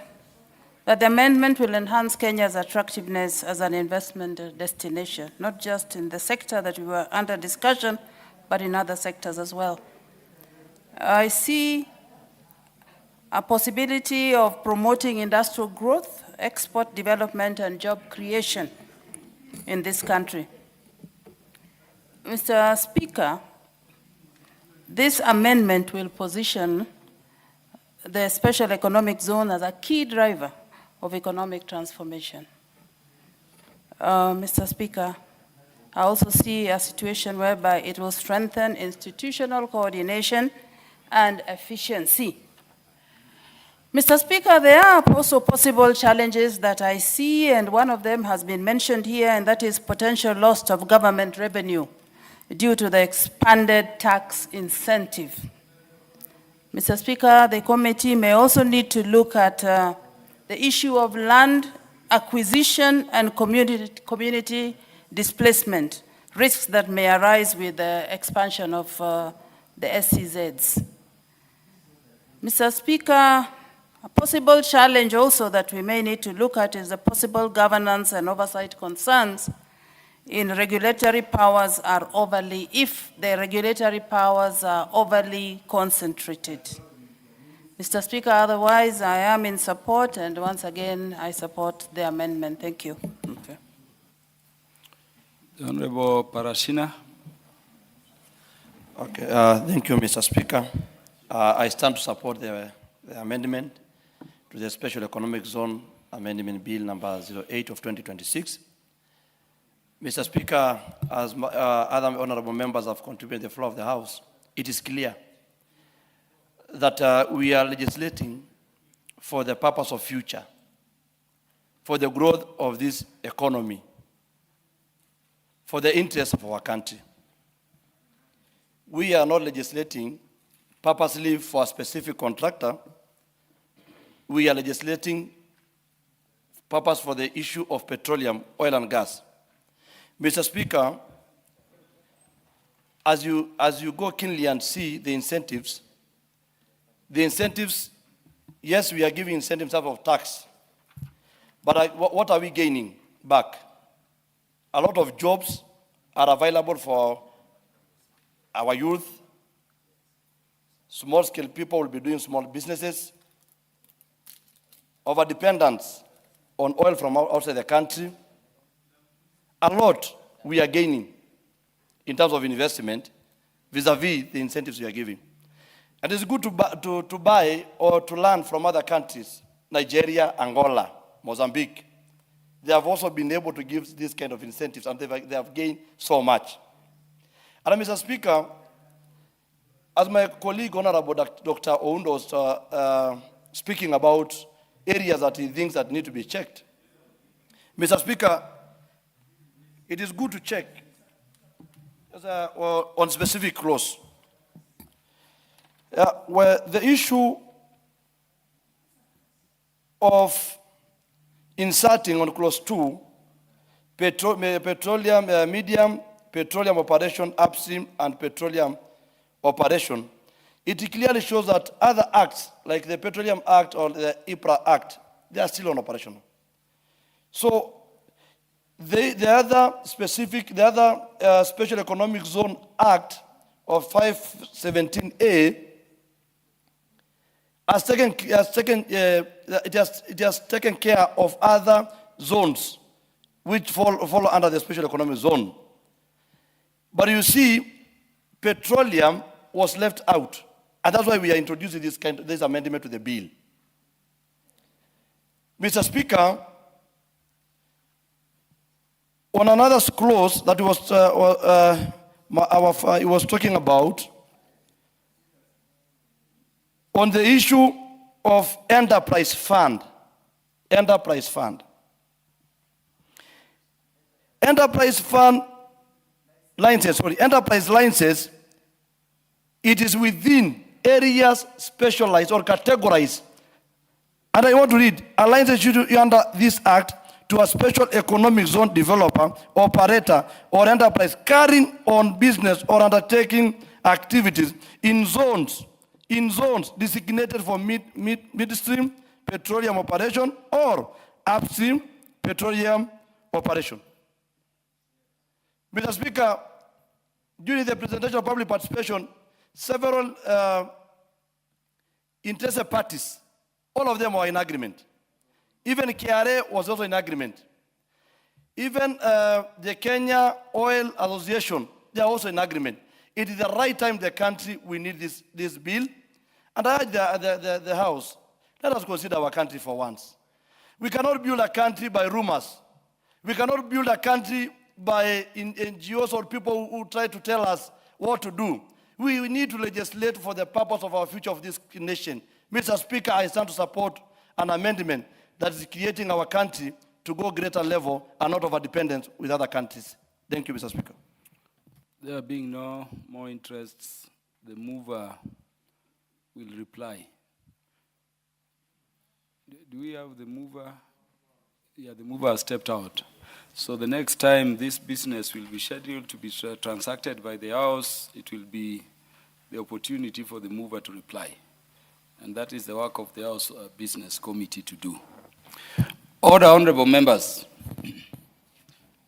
the amendment will enhance Kenya's attractiveness as an investment destination, not just in the sector that we were under discussion, but in other sectors as well. I see a possibility of promoting industrial growth, export development, and job creation in this country. Mr. Speaker, this amendment will position the special economic zone as a key driver of economic transformation. Mr. Speaker, I also see a situation whereby it will strengthen institutional coordination and efficiency. Mr. Speaker, there are also possible challenges that I see, and one of them has been mentioned here, and that is potential loss of government revenue due to the expanded tax incentive. Mr. Speaker, the committee may also need to look at the issue of land acquisition and community displacement, risks that may arise with the expansion of the SCZs. Mr. Speaker, a possible challenge also that we may need to look at is the possible governance and oversight concerns in regulatory powers are overly, if the regulatory powers are overly concentrated. Mr. Speaker, otherwise I am in support, and once again I support the amendment. Thank you. Okay. The Honorable Parashina. Okay, thank you, Mr. Speaker. I stand to support the amendment to the Special Economic Zone Amendment Bill number 08 of 2026. Mr. Speaker, as other honorable members have contributed to the floor of the House, it is clear that we are legislating for the purpose of future, for the growth of this economy, for the interest of our country. We are not legislating purposely for a specific contractor. We are legislating purpose for the issue of petroleum, oil and gas. Mr. Speaker, as you go keenly and see the incentives, yes, we are giving incentives out of tax, but what are we gaining back? A lot of jobs are available for our youth. Small-scale people will be doing small businesses. Over-dependence on oil from outside the country. A lot we are gaining in terms of investment vis-a-vis the incentives we are giving. And it's good to buy or to learn from other countries, Nigeria, Angola, Mozambique. They have also been able to give this kind of incentives, and they have gained so much. And Mr. Speaker, as my colleague, Honorable Dr. Oundo was speaking about areas that he thinks that need to be checked. Mr. Speaker, it is good to check on specific laws. Where the issue of inserting on clause 2, petroleum, medium, petroleum operation upstream, and petroleum operation, it clearly shows that other acts, like the Petroleum Act or the IPRA Act, they are still on operation. So the other Special Economic Zone Act of 517A has taken care of other zones which follow under the Special Economic Zone. But you see, petroleum was left out. And that's why we are introducing this amendment to the bill. Mr. Speaker, on another clause that he was talking about, on the issue of enterprise fund. Enterprise licenses, it is within areas specialized or categorized. And I want to read, a license issued under this act to a special economic zone developer, operator, or enterprise carrying on business or undertaking activities in zones designated for midstream petroleum operation or upstream petroleum operation. Mr. Speaker, during the presentation of public participation, several interested parties, all of them were in agreement. Even KRA was also in agreement. Even the Kenya Oil Association, they are also in agreement. It is the right time the country, we need this bill. And I urge the House, let us consider our country for once. We cannot build a country by rumors. We cannot build a country by NGOs or people who try to tell us what to do. We need to legislate for the purpose of our future of this nation. Mr. Speaker, I stand to support an amendment that is creating our country to go greater level and not over dependence with other countries. Thank you, Mr. Speaker. There being no more interests, the mover will reply. Do we have the mover? Yeah, the mover has stepped out. So the next time this business will be scheduled to be transacted by the House, it will be the opportunity for the mover to reply. And that is the work of the House Business Committee to do. Order, honorable members.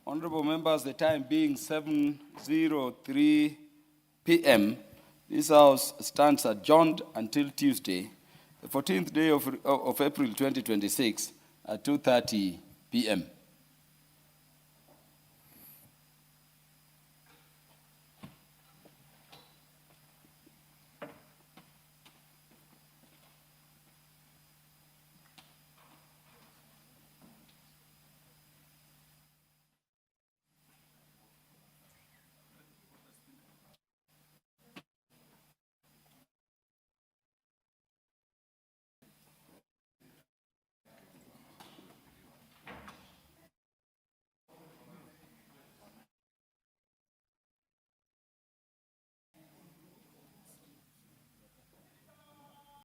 Honorable members, the time being 7:03 p.m., this House stands adjourned until Tuesday, the 14th day of April 2026 at 2:30 p.m.